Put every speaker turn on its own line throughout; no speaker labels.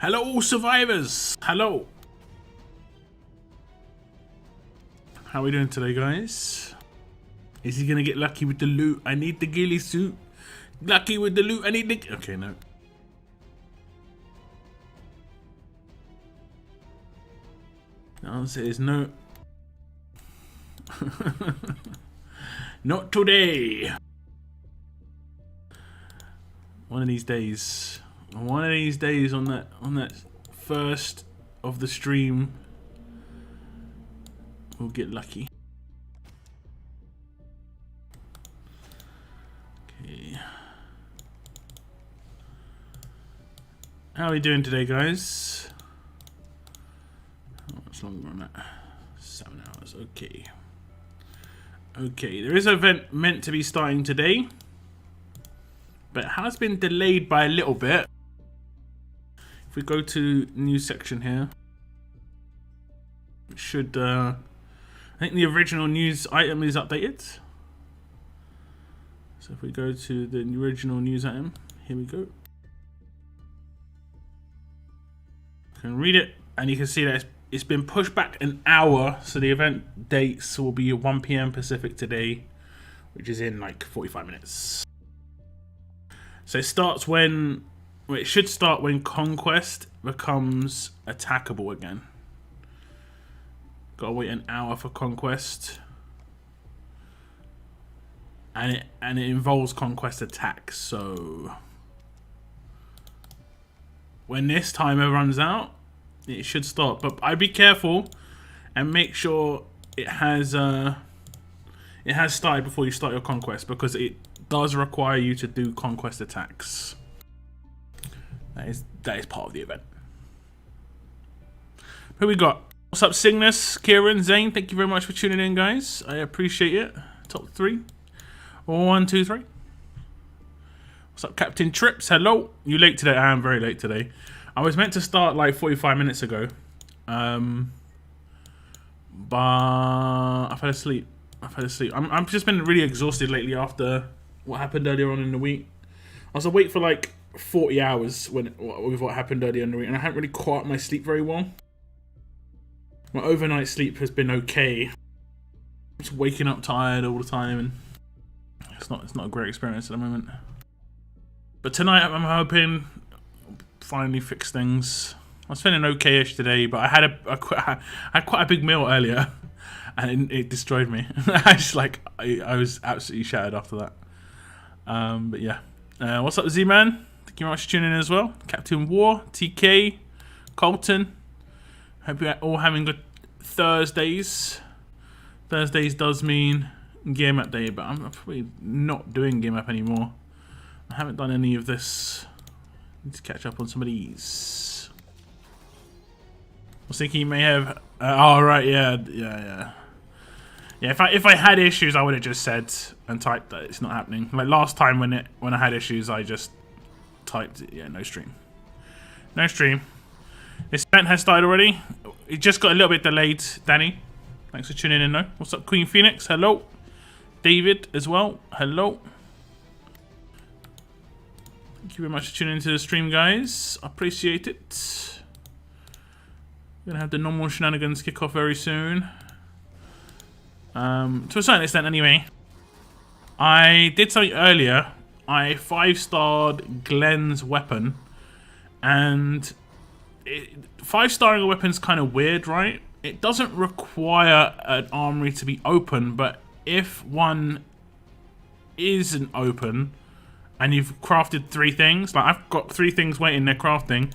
Hello, survivors! Hello! How are we doing today, guys? Is he gonna get lucky with the loot? I need the ghillie suit. Lucky with the loot, I need the... Okay, no. The answer is no. Not today. One of these days. One of these days on that first of the stream, we'll get lucky. Okay. How are we doing today, guys? How much longer on that? 7 hours. Okay. Okay, there is an event meant to be starting today, but it has been delayed by a little bit. If we go to new section here, it should, I think the original news item is updated. So if we go to the original news item, here we go. You can read it, and you can see that it's been pushed back an hour, so the event dates will be 1 PM Pacific today, which is in like 45 minutes. So it starts when... Well, it should start when Conquest becomes attackable again. Gotta wait an hour for Conquest. And it involves Conquest attacks, so... When this timer runs out, it should start. But I'd be careful and make sure it has started before you start your Conquest, because it does require you to do Conquest attacks. That is part of the event. Who we got? What's up, Cygnus, Kieran, Zane? Thank you very much for tuning in, guys. I appreciate it. Top 3. 1, 2, 3. What's up, Captain Trips? Hello. You late today? I am very late today. I was meant to start like 45 minutes ago. But I fell asleep. I've just been really exhausted lately after what happened earlier on in the week. I was awake for like 40 hours with what happened earlier in the week, and I haven't really caught up my sleep very well. My overnight sleep has been okay. Just waking up tired all the time, and it's not a great experience at the moment. But tonight I'm hoping I'll finally fix things. I was feeling okay-ish today, but I had quite a big meal earlier, and it destroyed me. I was absolutely shattered after that. But yeah. What's up, Z-Man? Thank you very much for tuning in as well. Captain War, TK, Colton. Hope you're all having good Thursdays. Thursdays does mean game up day, but I'm probably not doing game up anymore. I haven't done any of this. Need to catch up on some of these. I was thinking you may have... oh, right, yeah. Yeah, if I had issues, I would have just said and typed that it's not happening. Like last time when I had issues, I just typed, yeah, no stream. No stream. This event has started already. It just got a little bit delayed, Danny. Thanks for tuning in, though. What's up, Queen Phoenix? Hello. David as well. Hello. Thank you very much for tuning into the stream, guys. I appreciate it. We're going to have the normal shenanigans kick off very soon. To a certain extent, anyway. I did something earlier. I 5-starred Glenn's weapon, and 5-starring a weapon's kind of weird, right? It doesn't require an armory to be open, but if one isn't open and you've crafted 3 things, like I've got 3 things waiting there crafting,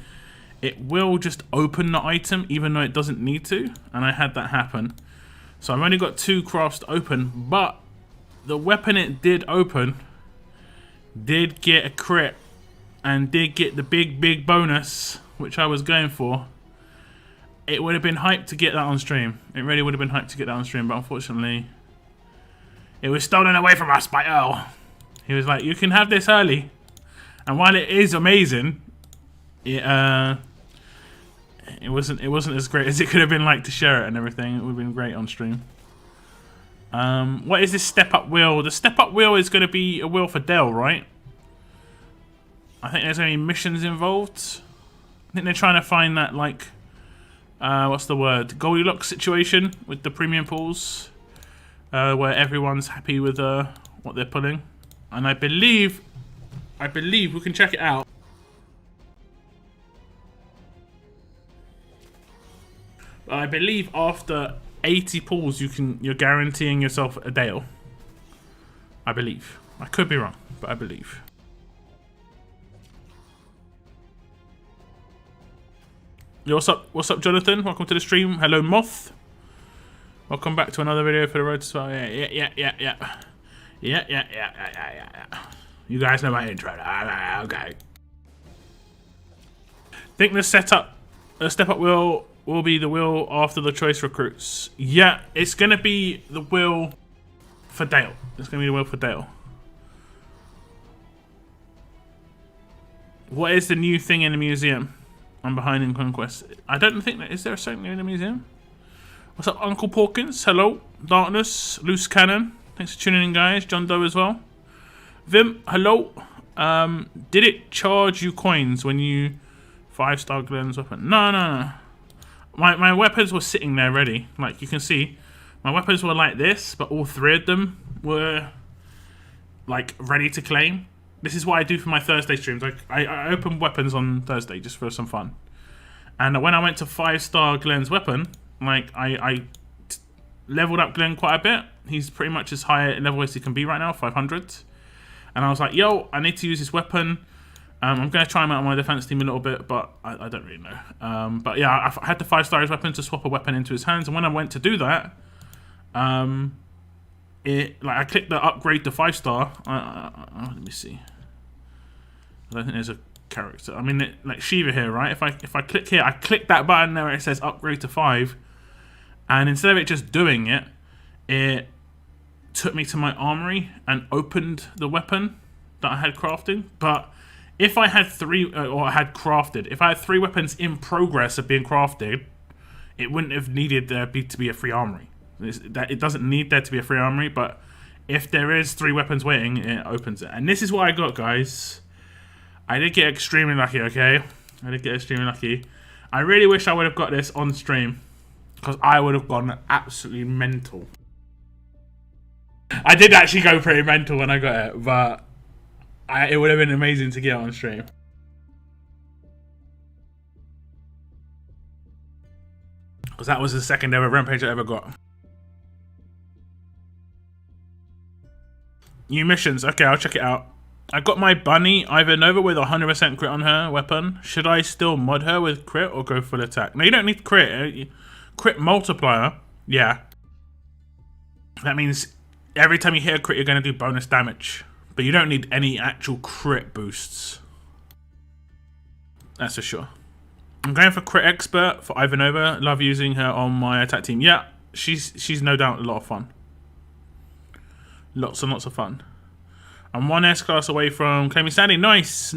it will just open the item even though it doesn't need to, and I had that happen. So I've only got 2 crafts open, but the weapon it did open did get a crit and did get the big bonus, which I was going for. It would have been hyped to get that on stream. It really would have been hyped to get that on stream, but unfortunately it was stolen away from us by Earl. He was like, you can have this early, and while it is amazing, it wasn't as great as it could have been, like, to share it and everything. It would have been great on stream. What is this step-up wheel? The step-up wheel is going to be a wheel for Dell, right? I think there's only missions involved. I think they're trying to find that, like, what's the word? Goldilocks situation with the premium pools, where everyone's happy with what they're pulling. And I believe we can check it out. I believe after 80 pulls, you're guaranteeing yourself a Dale. I believe. I could be wrong, but I believe. Yo, what's up, Jonathan? Welcome to the stream. Hello, Moth. Welcome back to another video for the road to yeah. You guys know my intro. Okay. Think the step up will be the wheel after the choice recruits. Yeah, it's gonna be the wheel for Dale. It's gonna be the wheel for Dale. What is the new thing in the museum? I'm behind in Conquest. I don't think that is there something new in the museum. What's up, Uncle Porkins? Hello, Darkness, Loose Cannon. Thanks for tuning in, guys. John Doe as well. Vim, hello. Did it charge you coins when you 5-star Glenn's weapon? No. My weapons were sitting there ready. Like you can see, my weapons were like this, but all 3 of them were like ready to claim. This is what I do for my Thursday streams. Like I open weapons on Thursday just for some fun. And when I went to 5-star Glenn's weapon, like I leveled up Glenn quite a bit. He's pretty much as high a level as he can be right now, 500. And I was like, yo, I need to use this weapon. I'm going to try him out on my defense team a little bit, but I don't really know. But yeah, I had to 5-star his weapon to swap a weapon into his hands. And when I went to do that, I clicked the upgrade to 5-star. Let me see. I don't think there's a character. I mean, like Shiva here, right? If I click here, I click that button there where it says upgrade to 5. And instead of it just doing it, it took me to my armory and opened the weapon that I had crafting. But if I had 3, or I had crafted, if I had 3 weapons in progress of being crafted, it wouldn't have needed there to be a free armory. It doesn't need there to be a free armory, but if there is 3 weapons waiting, it opens it. And this is what I got, guys. I did get extremely lucky, okay? I did get extremely lucky. I really wish I would have got this on stream, because I would have gone absolutely mental. I did actually go pretty mental when I got it, but it would have been amazing to get it on stream. Because that was the second ever rampage I ever got. New missions. Okay, I'll check it out. I got my bunny Ivanova with 100% crit on her weapon. Should I still mod her with crit or go full attack? No, you don't need crit. Crit multiplier. Yeah. That means every time you hit a crit, you're going to do bonus damage. But you don't need any actual crit boosts. That's for sure. I'm going for crit expert for Ivanova. Love using her on my attack team. Yeah, she's no doubt a lot of fun. Lots and lots of fun. I'm 1 S-class away from claiming Sandy. Nice.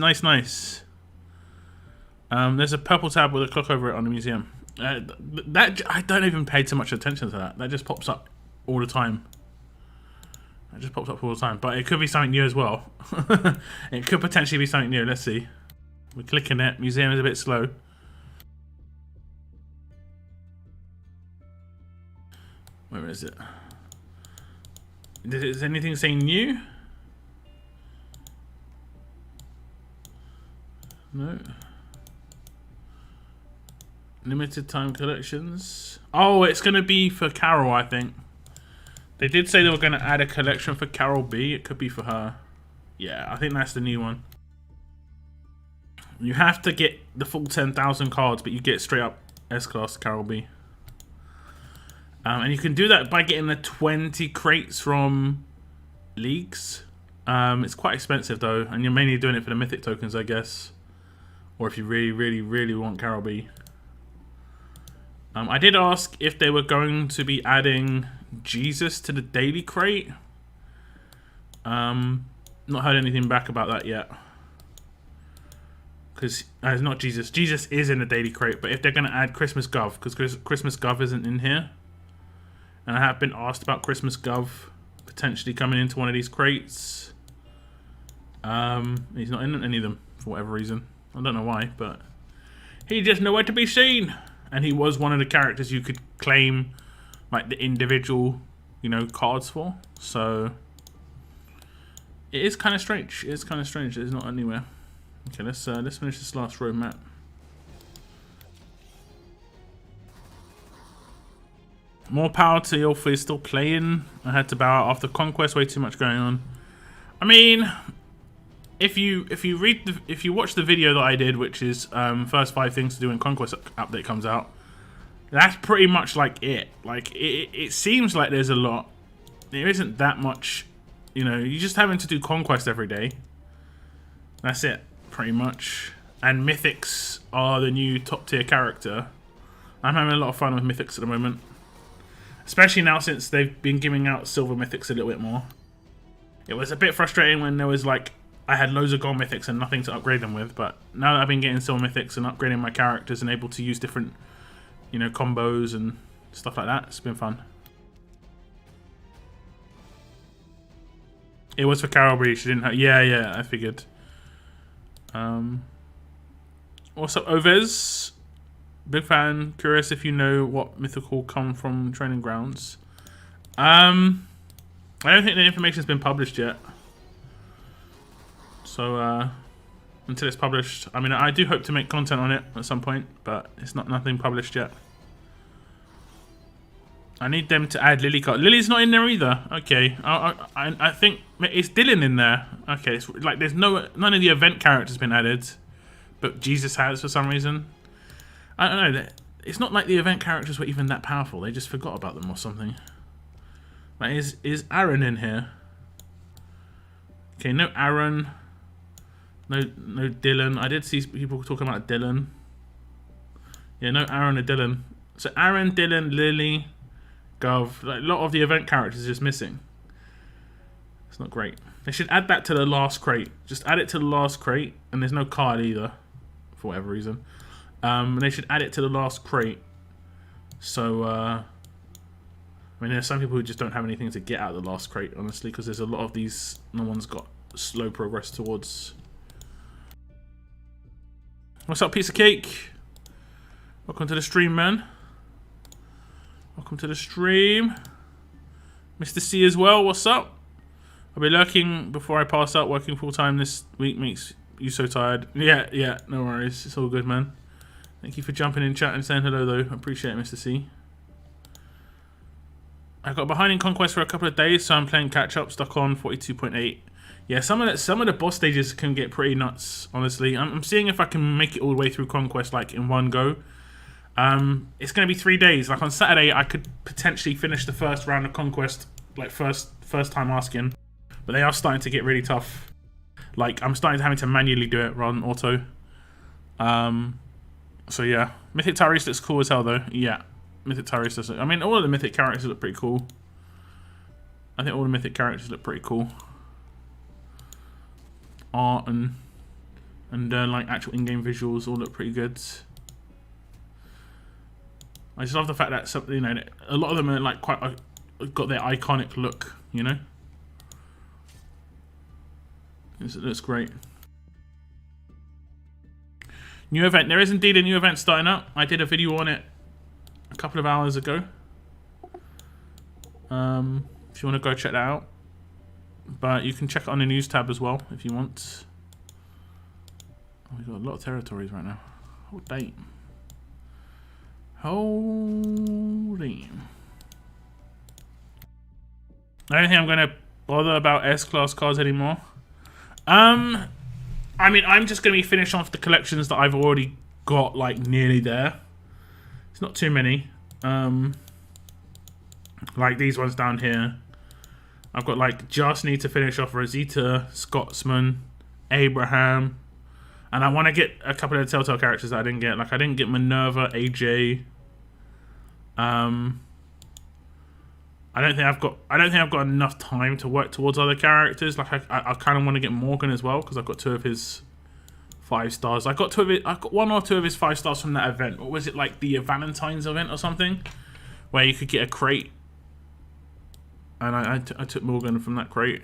There's a purple tab with a clock over it on the museum. That I don't even pay too much attention to that. That just pops up all the time. But it could be something new as well. It could potentially be something new. Let's see. We're clicking it. Museum is a bit slow. Where is it? Is anything saying new? No. Limited time collections. Oh, it's going to be for Carol, I think. They did say they were going to add a collection for Carol B. It could be for her. Yeah, I think that's the new one. You have to get the full 10,000 cards, but you get straight up S-Class Carol B. And you can do that by getting the 20 crates from leagues. It's quite expensive though, and you're mainly doing it for the mythic tokens, I guess. Or if you really want Carol B. I did ask if they were going to be adding Jesus to the daily crate. Not heard anything back about that yet. Because it's not Jesus. Jesus is in the daily crate, but if they're going to add Christmas Gov, because Christmas Gov isn't in here. And I have been asked about Christmas Gov potentially coming into one of these crates. He's not in any of them for whatever reason. I don't know why, but He just nowhere to be seen. And he was one of the characters you could claim like the individual, you know, cards for. So it is kind of strange. It is kind of strange. It's not anywhere. Okay, let's finish this last row map. More power to you for still playing. I had to bow out after Conquest. Way too much going on. I mean, if you watch the video that I did, which is first 5 things to do when Conquest update comes out, that's pretty much like it. Like it seems like there's a lot. There isn't that much. You know, you're just having to do Conquest every day. That's it, pretty much. And Mythics are the new top tier character. I'm having a lot of fun with Mythics at the moment. Especially now since they've been giving out Silver Mythics a little bit more. It was a bit frustrating when there was like, I had loads of Gold Mythics and nothing to upgrade them with. But now that I've been getting Silver Mythics and upgrading my characters and able to use different, you know, combos and stuff like that, it's been fun. It was for Carol Bree, she didn't have... Yeah, I figured. What's up, Ovez? Big fan. Curious if you know what mythical come from training grounds. I don't think the information's been published yet. So, until it's published... I mean, I do hope to make content on it at some point, but it's nothing published yet. I need them to add Lily card. Lily's not in there either. Okay, I think it's Dylan in there. Okay, it's like there's none of the event characters been added, but Jesus has for some reason. I don't know. It's not like the event characters were even that powerful. They just forgot about them or something. Like, is Aaron in here? Okay, no Aaron. No Dylan. I did see people talking about Dylan. Yeah, no Aaron or Dylan. So Aaron, Dylan, Lily, Gov. Like, a lot of the event characters are just missing. It's not great. They should add that to the last crate. Just add it to the last crate, and there's no card either, for whatever reason. They should add it to the last crate. So, I mean, there's some people who just don't have anything to get out of the last crate, honestly, because there's a lot of these no one's got slow progress towards. What's up, piece of cake? Welcome to the stream, man. Welcome to the stream. Mr. C as well, what's up? I'll be lurking before I pass out. Working full-time this week makes you so tired. Yeah, no worries. It's all good, man. Thank you for jumping in chat and saying hello, though. I appreciate it, Mr. C. I got behind in Conquest for a couple of days, so I'm playing catch-up, stuck on 42.8. Yeah, some of the boss stages can get pretty nuts, honestly. I'm seeing if I can make it all the way through Conquest, like, in one go. It's going to be 3 days. Like, on Saturday, I could potentially finish the first round of Conquest, like, first time asking. But they are starting to get really tough. Like, I'm starting to having to manually do it rather than auto. So yeah, Mythic Tyrese looks cool as hell though. Yeah, Mythic Tyrese does look... I mean, all of the Mythic characters look pretty cool. I think all the Mythic characters look pretty cool. Art and like actual in-game visuals all look pretty good. I just love the fact that some, you know, a lot of them are like quite got their iconic look, you know. It looks great. New event. There is indeed a new event starting up. I did a video on it a couple of hours ago. If you want to go check that out. But you can check it on the news tab as well if you want. Oh, we've got a lot of territories right now. Hold damn. Hold damn. I don't think I'm going to bother about S-Class cards anymore. I mean, I'm just going to be finishing off the collections that I've already got, like, nearly there. It's not too many. Like these ones down here. I've got, like, just need to finish off Rosita, Scotsman, Abraham. And I want to get a couple of the Telltale characters that I didn't get. Like, I didn't get Minerva, AJ. I don't think I've got enough time to work towards other characters. Like I kind of want to get Morgan as well because I've got 2 of his 5 stars. I got 1 or 2 of his 5 stars from that event. What was it, like the Valentine's event or something, where you could get a crate? And I took Morgan from that crate.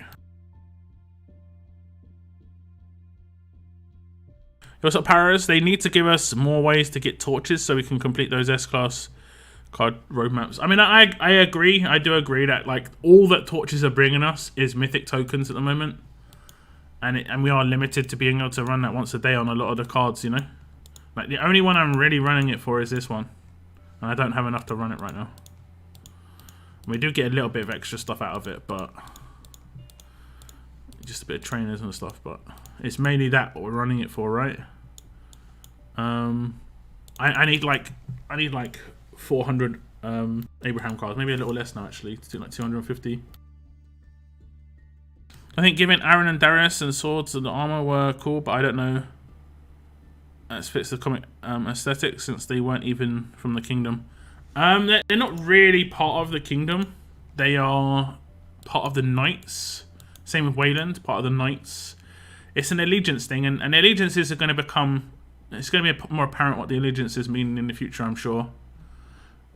Hilltop Paras, they need to give us more ways to get torches so we can complete those S-Class card roadmaps. I mean, I agree. I do agree that like all that torches are bringing us is mythic tokens at the moment. And we are limited to being able to run that once a day on a lot of the cards, you know? Like, the only one I'm really running it for is this one. And I don't have enough to run it right now. We do get a little bit of extra stuff out of it, but... just a bit of trainers and stuff, but... it's mainly that what we're running it for, right? I need like 400 Abraham cards. Maybe a little less now, actually. To do like 250. I think giving Aaron and Darius and swords and the armor were cool, but I don't know. That fits the comic aesthetic since they weren't even from the kingdom. They're not really part of the kingdom. They are part of the knights. Same with Wayland, part of the knights. It's an allegiance thing, and allegiances are going to become... it's going to be more apparent what the allegiances mean in the future, I'm sure.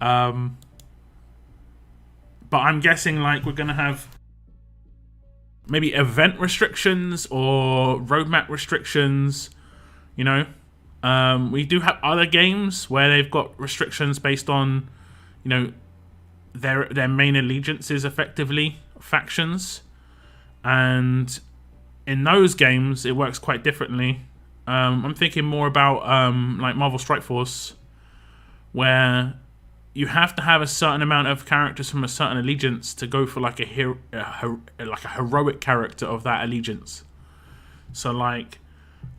But I'm guessing like we're going to have... maybe event restrictions or roadmap restrictions, you know. We do have other games where they've got restrictions based on, you know, their main allegiances, effectively factions, and in those games it works quite differently. I'm thinking more about like Marvel Strike Force, where you have to have a certain amount of characters from a certain allegiance to go for like a heroic character of that allegiance. So like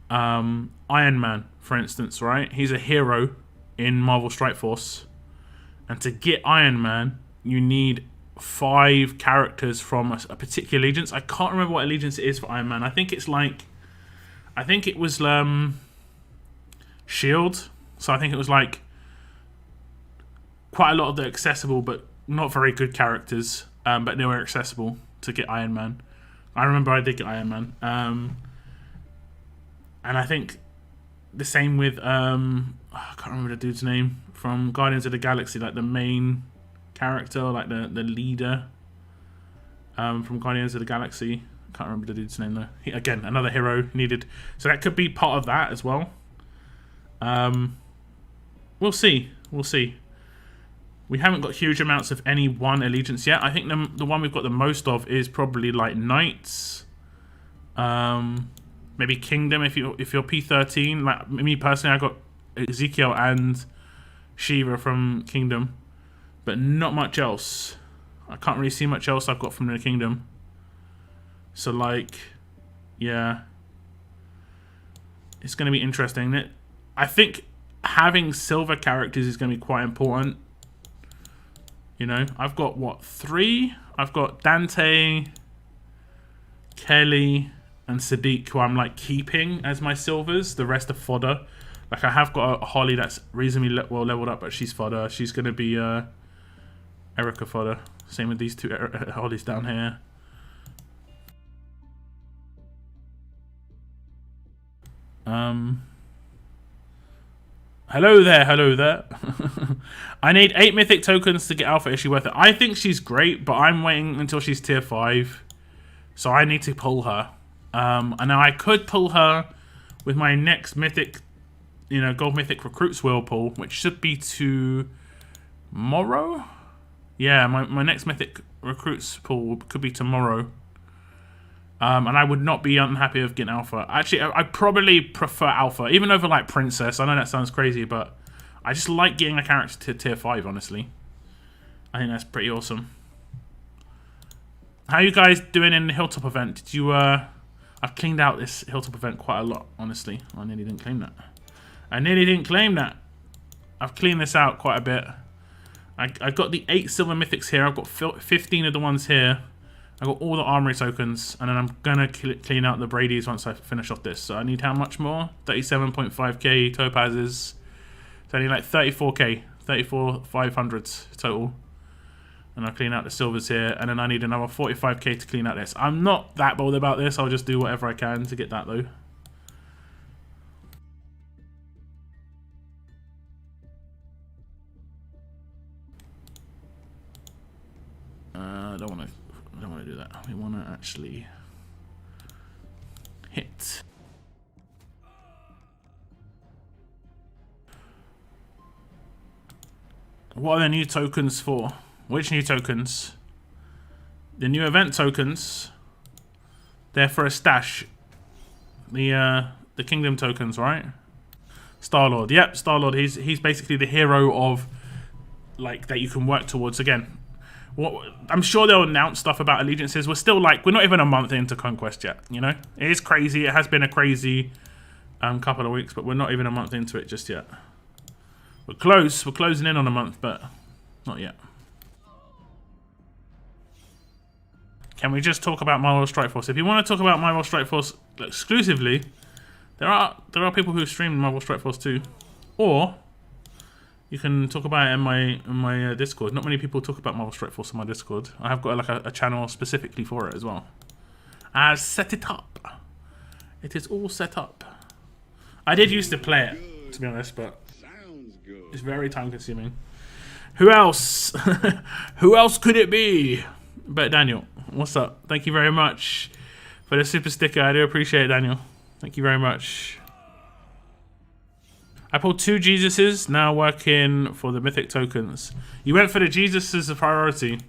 Iron Man, for instance, right? He's a hero in Marvel Strike Force, and to get Iron Man, you need 5 characters from a particular allegiance. I can't remember what allegiance it is for Iron Man. I think it's like, I think it was Shield. So I think it was like quite a lot of the accessible but not very good characters, but they were accessible to get Iron Man. I remember I did get Iron Man. And I think the same with I can't remember the dude's name from Guardians of the Galaxy, like the main character, like the leader from Guardians of the Galaxy. I can't remember the dude's name though. Again, another hero needed. So that could be part of that as well. We'll see. We'll see. We haven't got huge amounts of any one allegiance yet. I think the one we've got the most of is probably like Knights. Maybe Kingdom if you're P13. Like me personally, I got Ezekiel and Shiva from Kingdom, but not much else. I can't really see much else I've got from the Kingdom. So like, yeah, it's going to be interesting. I think having silver characters is going to be quite important. You know, I've got what, 3? I've got Dante, Kelly, and Sadiq, who I'm like keeping as my silvers. The rest are fodder. Like I have got a Holly that's reasonably well leveled up, but she's fodder. She's going to be Erica fodder. Same with these 2 Hollies down here. Hello there, hello there. I need 8 mythic tokens to get Alpha. Is she worth it? I think she's great, but I'm waiting until she's tier 5. So I need to pull her. And now I could pull her with my next mythic, you know, gold mythic recruits wheel pull, which should be tomorrow. Yeah, my next mythic recruits pull could be tomorrow. And I would not be unhappy of getting Alpha. Actually, I probably prefer Alpha, even over like Princess. I know that sounds crazy, but I just like getting a character to tier 5, honestly. I think that's pretty awesome. How are you guys doing in the Hilltop event? Did you, I've cleaned out this Hilltop event quite a lot, honestly. I nearly didn't claim that. I nearly didn't claim that. I've cleaned this out quite a bit. I got the 8 silver mythics here. I've got 15 of the ones here. I got all the armory tokens, and then I'm gonna clean out the Brady's once I finish off this. So I need how much more? 37.5k topazes. So I need like 34k, 34,500s total. And I'll clean out the silvers here, and then I need another 45k to clean out this. I'm not that bothered about this. I'll just do whatever I can to get that though. I don't want to do that. We want to actually hit. What are the new tokens for? Which new tokens? The new event tokens. They're for a stash. The kingdom tokens, right? Star-Lord. Yep, Star-Lord. He's basically the hero of, like, that you can work towards. Again, I'm sure they'll announce stuff about allegiances. We're still like, we're not even a month into Conquest yet, you know? It is crazy. It has been a crazy couple of weeks, but we're not even a month into it just yet. We're close. We're closing in on a month, but not yet. Can we just talk about My World Strike Force? If you want to talk about My World Strike Force exclusively, there are people who stream My World Strike Force too, or you can talk about it in my Discord. Not many people talk about My World Strike Force on my Discord. I have got like a channel specifically for it as well. I set it up. It is all set up. I did used to play it, to be honest, but it's very time consuming. Who else? Who else could it be? But Daniel, what's up? Thank you very much for the super sticker. I do appreciate it, Daniel. Thank you very much. I pulled 2 Jesuses, now working for the mythic tokens. You went for the Jesus as a priority.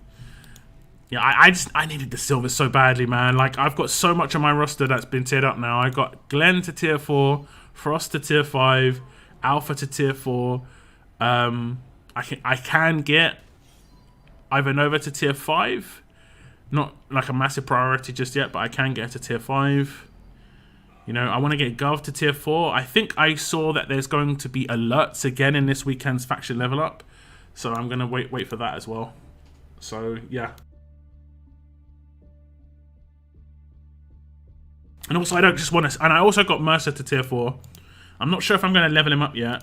Yeah, I needed the silver so badly, man. Like, I've got so much on my roster that's been tiered up now. I got Glenn to tier 4, Frost to tier 5, Alpha to tier 4. I can get Ivanova to tier 5. Not like a massive priority just yet, but I can get to tier 5. You know, I want to get Gov to tier 4. I think I saw that there's going to be alerts again in this weekend's faction level up. So I'm going to wait for that as well. So, yeah. And also, I don't just want to... And I also got Mercer to tier 4. I'm not sure if I'm going to level him up yet.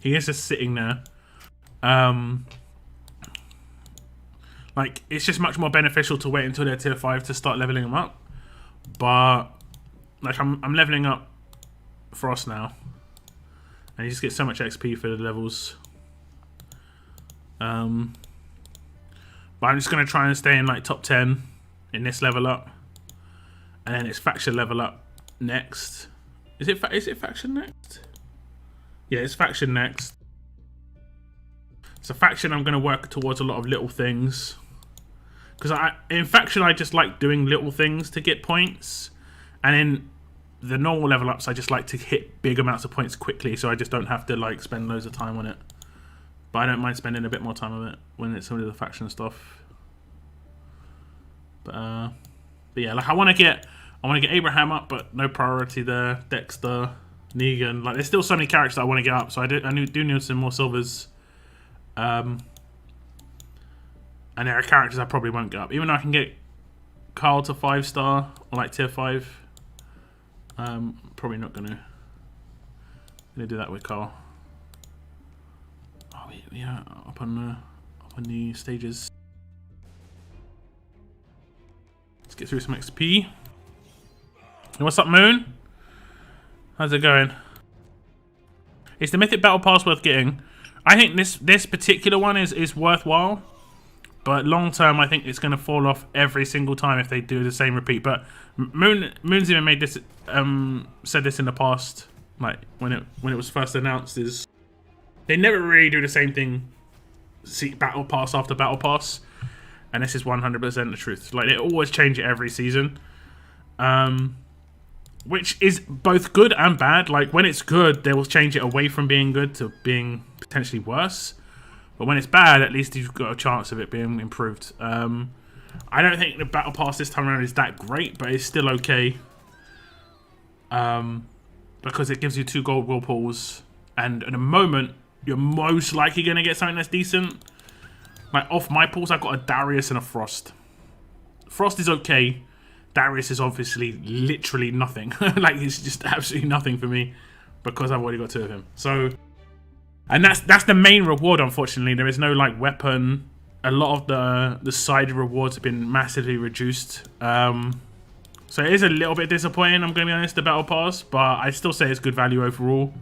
He is just sitting there. Like, it's just much more beneficial to wait until they're tier 5 to start leveling them up. But, like, I'm leveling up Frost now. And you just get so much XP for the levels. But I'm just going to try and stay in, like, top 10 in this level up. And then it's faction level up next. Is it faction next? Yeah, it's faction next. So faction, I'm going to work towards a lot of little things. Because in faction, I just like doing little things to get points. And in the normal level ups, I just like to hit big amounts of points quickly. So I just don't have to like spend loads of time on it. But I don't mind spending a bit more time on it when it's some of the faction stuff. But yeah, like I want to get Abraham up, but no priority there. Dexter, Negan, like there's still so many characters that I want to get up. So I do need some more silvers. And there are characters I probably won't get up. Even though I can get Carl to 5-star or like tier 5. Probably not gonna do that with Carl. Oh yeah, up on the stages. Let's get through some XP. Hey, what's up, Moon? How's it going? Is the Mythic Battle Pass worth getting? I think this particular one is worthwhile, but long term I think it's going to fall off every single time if they do the same repeat. But Moon's even made this said this in the past, like when it was first announced, is they never really do the same thing. See, Battle Pass after Battle Pass, and this is 100% the truth. Like they always change it every season, which is both good and bad. Like when it's good, they will change it away from being good to being potentially worse. But when it's bad, at least you've got a chance of it being improved. I don't think the Battle Pass this time around is that great, but it's still okay. Because it gives you 2 gold whirlpools, and at the moment, you're most likely going to get something that's decent. Like off my pools, I've got a Darius and a Frost. Frost is okay. Darius is obviously literally nothing. Like it's just absolutely nothing for me because I've already got 2 of him. So, and that's the main reward. Unfortunately, there is no like weapon. A lot of the side rewards have been massively reduced. So it is a little bit disappointing. I'm going to be honest, the Battle Pass, but I still say it's good value overall.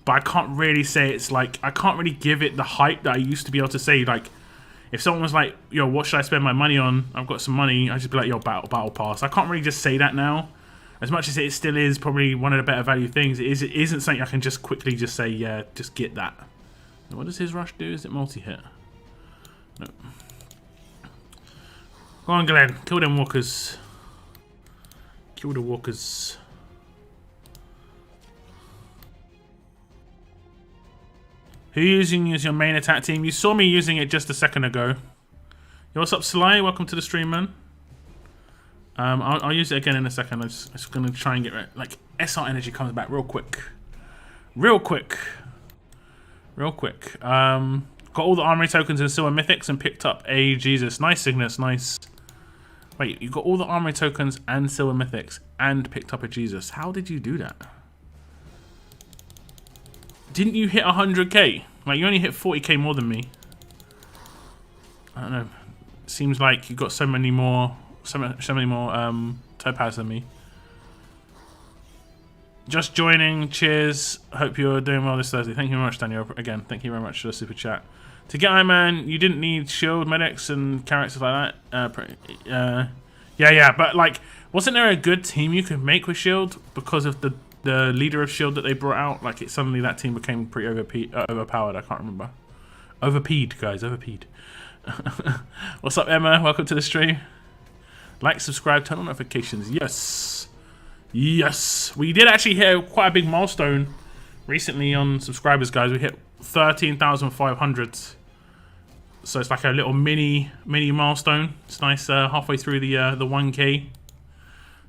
But I can't really say it's like I can't really give it the hype that I used to be able to say. Like, if someone was like, yo, what should I spend my money on? I've got some money. I'd just be like, yo, Battle Pass. I can't really just say that now. As much as it still is probably one of the better value things, it isn't something I can just quickly just say, yeah, just get that. What does his rush do? Is it multi-hit? No. Go on, Glenn. Kill them walkers. Kill the walkers. Who are you using as your main attack team? You saw me using it just a second ago. Yo, what's up, Sly? Welcome to the stream, man. I'll use it again in a second. I'm just going to try and get right. Like, SR energy comes back real quick. Real quick. Real quick. Got all the armory tokens in silver mythics and picked up a Jesus. Nice, Cygnus. Nice. Wait, you got all the armory tokens and silver mythics and picked up a Jesus. How did you do that? Didn't you hit 100k? Like, you only hit 40k more than me. I don't know. Seems like you got so many more topaz than me. Just joining. Cheers. Hope you're doing well this Thursday. Thank you very much, Daniel. Again, thank you very much for the super chat. To get Iron Man, you didn't need shield medics and characters like that. Yeah, but like, wasn't there a good team you could make with shield because of the leader of shield that they brought out? Like, suddenly that team became pretty overpowered. I can't remember. Overpeed, guys. Overpeed. What's up, Emma? Welcome to the stream. Like, subscribe, turn on notifications. Yes. Yes. We did actually hit quite a big milestone recently on subscribers, guys. We hit 13,500. So it's like a little mini milestone. It's nice, halfway through the 1k.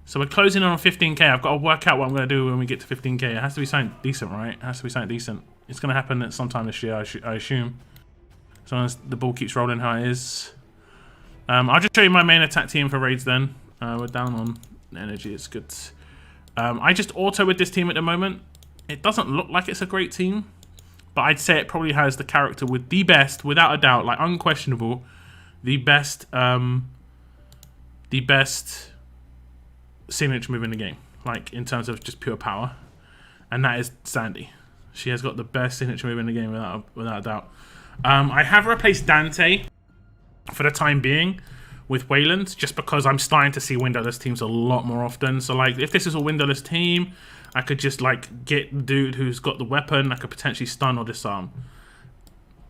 So we're closing in on 15k. I've got to work out what I'm going to do when we get to 15k. It has to be something decent, right? It has to be something decent. It's going to happen at some time this year, I assume. As long as the ball keeps rolling how it is. I'll just show you my main attack team for raids then. We're down on energy. It's good. I just auto with this team at the moment. It doesn't look like it's a great team, but I'd say it probably has the character with the best, without a doubt, like unquestionable, the best signature move in the game, like in terms of just pure power, and that is Sandy. She has got the best signature move in the game without a doubt. I have replaced Dante for the time being with Wayland, just because I'm starting to see windowless teams a lot more often. So like, if this is a windowless team, I could just like get the dude who's got the weapon. I could potentially stun or disarm.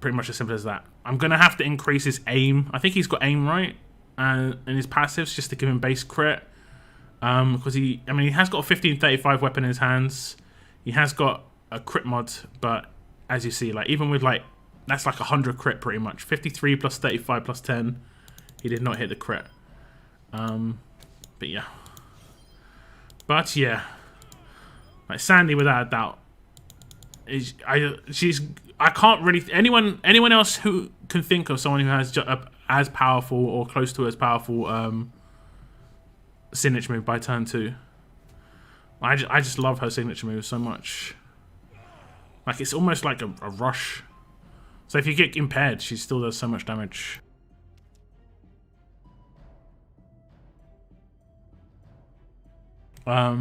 Pretty much as simple as that. I'm gonna have to increase his aim. I think he's got aim right, and his passives just to give him base crit. Because he has got a 1535 weapon in his hands. He has got a crit mod, but as you see, like even with like, that's like 100 crit pretty much. 53 plus 35 plus 10. He did not hit the crit. But yeah. Like Sandy, without a doubt, I can't really anyone else who can think of someone who has as powerful or close to as powerful signature move by turn 2. I just love her signature move so much. Like, it's almost like a rush. So if you get impaired, she still does so much damage. Yeah,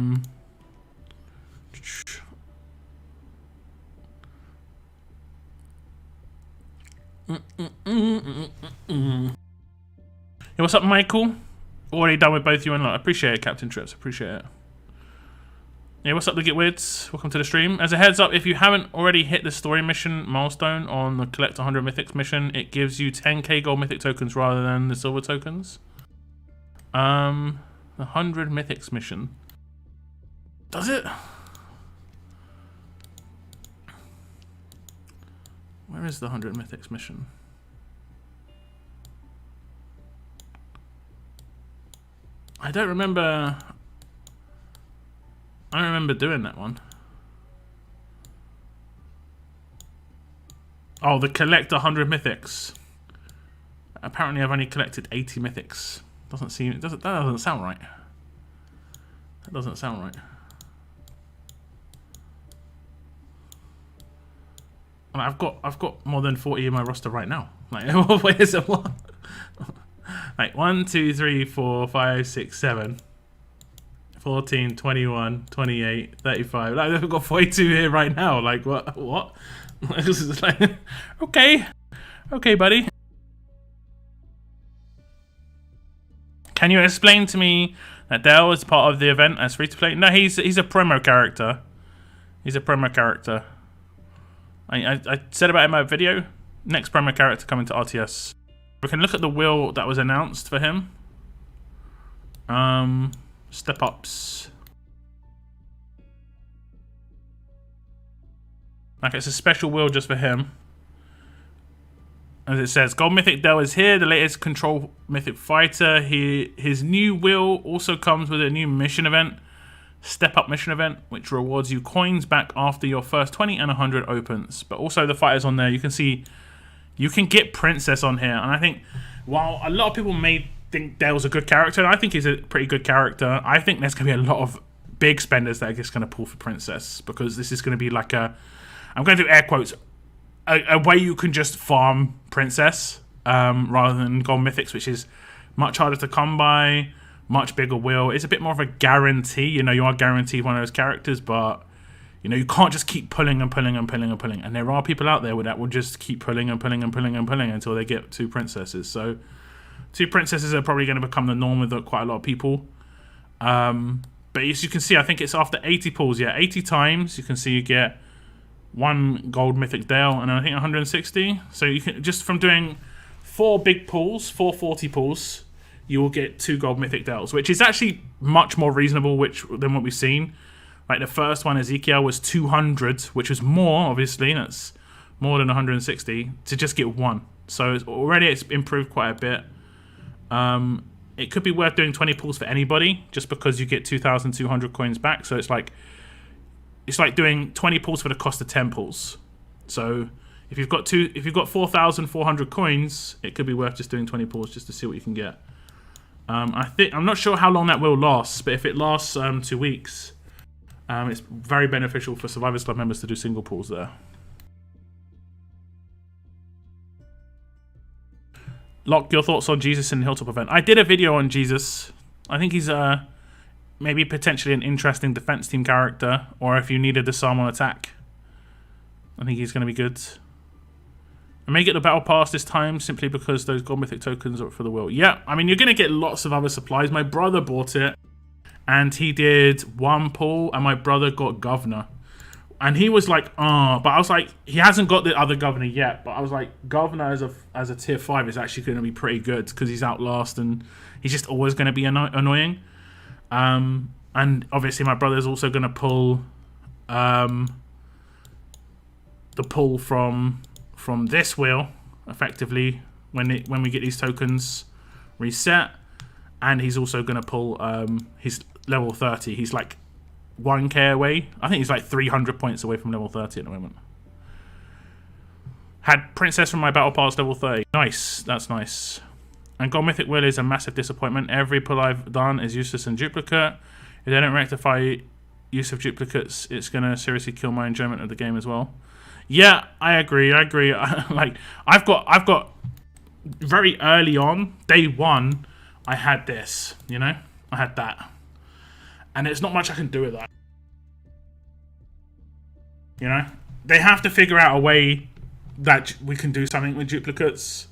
what's up, Michael? Already done with both you and lot. Appreciate it, Captain Trips. Appreciate it. Yeah, what's up, the Gitwids? Welcome to the stream. As a heads up, if you haven't already hit the story mission milestone on the collect 100 mythics mission, it gives you 10k gold mythic tokens rather than the silver tokens. The 100 mythics mission. Does it? Where is the 100 mythics mission? I don't remember doing that one. Oh, the collect 100 mythics. Apparently I've only collected 80 mythics. That doesn't sound right. That doesn't sound right. And I've got more than 40 in my roster right now. Like, wait, is it what? Like 1, 2, 3, 4, 5, 6, 7, 14, 21, 28, 35. Like, I've got 42 here right now. Like, what? This is like, okay, buddy. Can you explain to me that Dale is part of the event as free to play? No, he's a promo character. He's a promo character. I said about it in my video. Next promo character coming to RTS. We can look at the wheel that was announced for him. Step ups. Like, it's a special wheel just for him. As it says, Gold Mythic Dell is here, the latest Control Mythic Fighter. His new wheel also comes with a new mission event, Step Up mission event, which rewards you coins back after your first 20 and 100 opens. But also the fighters on there, you can see, you can get Princess on here. And I think, while a lot of people may think Dell's a good character, and I think he's a pretty good character, I think there's going to be a lot of big spenders that are just going to pull for Princess. Because this is going to be like a, I'm going to do air quotes, a way you can just farm Princess rather than Gold Mythics, which is much harder to come by, much bigger wheel. It's a bit more of a guarantee. You know, you are guaranteed one of those characters, but, you know, you can't just keep pulling and pulling and pulling and pulling. And there are people out there that will just keep pulling and pulling and pulling and pulling until they get 2 princesses. So 2 princesses are probably going to become the norm with quite a lot of people. But as you can see, I think it's after 80 pulls. Yeah, 80 times, you can see you get 1 gold mythic Dale, and I think 160. So you can, just from doing 4 big pulls, 440 pulls, you will get 2 gold mythic Dales, which is actually much more reasonable than what we've seen. Like the first one, Ezekiel, was 200, which was more, obviously, that's more than 160, to just get 1. So it's improved quite a bit. It could be worth doing 20 pulls for anybody, just because you get 2,200 coins back. So it's like doing 20 pulls for the cost of 10 pulls. So if you've got 4,400 coins, it could be worth just doing 20 pulls just to see what you can get. I'm not sure how long that will last, but if it lasts 2 weeks, it's very beneficial for Survivors Club members to do single pulls there. Lock, your thoughts on Jesus in the Hilltop event. I did a video on Jesus. I think he's maybe potentially an interesting defense team character, or if you need a disarm on attack, I think he's going to be good. I may get the battle pass this time simply because those gold mythic tokens are for the wheel. Yeah, I mean, you're going to get lots of other supplies. My brother bought it, and he did 1 pull, and my brother got governor. And he was like, oh, but I was like, he hasn't got the other governor yet, but I was like, governor as a tier 5 is actually going to be pretty good because he's outlast and he's just always going to be annoying. And obviously my brother's also going to pull the pull from this wheel effectively when we get these tokens reset, and he's also going to pull his level 30. He's like 1k away. I think he's like 300 points away from level 30 at the moment. Had Princess from my battle pass level 30. Nice, that's nice. And Gold Mythic Will is a massive disappointment. Every pull I've done is useless and duplicate. If they don't rectify use of duplicates, it's going to seriously kill my enjoyment of the game as well. Yeah, I agree. Like, I've got very early on, day 1, I had this, you know? I had that. And there's not much I can do with that. You know? They have to figure out a way that we can do something with duplicates,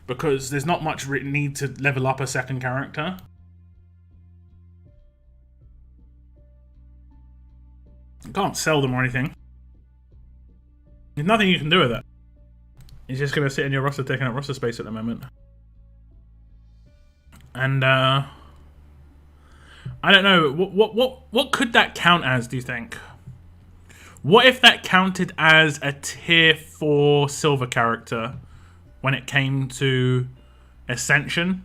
because there's not much need to level up a second character. You can't sell them or anything. There's nothing you can do with it. It's just going to sit in your roster, taking up roster space at the moment. And I don't know, what could that count as, do you think? What if that counted as a tier 4 silver character when it came to Ascension?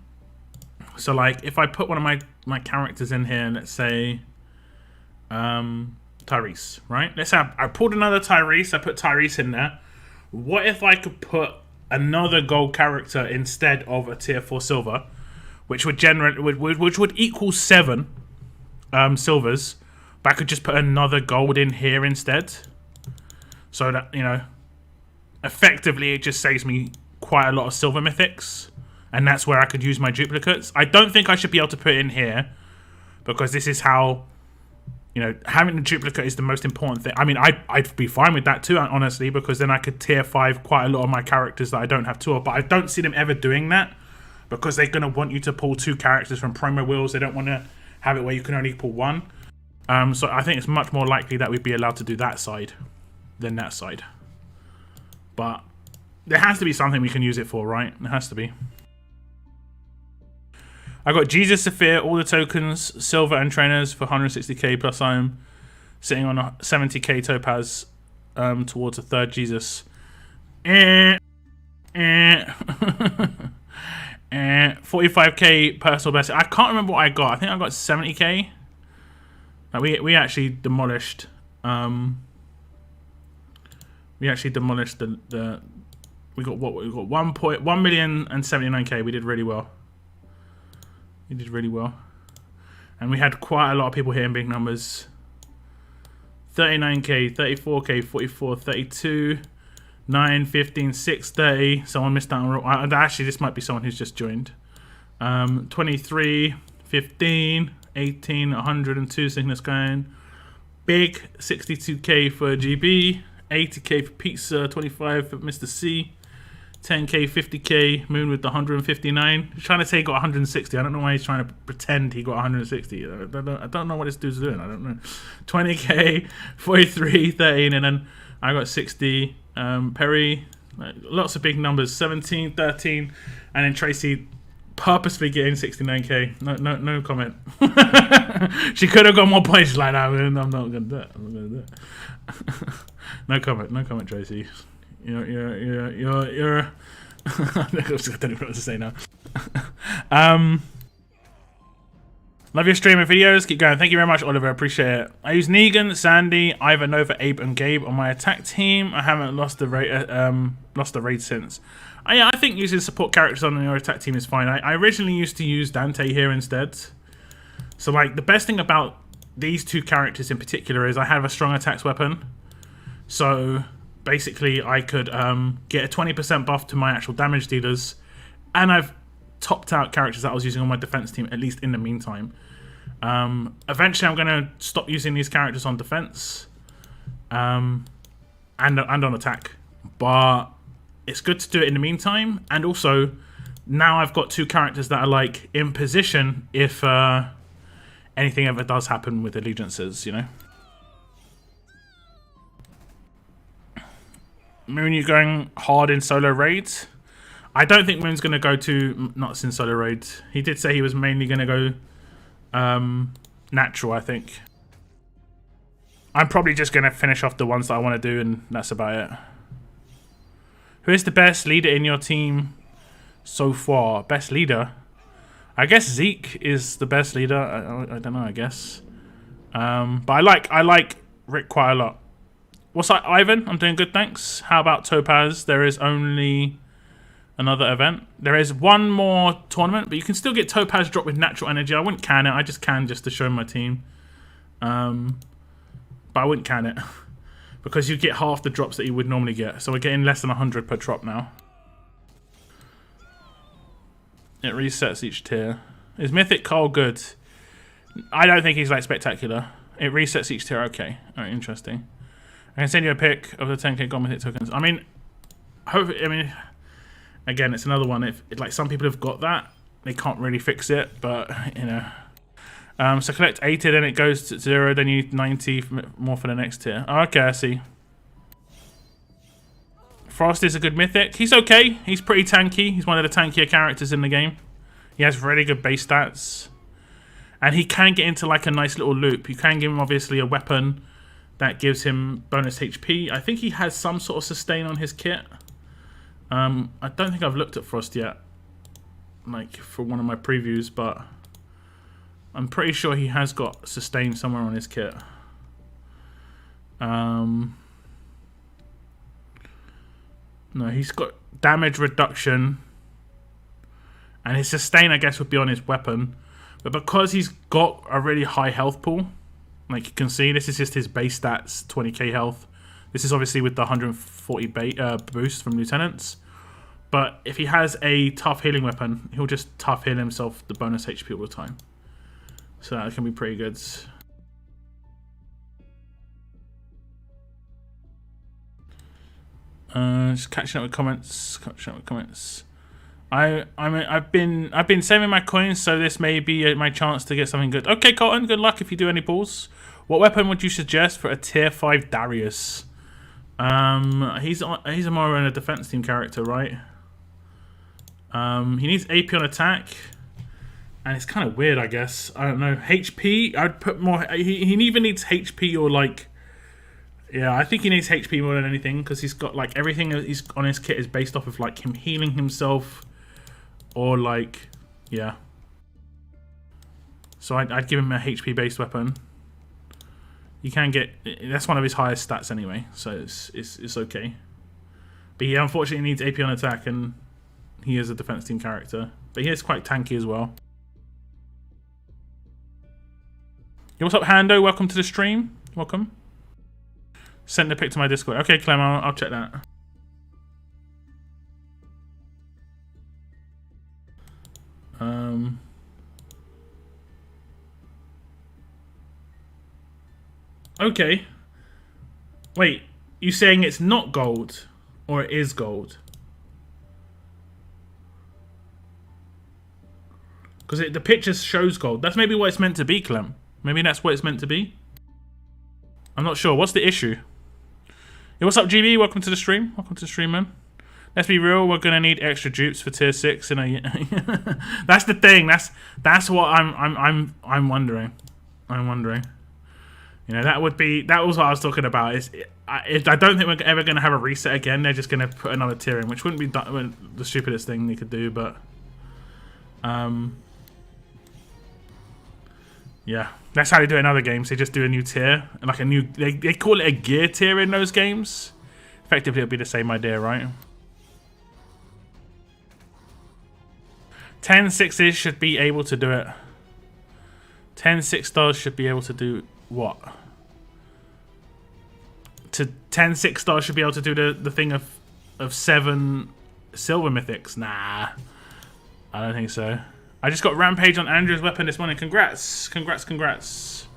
So like, if I put one of my characters in here, let's say Tyrese, right? Let's say I pulled another Tyrese, I put Tyrese in there. What if I could put another gold character instead of a tier 4 silver, which would generate, which would equal 7 silvers, but I could just put another gold in here instead, so that, you know, effectively it just saves me quite a lot of silver mythics, and that's where I could use my duplicates. I don't think I should be able to put it in here, because this is how, you know, having a duplicate is the most important thing. I mean, I'd be fine with that too, honestly, because then I could tier 5 quite a lot of my characters that I don't have 2 of, but I don't see them ever doing that, because they're going to want you to pull 2 characters from promo wheels. They don't want to have it where you can only pull 1. So I think it's much more likely that we'd be allowed to do that side than that side. But there has to be something we can use it for, right? There has to be. I got Jesus Saphir, all the tokens, silver and trainers for 160k, plus I'm sitting on a 70k topaz towards a third Jesus. 45k personal best. I can't remember what I got. I think I got 70k. We actually demolished. We actually demolished the. We got what? We got 1,079,000. We did really well. We did really well, and we had quite a lot of people hitting big numbers. 39k, 34k, 44, 32, 9, 15, 6, 30. Someone missed out on. Actually, this might be someone who's just joined. 23, 15, 18, 102 sickness going. Big 62k for GB, 80k for pizza, 25 for Mr. C, 10k, 50k. Moon with the 159. He's trying to say he got 160. I don't know why he's trying to pretend he got 160. I don't know what this dude's doing. I don't know. 20k, 43, 13, and then I got 60. Perry, lots of big numbers. 17, 13, and then Tracy purposely getting 69k. No comment. She could have got more points. Like, no, I'm not gonna do it. I'm not gonna do it. No comment, Tracy. You're I don't even know what to say now. Love your stream and videos. Keep going. Thank you very much, Oliver. Appreciate it. I use Negan, Sandy, Ivan, Nova, Abe, and Gabe on my attack team. I haven't lost the raid since. I think using support characters on your attack team is fine. I originally used to use Dante here instead. So, like, the best thing about these two characters in particular is I have a strong attacks weapon. So basically, I could get a 20% buff to my actual damage dealers, and I've topped out characters that I was using on my defense team, at least in the meantime. Eventually, I'm going to stop using these characters on defense and on attack, but it's good to do it in the meantime. And also, now I've got two characters that are like in position if anything ever does happen with allegiances, you know. Moon, you going hard in solo raids? I don't think Moon's going to go too nuts in solo raids. He did say he was mainly going to go natural, I think. I'm probably just going to finish off the ones that I want to do, and that's about it. Who is the best leader in your team so far? Best leader? I guess Zeke is the best leader. I don't know, I guess. But I like Rick quite a lot. What's up, Ivan? I'm doing good, thanks. How about Topaz? There is only another event. There is one more tournament, but you can still get Topaz drop with natural energy. I wouldn't can it. I just can just to show my team. But I wouldn't can it. Because you get half the drops that you would normally get. So we're getting less than 100 per drop now. It resets each tier. Is Mythic Cole good? I don't think he's like spectacular. It resets each tier. Okay. Alright, interesting. I can send you a pic of the 10k God Mythic tokens. I mean, again, it's another one. If like some people have got that, they can't really fix it. But you know, so collect 80, then it goes to 0. Then you need 90 more for the next tier. Oh, okay, I see. Frost is a good mythic. He's okay. He's pretty tanky. He's one of the tankier characters in the game. He has really good base stats, and he can get into like a nice little loop. You can give him obviously a weapon that gives him bonus HP. I think he has some sort of sustain on his kit. I don't think I've looked at Frost yet, like for one of my previews, but I'm pretty sure he has got sustain somewhere on his kit. No, he's got damage reduction, and his sustain, I guess, would be on his weapon. But because he's got a really high health pool, like you can see, this is just his base stats, 20k health. This is obviously with the 140 boost from lieutenants. But if he has a tough healing weapon, he'll just tough heal himself the bonus HP all the time. So that can be pretty good. Just catching up with comments. I've been saving my coins, so this may be my chance to get something good. Okay, Colton, good luck if you do any pulls. What weapon would you suggest for a tier 5 Darius? He's a more in a defense team character, right? He needs AP on attack, and it's kind of weird, I guess. I don't know. HP, I'd put more. He even needs HP or like. Yeah, I think he needs HP more than anything because he's got like everything he's on his kit is based off of like him healing himself, or like, yeah. So I'd give him a HP based weapon. You can get that's one of his highest stats anyway, so it's okay. But he unfortunately needs AP on attack, and he is a defense team character. But he is quite tanky as well. Yo, what's up, Hando? Welcome to the stream. Welcome. Send the pic to my Discord. Okay, Clem, I'll check that. Okay. Wait, you saying it's not gold or it is gold? Because the picture shows gold. That's maybe what it's meant to be, Clem. Maybe that's what it's meant to be. I'm not sure. What's the issue? Yo, what's up, GB? Welcome to the stream. Welcome to the stream, man. Let's be real. We're gonna need extra dupes for tier 6 in a. That's the thing. That's what I'm wondering. I'm wondering. You know, that was what I was talking about. I don't think we're ever gonna have a reset again. They're just gonna put another tier in, which wouldn't be the stupidest thing they could do, but yeah, that's how they do it in other games. They just do a new tier, like a new. They call it a gear tier in those games. Effectively, it'll be the same idea, right? 10 6s should be able to do it. 10 6-stars should be able to do what? 10 6-stars should be able to do the thing of 7 silver mythics. Nah, I don't think so. I just got Rampage on Andrew's weapon this morning. Congrats. Congrats, congrats.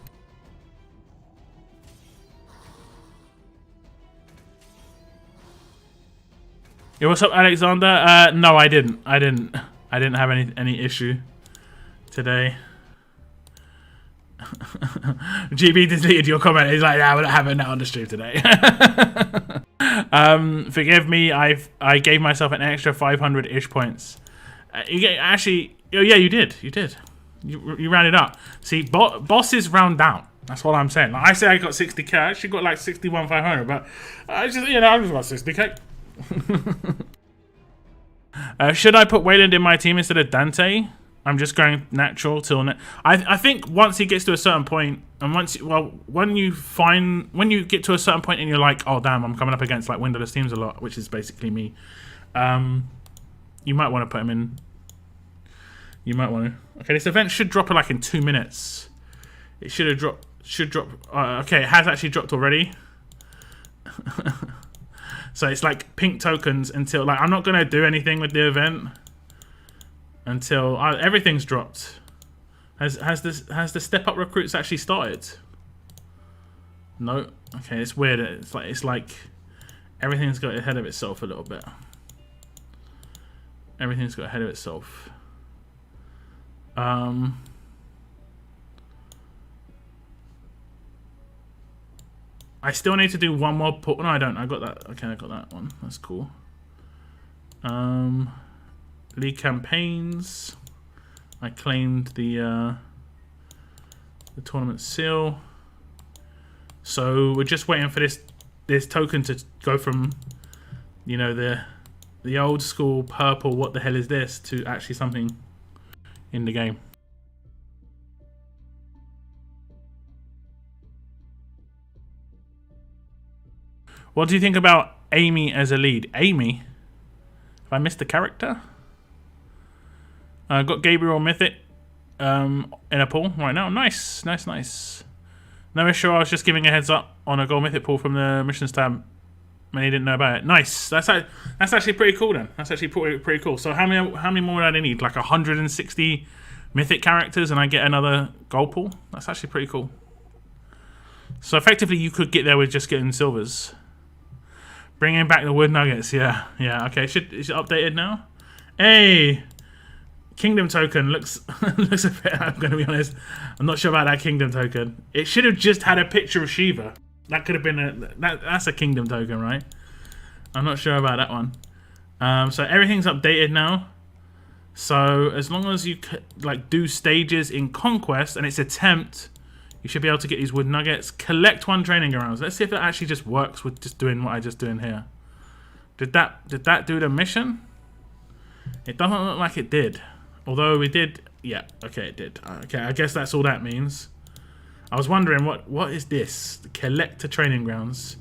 Yo, what's up, Alexander? No, I didn't. I didn't have any issue today. GB deleted your comment. He's like, nah, we're not having that on the stream today. Forgive me. I gave myself an extra 500-ish points. Actually, oh yeah, you did. You rounded up. See, bosses round down. That's what I'm saying. Like, I say I got 60k. I actually got like 61,500, but I just, you know, I just got 60k. Should I put Wayland in my team instead of Dante? I'm just going natural till I think once he gets to a certain point, and when you get to a certain point and you're like, oh damn, I'm coming up against like windowless teams a lot, which is basically me. You might want to put him in. You might want to. Okay, this event should drop like in 2 minutes. It should have dropped. Should drop. Okay, it has actually dropped already. So it's like pink tokens until like I'm not gonna do anything with the event until everything's dropped. Has the step up recruits actually started? No. Okay, it's weird. It's like everything's got ahead of itself a little bit. Everything's got ahead of itself. I still need to do one more pull. No, I don't. I got that. Okay, I got that one. That's cool. League campaigns. I claimed the tournament seal. So we're just waiting for this token to go from, you know, the old school purple, what the hell is this, to actually something in the game. What do you think about Amy as a lead? Amy? Have I missed the character? I got Gabriel Mythic in a pool right now. Nice, nice, nice. No issue, I was just giving a heads up on a gold Mythic pool from the missions tab. And he didn't know about it. Nice. That's actually pretty cool then. That's actually pretty cool. So how many more would I need? Like 160 mythic characters and I get another gold pool? That's actually pretty cool. So effectively you could get there with just getting silvers. Bringing back the wood nuggets. Yeah. Okay, is it updated now? Hey! Kingdom token looks looks a bit, I'm going to be honest. I'm not sure about that kingdom token. It should have just had a picture of Shiva. That could have been that's a kingdom token, right? I'm not sure about that one. So everything's updated now. So as long as you like do stages in Conquest and it's attempt, you should be able to get these wood nuggets. Collect 1 training grounds. Let's see if it actually just works with just doing what I just doing here. Did that do the mission? It doesn't look like it did. Although we did, yeah, okay, it did. Okay, I guess that's all that means. I was wondering what is this? Collect to training grounds.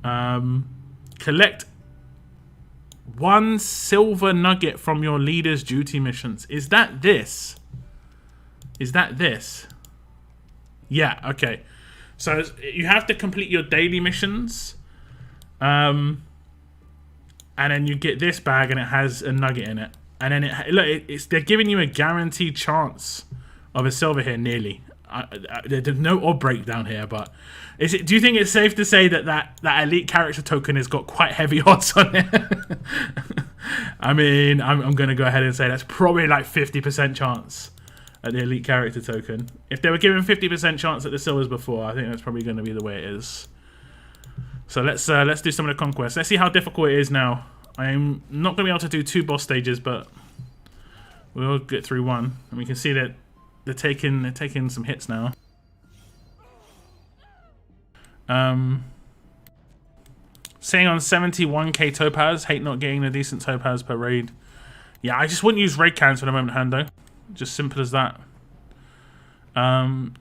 Collect 1 silver nugget from your leader's duty missions. Is that this? Is that this? Yeah, okay. So you have to complete your daily missions. And then you get this bag and it has a nugget in it. And then they're giving you a guaranteed chance of a silver here, nearly. There's no odd breakdown here, but do you think it's safe to say that elite character token has got quite heavy odds on it? I mean, I'm going to go ahead and say that's probably like 50% chance at the elite character token. If they were given 50% chance at the silvers before, I think that's probably going to be the way it is. So let's do some of the conquests. Let's see how difficult it is now. I'm not going to be able to do 2 boss stages, but we'll get through 1, and we can see that they're taking some hits now. Saying on 71k topaz, hate not getting a decent topaz per raid. Yeah, I just wouldn't use raid cans for the moment, Hando. Just simple as that. Well,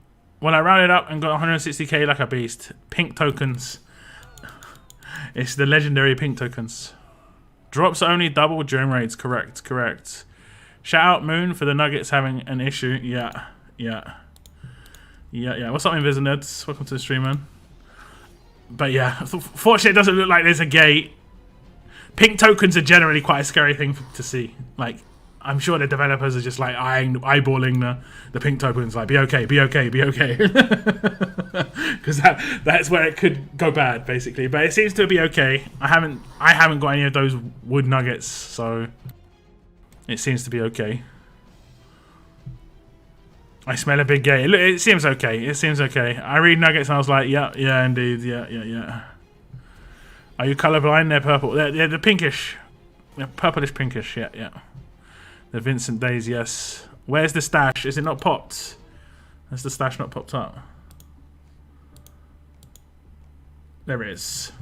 I rounded up and got 160k like a beast. Pink tokens. It's the legendary pink tokens. Drops only double during raids. Correct. Shout out Moon for the nuggets having an issue. Yeah. What's up, Invisinerds? Welcome to the stream, man. But yeah, fortunately it doesn't look like there's a gate. Pink tokens are generally quite a scary thing to see. Like, I'm sure the developers are just like eyeballing the pink tokens, like, be okay. Because that's where it could go bad, basically. But it seems to be okay. I haven't got any of those wood nuggets, so it seems to be okay. I smell a big gate. It seems okay. I read nuggets and I was like, yeah, indeed, yeah. Are you colorblind? They're purple. They're pinkish. They're purplish pinkish. Yeah. The Vincent Days, yes. Where's the stash? Is it not popped? Has the stash not popped up? There it is.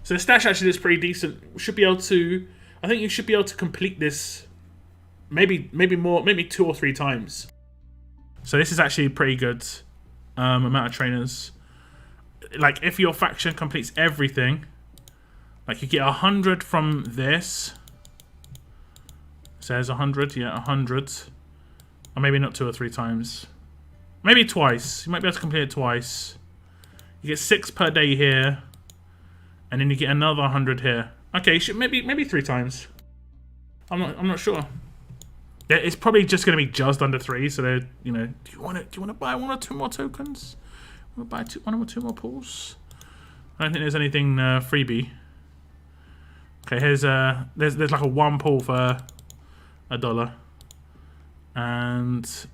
So the stash actually is pretty decent. Should be able to. I think you should be able to complete this. Maybe more. Maybe 2 or 3 times. So this is actually pretty good amount of trainers. Like, if your faction completes everything, like, you get 100 from this. It says 100, yeah, 100. Or maybe not 2 or 3 times. Maybe twice. You might be able to complete it twice. You get 6 per day here, and then you get another 100 here. Okay, maybe 3 times. I'm not sure. It's probably just going to be just under 3. So they're, do you want to buy 1 or 2 more tokens? Want to buy 1 or 2 more pools? I don't think there's anything freebie. Okay, here's there's like a 1 pool for $1, and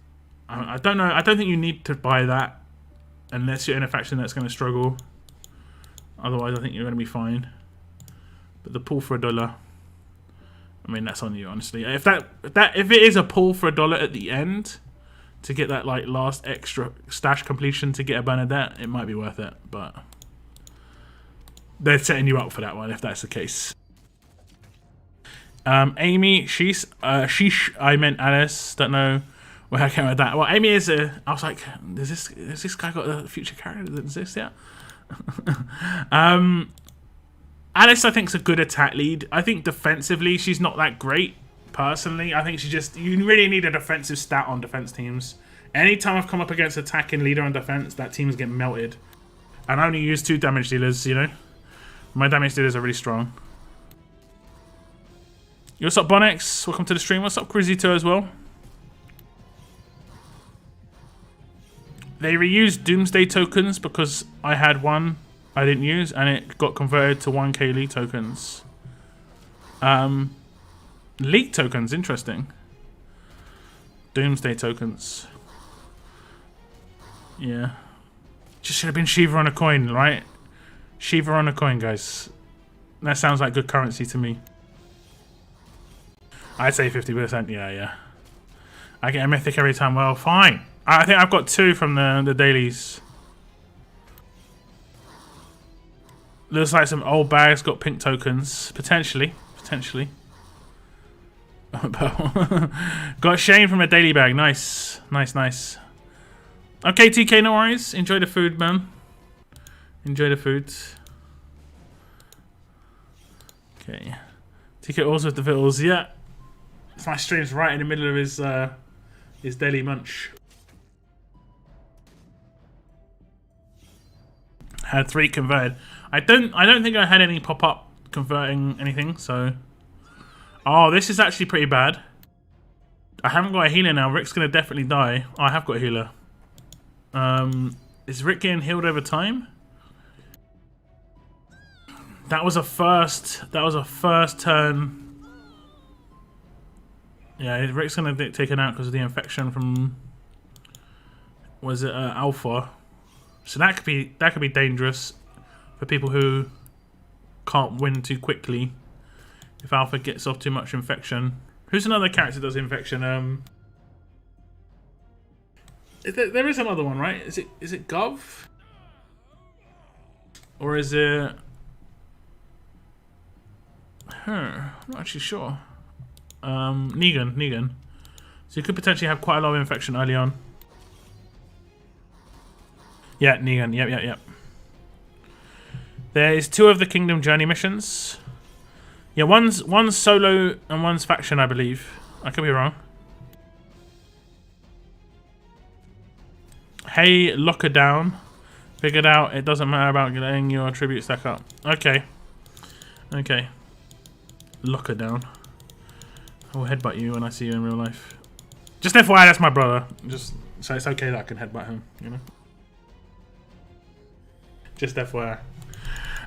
I don't know. I don't think you need to buy that unless you're in a faction that's going to struggle. Otherwise, I think you're going to be fine. But the pool for $1. I mean, that's on you, honestly. If it is a pull for $1 at the end to get that like last extra stash completion to get a Bernadette, it might be worth it. But they're setting you up for that one if that's the case. Amy, sheesh, I meant Alice. Don't know where I came with that. Well, Amy is I was like, has this guy got a future character that exists yet? Alice, I think, is a good attack lead. I think defensively, she's not that great, personally. I think you really need a defensive stat on defense teams. Anytime I've come up against attacking leader on defense, that team's getting melted. And I only use 2 damage dealers, My damage dealers are really strong. Yo, what's up, Bonnex? Welcome to the stream. What's up, Crizito, as well? They reused Doomsday tokens because I had 1 I didn't use, and it got converted to 1k league tokens. League tokens, interesting. Doomsday tokens. Yeah. Just should have been Shiva on a coin, right? Shiva on a coin, guys. That sounds like good currency to me. I'd say 50%. Yeah. I get a mythic every time. Well, fine. I think I've got 2 from the dailies. Looks like some old bags got pink tokens. Potentially. Got Shane from a daily bag. Nice. Okay, TK, no worries. Enjoy the food, man. Enjoy the food. Okay. TK also with the vittles. Yeah. My stream's right in the middle of his daily munch. Had 3 converted. I don't think I had any pop up converting anything, so. Oh, this is actually pretty bad. I haven't got a healer now. Rick's gonna definitely die. Oh, I have got a healer. Is Rick getting healed over time? That was a first turn. Yeah, Rick's gonna get taken out because of the infection from. Was it Alpha? So that could be dangerous for people who can't win too quickly. If Alpha gets off too much infection. Who's another character that does infection? There is another one, right? Is it Gov? Or is it? I'm not actually sure. Negan. So you could potentially have quite a lot of infection early on. Yeah, Negan. Yep. There is 2 of the Kingdom Journey missions. Yeah, one's solo and one's faction, I believe. I could be wrong. Hey, lock her down. Figured out it doesn't matter about getting your tribute stack up. Okay. Lock her down. I will headbutt you when I see you in real life. Just FYI, that's my brother. Just so it's okay that I can headbutt him, you know? Just FYI.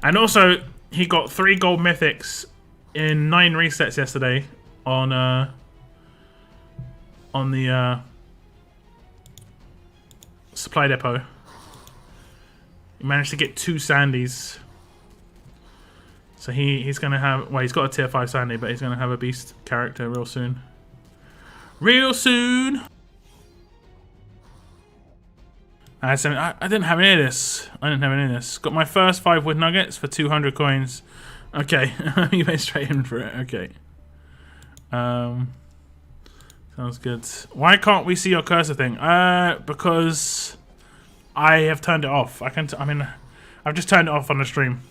And also, he got 3 gold mythics in 9 resets yesterday on the supply depot. He managed to get 2 Sandys. So he's gonna have, well, he's got a tier 5 Sandy, but he's gonna have a beast character real soon. I didn't have any of this. Got my first 5 wood nuggets for 200 coins. Okay, you went straight in for it. Okay. Sounds good. Why can't we see your cursor thing? Because I have turned it off. I've just turned it off on the stream.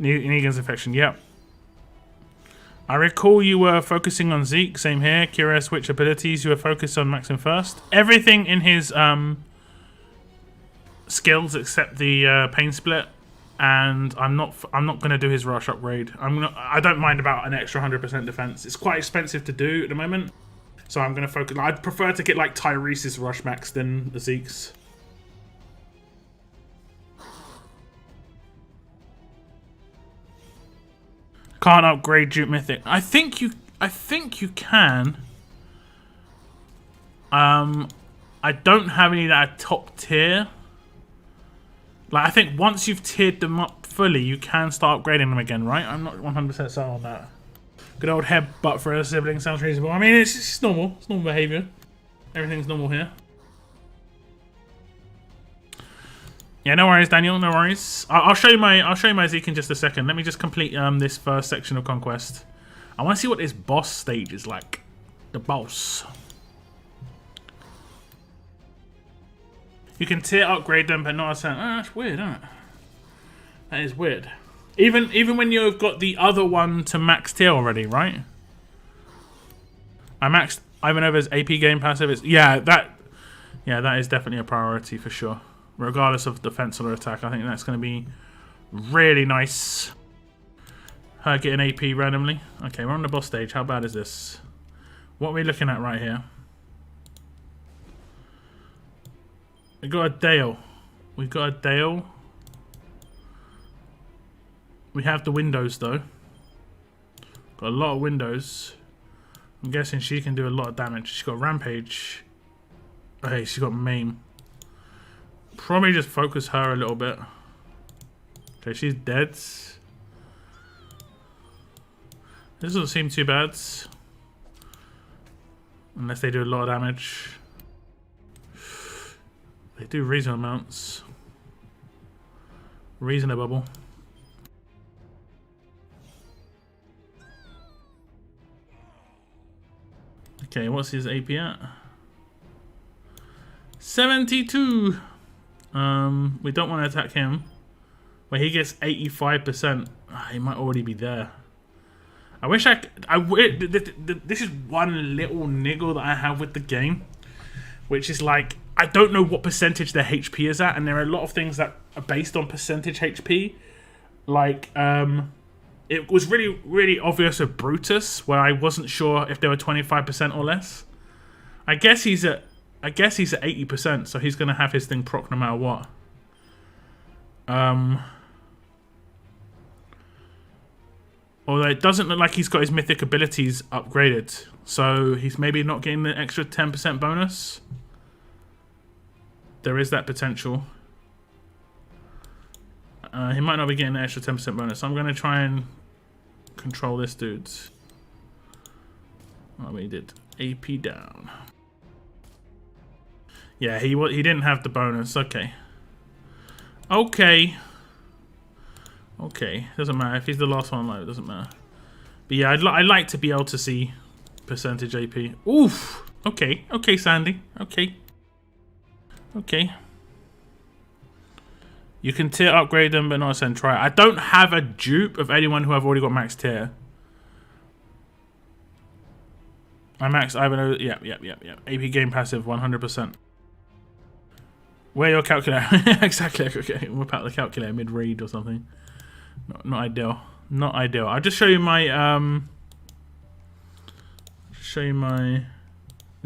Negan's infection. Yep. I recall you were focusing on Zeke. Same here. Curious which abilities you were focused on maxing first. Everything in his skills except the pain split, and I'm not going to do his rush upgrade. I don't mind about an extra 100% defense. It's quite expensive to do at the moment, so I'm going to focus. I'd prefer to get like Tyrese's rush max than the Zeke's. Can't upgrade Duke Mythic. I think you can. I don't have any that are top tier. Like, I think once you've tiered them up fully, you can start upgrading them again, right? I'm not 100% certain on that. Good old headbutt for a sibling sounds reasonable. I mean, it's normal. It's normal behavior. Everything's normal here. Yeah, no worries, Daniel. No worries. I'll show you my Zeke in just a second. Let me just complete this first section of Conquest. I want to see what this boss stage is like. The boss. You can tier upgrade them, but not a certain. Oh, that's weird, isn't it? That is weird. Even when you've got the other one to max tier already, right? I maxed Ivanova's AP game passive. That is definitely a priority for sure. Regardless of defense or attack, I think that's going to be really nice. Her getting AP randomly. Okay, we're on the boss stage. How bad is this? What are we looking at right here? We got a Dale. We have the windows though. Got a lot of windows. I'm guessing she can do a lot of damage. She's got Rampage. Okay, she's got Maim. Probably just focus her a little bit. Okay, she's dead. This doesn't seem too bad. Unless they do a lot of damage. They do reasonable amounts. Reasonable. Okay, what's his AP at? 72. We don't want to attack him. Where he gets 85%. He might already be there. I wish I this is one little niggle that I have with the game, which is like, I don't know what percentage their HP is at, and there are a lot of things that are based on percentage HP. Like, it was really obvious with Brutus, where I wasn't sure if they were 25% or less. I guess he's at 80%, so he's gonna have his thing proc no matter what. Although it doesn't look like he's got his mythic abilities upgraded, so he's maybe not getting the extra 10% bonus. There is that potential. He might not be getting the extra 10% bonus. So I'm going to try and control this dude. Oh, he did. AP down. Yeah, he didn't have the bonus. Okay. Okay. Okay, doesn't matter. If he's the last one alive, it doesn't matter. But yeah, I'd like to be able to see percentage AP. Oof! Okay, okay, Sandy. Okay. Okay. You can tier upgrade them, but not send try. I don't have a dupe of anyone who I've already got max tier. I max Ivan. Yep. AP game passive 100%. Where your calculator? Exactly. Okay, whip out the calculator mid read or something. Not ideal. Not ideal. I'll just show you my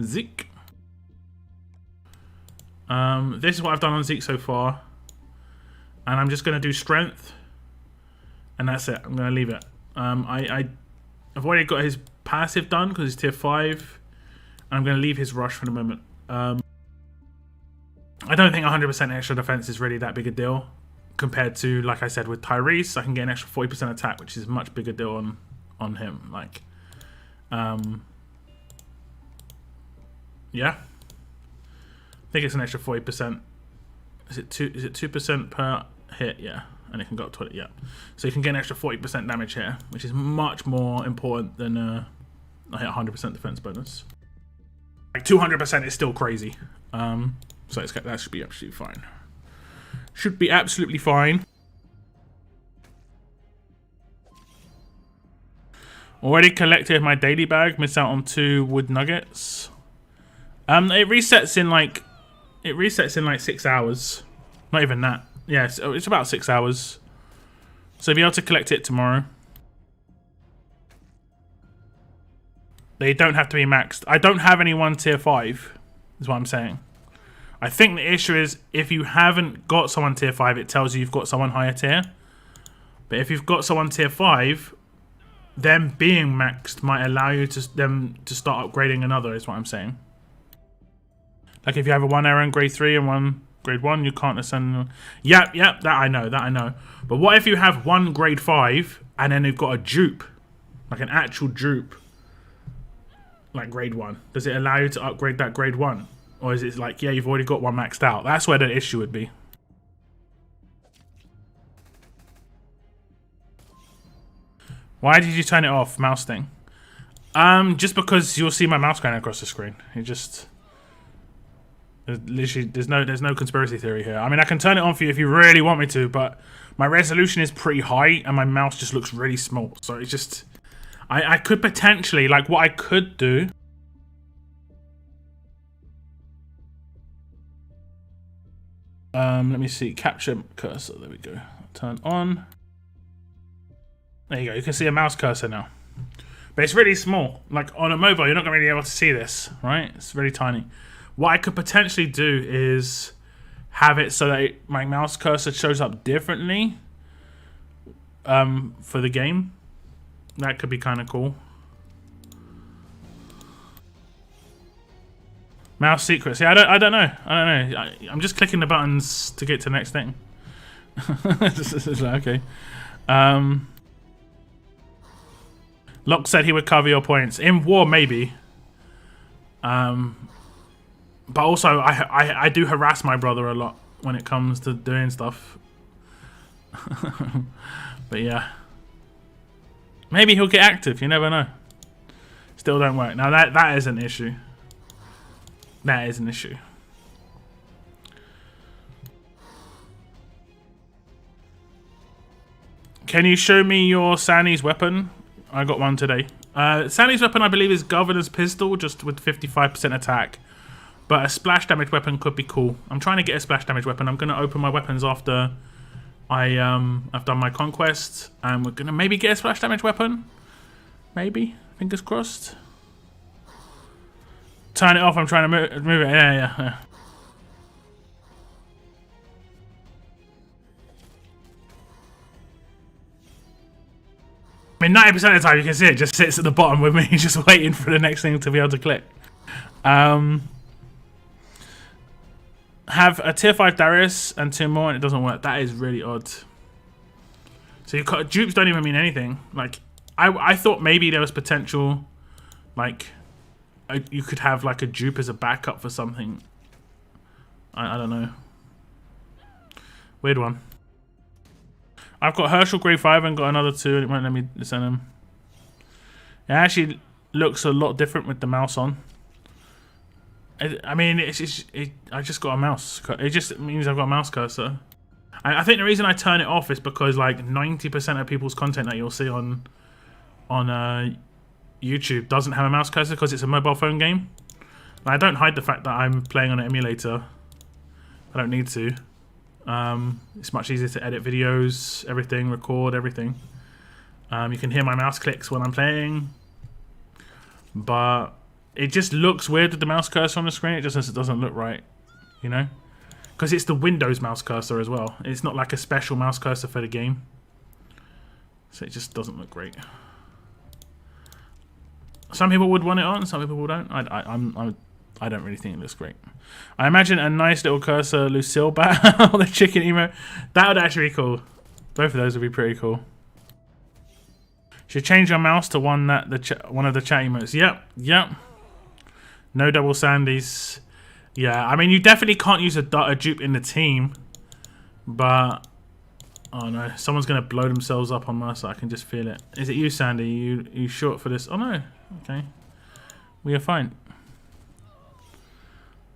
Zeke. This is what I've done on Zeke so far. And I'm just gonna do strength. And that's it. I'm gonna leave it. I've already got his passive done because he's tier 5. And I'm gonna leave his rush for the moment. I don't think 100% extra defense is really that big a deal. Compared to, like I said, with Tyrese, I can get an extra 40% attack, which is a much bigger deal on him. Like, yeah, I think it's an extra 40%. Is it 2% per hit? Yeah, and it can go up to it. Yeah, so you can get an extra 40% damage here, which is much more important than I hit 100% defense bonus. Like 200% is still crazy. So that should be absolutely fine. Should be absolutely fine. Already collected my daily bag. Missed out on 2 wood nuggets. It resets in like 6 hours. Not even that. Yeah, it's about 6 hours. So you'll be able to collect it tomorrow. They don't have to be maxed. I don't have anyone tier 5, is what I'm saying. I think the issue is if you haven't got someone tier 5, it tells you you've got someone higher tier. But if you've got someone tier 5, them being maxed might allow you them to start upgrading another, is what I'm saying. Like if you have a 1 Aaron grade 3 and 1 grade 1, you can't send. Yep, that I know. But what if you have 1 grade 5 and then you've got a dupe, like an actual dupe, like grade 1? Does it allow you to upgrade that grade 1? Or is it like, yeah, you've already got 1 maxed out? That's where the issue would be. Why did you turn it off, mouse thing? Just because you'll see my mouse going across the screen. It just... Literally, there's no conspiracy theory here. I mean, I can turn it on for you if you really want me to, but my resolution is pretty high and my mouse just looks really small. So it's just... I could potentially, like what I could do... let me see, capture cursor, there we go. Turn on. There you go, you can see a mouse cursor now. But it's really small. Like on a mobile, you're not going to be able to see this, right? It's really tiny. What I could potentially do is have it so that my mouse cursor shows up differently for the game. That could be kind of cool. Mouse secrets. Yeah, I don't know. I'm just clicking the buttons to get to the next thing. Okay. Locke said he would cover your points in war, maybe. But also, I do harass my brother a lot when it comes to doing stuff. But yeah, maybe he'll get active. You never know. Still don't work. Now that is an issue. That is an issue. Can you show me your Sandy's weapon? I got one today. Sandy's weapon, I believe, is Governor's Pistol, just with 55% attack. But a splash damage weapon could be cool. I'm trying to get a splash damage weapon. I'm going to open my weapons after I've done my Conquest. And we're going to maybe get a splash damage weapon. Maybe. Fingers crossed. Turn it off. I'm trying to move it. Yeah. I mean, 90% of the time you can see it just sits at the bottom with me, just waiting for the next thing to be able to click. Have a tier 5 Darius and 2 more and it doesn't work. That is really odd. So you've got dupes don't even mean anything. Like, I thought maybe there was potential, like, you could have like a dupe as a backup for something. I don't know. Weird one. I've got Herschel grade 5 and got another 2 and it won't let me send them. It actually looks a lot different with the mouse on. I mean, I just got a mouse. It just means I've got a mouse cursor. I think the reason I turn it off is because like 90% of people's content that you'll see on YouTube doesn't have a mouse cursor because it's a mobile phone game. I don't hide the fact that I'm playing on an emulator. I don't need to. It's much easier to edit videos, everything, record everything. You can hear my mouse clicks when I'm playing, but it just looks weird with the mouse cursor on the screen. It just doesn't look right, you know, because it's the Windows mouse cursor as well. It's not like a special mouse cursor for the game, so it just doesn't look great. Some people would want it on, some people don't. I don't really think it looks great. I imagine a nice little cursor Lucille bat or the chicken emote. That would actually be cool. Both of those would be pretty cool. Should change your mouse to one that one of the chat emotes. Yep. No double Sandys. Yeah, I mean you definitely can't use a dupe in the team, but oh no, someone's gonna blow themselves up on my side. I can just feel it. Is it you, Sandy? You short for this? Oh no. Okay, we are fine.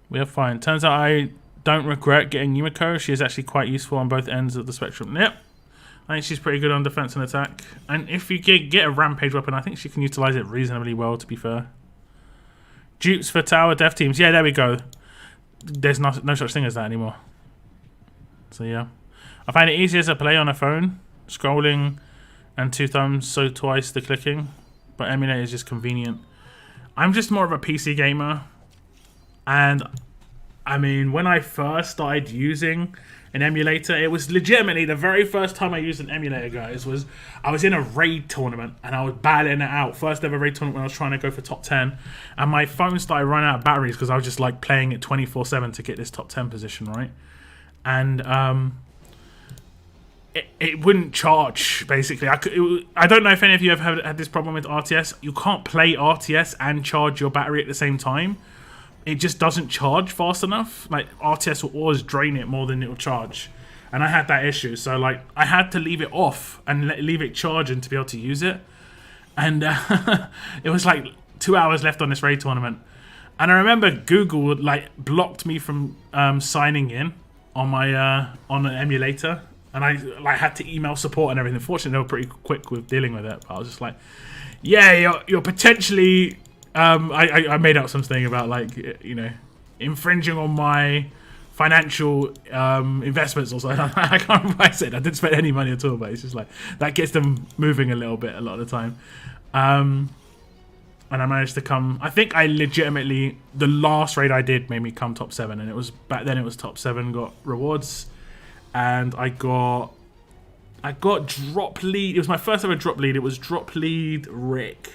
We are fine. Turns out I don't regret getting Yumiko. She is actually quite useful on both ends of the spectrum. Yep. I think she's pretty good on defense and attack. And if you get a rampage weapon, I think she can utilize it reasonably well, to be fair. Dupes for tower dev teams. Yeah, there we go. There's no such thing as that anymore. So yeah. I find it easier to play on a phone. Scrolling and 2 thumbs, so twice the clicking. But emulator is just convenient. I'm just more of a PC gamer. And I mean, when I first started using an emulator, it was legitimately the very first time I used an emulator, guys, was I was in a raid tournament and I was battling it out. First ever raid tournament when I was trying to go for top 10. And my phone started running out of batteries because I was just like playing it 24/7 to get this top 10 position, right? And it wouldn't charge, basically. I don't know if any of you have had this problem with RTS. You can't play RTS and charge your battery at the same time. It just doesn't charge fast enough. Like, RTS will always drain it more than it will charge. And I had that issue. So, like, I had to leave it off and leave it charging to be able to use it. And it was, like, 2 hours left on this raid tournament. And I remember Google, like, blocked me from signing in on my on an emulator. And I, like, had to email support and everything. Fortunately, they were pretty quick with dealing with it. But I was just like, yeah, you're potentially... I made up something about, like, you know, infringing on my financial investments or something. I can't remember what I said. I didn't spend any money at all, but it's just like that gets them moving a little bit a lot of the time. And I managed to come. I think I legitimately, the last raid I did made me come top 7, and it was back then. It was top 7 got rewards, and I got drop lead. It was my first ever drop lead. It was drop lead Rick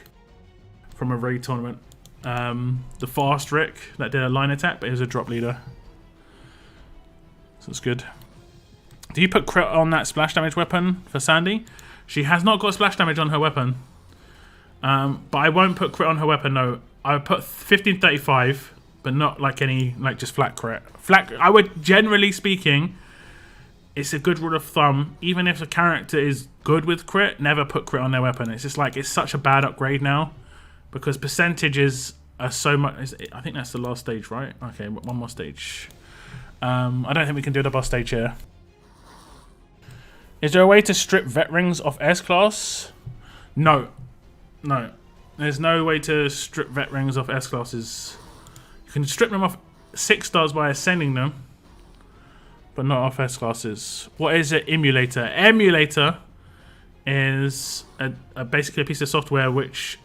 from a raid tournament, the fast Rick that did a line attack, but he was a drop leader. So it's good. Do you put crit on that splash damage weapon for Sandy? She has not got splash damage on her weapon. But I won't put crit on her weapon, no. I would put 1535, but not like any, like just flat crit. Flat, I would, generally speaking, it's a good rule of thumb, even if the character is good with crit, never put crit on their weapon. It's just like, it's such a bad upgrade now. Because percentages are so much... I think that's the last stage, right? Okay, one more stage. I don't think we can do the boss stage here. Is there a way to strip vet rings off S-Class? No. No. There's no way to strip vet rings off S-Classes. You can strip them off 6 stars by ascending them. But not off S-Classes. What is an emulator? Emulator is basically a piece of software which...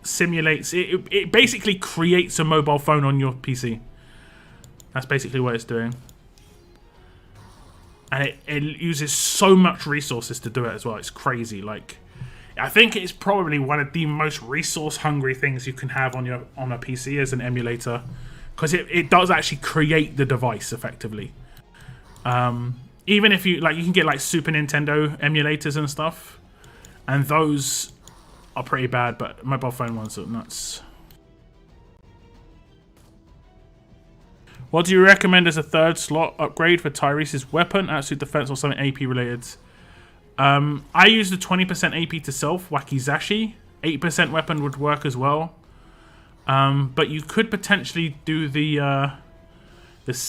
simulates it basically creates a mobile phone on your PC. That's basically what it's doing, and it uses so much resources to do it as well. It's crazy. Like, I think it's probably one of the most resource hungry things you can have on a PC as an emulator, because it does actually create the device effectively. Even if you can get like Super Nintendo emulators and stuff, and those are pretty bad, but mobile phone ones are nuts. What do you recommend as a 3rd slot upgrade for Tyrese's weapon? Absolute defense or something AP related? I use the 20% AP to self, Wakizashi. 8% weapon would work as well. But you could potentially do the...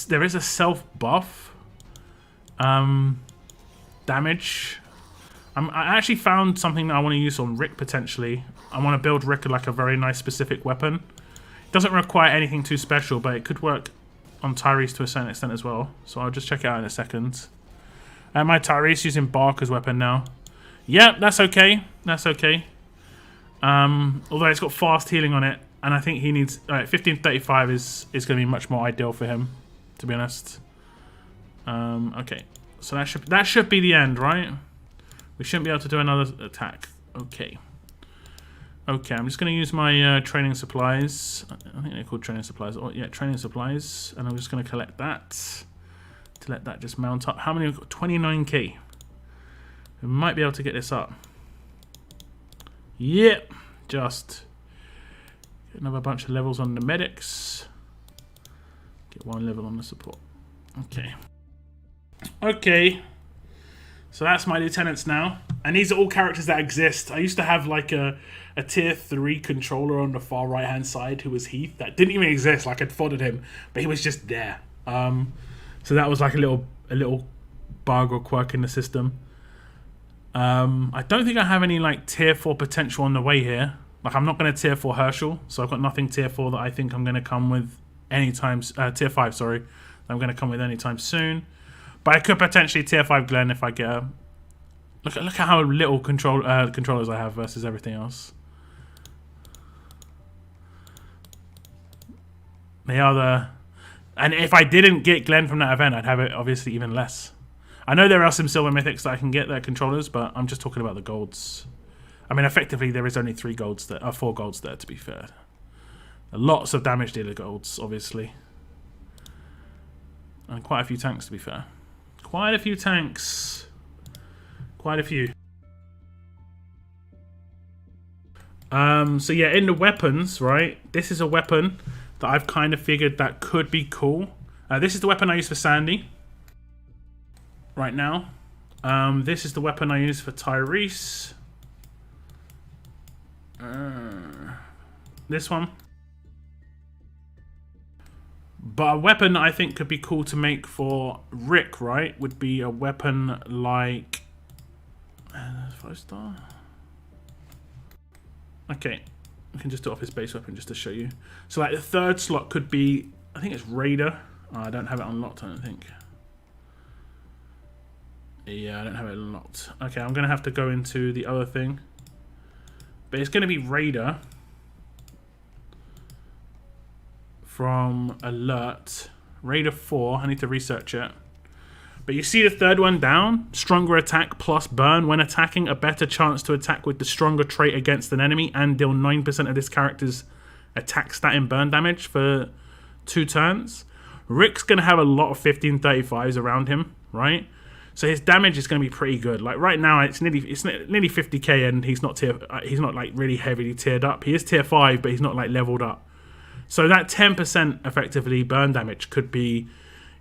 there is a self buff. Damage. I actually found something that I want to use on Rick potentially. I want to build Rick like a very nice specific weapon. It doesn't require anything too special, but it could work on Tyrese to a certain extent as well. So I'll just check it out in a second. And my Tyrese using Barker's weapon now. Yeah, that's okay. That's okay. Although it's got fast healing on it, and I think he needs 1535 is going to be much more ideal for him, to be honest. Okay, so that should be the end, right? We shouldn't be able to do another attack. Okay. Okay, I'm just going to use my training supplies. I think they're called training supplies. Oh, yeah, training supplies. And I'm just going to collect that to let that just mount up. How many have we got? 29k. We might be able to get this up. Yep. Just get another bunch of levels on the medics. Get 1 level on the support. Okay. Okay. So that's my lieutenants now. And these are all characters that exist. I used to have like a tier 3 controller on the far right hand side who was Heath. That didn't even exist. Like, I'd foddered him, but he was just there. So that was like a little bug or quirk in the system. I don't think I have any like tier 4 potential on the way here. Like, I'm not going to tier 4 Herschel, so I've got nothing tier 4 that I think I'm going to come with anytime. Tier 5, sorry. I'm going to come with anytime soon. But I could potentially tier 5 Glenn if I get a... Look at how little controllers I have versus everything else. They are the... And if I didn't get Glenn from that event, I'd have it obviously even less. I know there are some silver mythics that I can get that are controllers, but I'm just talking about the golds. I mean, effectively, there is only 4 golds there, to be fair. Lots of damage dealer golds, obviously. And quite a few tanks, to be fair. Quite a few tanks. Quite a few. So yeah, in the weapons, right? This is a weapon that I've kind of figured that could be cool. This is the weapon I use for Sandy. Right now. This is the weapon I use for Tyrese. This one. But a weapon that I think could be cool to make for Rick, right, would be a weapon like... 5-star? Okay. I can just do it off his base weapon just to show you. So like the 3rd slot could be... I think it's Raider. Oh, I don't have it unlocked, I don't think. Yeah, I don't have it unlocked. Okay, I'm going to have to go into the other thing. But it's going to be Raider. From Alert. Raider 4. I need to research it. But you see the 3rd one down? Stronger attack plus burn. When attacking, a better chance to attack with the stronger trait against an enemy and deal 9% of this character's attack stat in burn damage for 2 turns. Rick's going to have a lot of 1535s around him, right? So his damage is going to be pretty good. Like right now, it's nearly 50k, and he's not like really heavily tiered up. He is tier 5, but he's not like leveled up. So that 10% effectively burn damage could be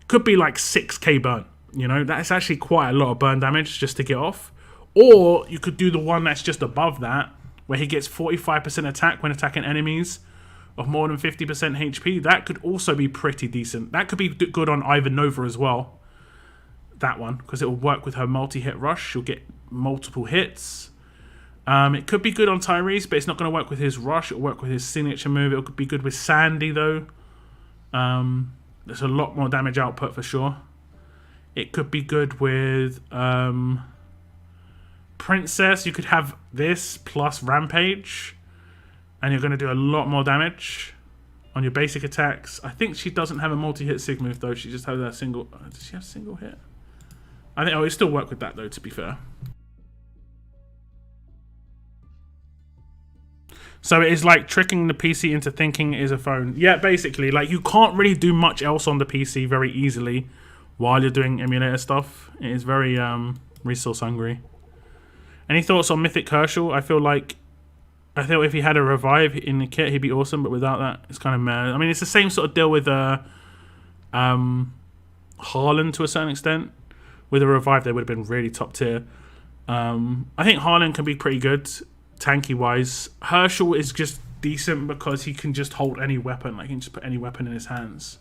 like 6k burn. You know, that's actually quite a lot of burn damage just to get off. Or you could do the one that's just above that, where he gets 45% attack when attacking enemies of more than 50% HP. That could also be pretty decent. That could be good on Ivanova as well. That one, because it will work with her multi-hit rush. She'll get multiple hits. It could be good on Tyrese, but it's not going to work with his rush. It'll work with his signature move. It could be good with Sandy, though. There's a lot more damage output for sure. It could be good with Princess. You could have this plus Rampage, and you're going to do a lot more damage on your basic attacks. I think she doesn't have a multi-hit sig move, though. She just has a single... does she have single hit? I think... oh, it still work with that, though, to be fair. So it is like tricking the PC into thinking it is a phone. Yeah, basically. Like, you can't really do much else on the PC very easily while you're doing emulator stuff. It is very resource hungry. Any thoughts on Mythic Herschel? I feel if he had a revive in the kit, he'd be awesome, but without that, it's kind of mad. I mean, it's the same sort of deal with Harlan to a certain extent. With a revive, they would have been really top tier. I think Harlan can be pretty good, tanky-wise. Herschel is just decent because he can just hold any weapon. Like, he can just put any weapon in his hands.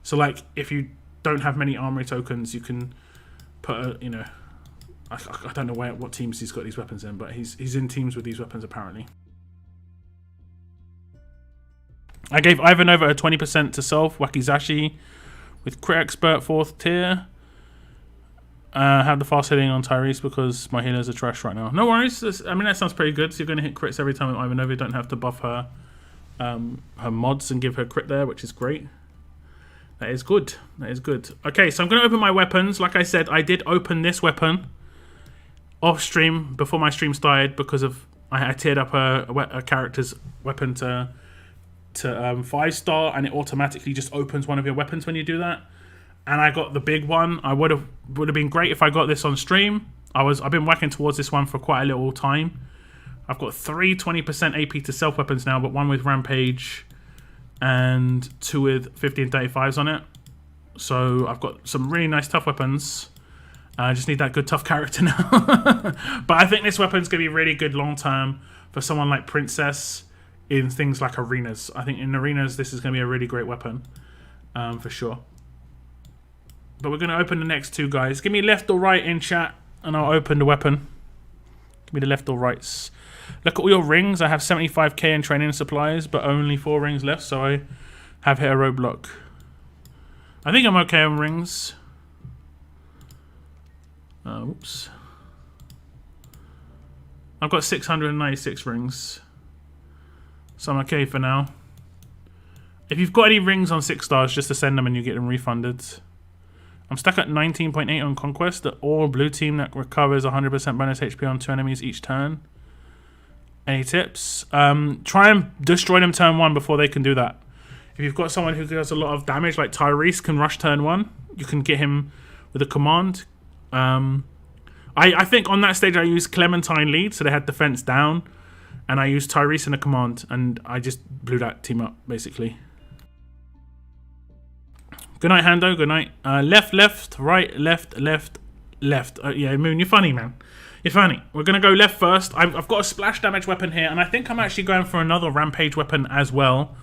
So, like, if you don't have many armory tokens, you can put a, you know... I don't know what teams he's got these weapons in, but he's in teams with these weapons, apparently. I gave Ivanova a 20% to self, Wakizashi, with Crit Expert 4th tier. Have the fast hitting on Tyrese because my healers are trash right now. No worries. I mean, that sounds pretty good. So you're going to hit crits every time with Ivanova. You don't have to buff her mods and give her crit there, which is great. That is good. That is good. Okay, so I'm going to open my weapons. Like I said, I did open this weapon off stream before my stream started because of I tiered up a character's weapon to 5-star, and it automatically just opens one of your weapons when you do that. And I got the big one. I would have been great if I got this on stream. I've been working towards this one for quite a little time. I've got 3 20% AP to self weapons now, but 1 with Rampage and 2 with 1535s on it. So I've got some really nice tough weapons. I just need that good tough character now. But I think this weapon's going to be really good long term for someone like Princess in things like arenas. I think in arenas this is going to be a really great weapon for sure. But we're going to open the next 2 guys. Give me left or right in chat, and I'll open the weapon. Give me the left or rights. Look at all your rings. I have 75k in training supplies, but only 4 rings left, so I have hit a roadblock. I think I'm okay on rings. Oops. I've got 696 rings, so I'm okay for now. If you've got any rings on 6 stars, just to send them and you get them refunded. I'm stuck at 19.8 on Conquest, the all blue team that recovers 100% bonus HP on 2 enemies each turn. Any tips? Try and destroy them turn 1 before they can do that. If you've got someone who does a lot of damage, like Tyrese can rush turn 1, you can get him with a command. I think on that stage I used Clementine lead, so they had defense down, and I used Tyrese in a command, and I just blew that team up, basically. Good night, Hando. Good night. Left, left, right, left, left, left. Yeah, Moon, you're funny, man. You're funny. We're going to go left first. I've got a splash damage weapon here, and I think I'm actually going for another Rampage weapon as well.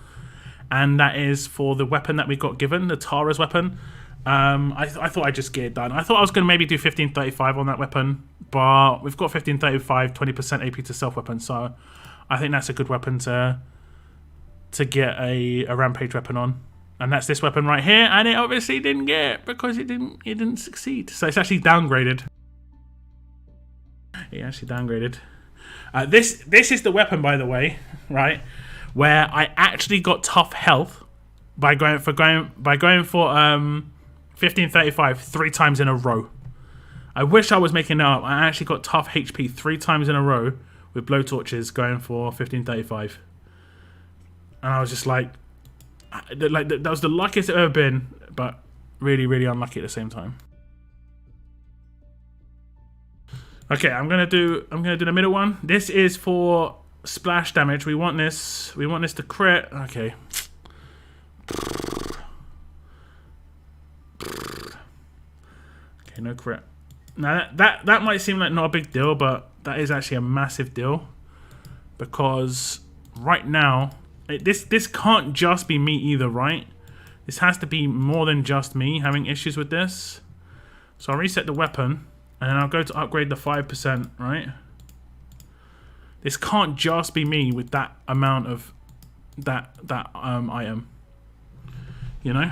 And that is for the weapon that we got given, the Tara's weapon. I thought I'd just get it done. I thought I was going to maybe do 1535 on that weapon, but we've got 1535, 20% AP to self weapon, so I think that's a good weapon to get a Rampage weapon on. And that's this weapon right here, and it obviously didn't get it because it didn't succeed. So it's actually downgraded. It actually downgraded. This is the weapon, by the way, right? Where I actually got tough health by going for 1535 3 times in a row. I wish I was making that up. I actually got tough HP 3 times in a row with blowtorches going for 1535. And I was just like that was the luckiest I've ever been, but really, really unlucky at the same time. Okay, I'm gonna do the middle one. This is for splash damage. We want this to crit. Okay. Okay, no crit. Now that might seem like not a big deal, but that is actually a massive deal, because right now this can't just be me either, right? This has to be more than just me having issues with this. So I'll reset the weapon, and then I'll go to upgrade the 5%, right? This can't just be me with that amount of that item, you know?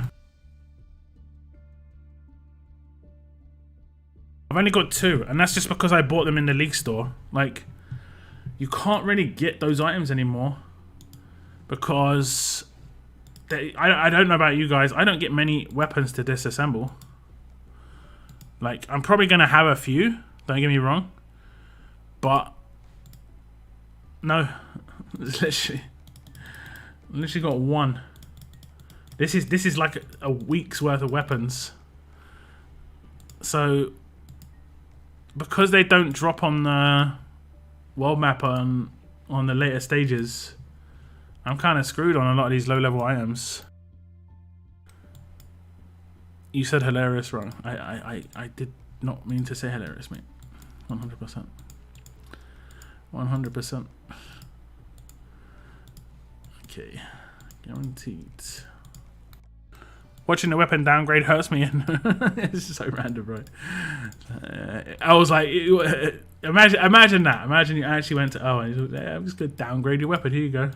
I've only got 2, and that's just because I bought them in the League store. Like, you can't really get those items anymore because I don't know about you guys. I don't get many weapons to disassemble. Like, I'm probably going to have a few, don't get me wrong, but no, it's literally got 1. This is like a week's worth of weapons. So because they don't drop on the world map on the later stages, I'm kind of screwed on a lot of these low-level items. You said hilarious wrong. I did not mean to say hilarious, mate. 100%. 100%. Okay. Guaranteed. Watching the weapon downgrade hurts me. It's so random, right? I was like, imagine that. Imagine you actually went to, oh, and yeah, I'm just going to downgrade your weapon. Here you go.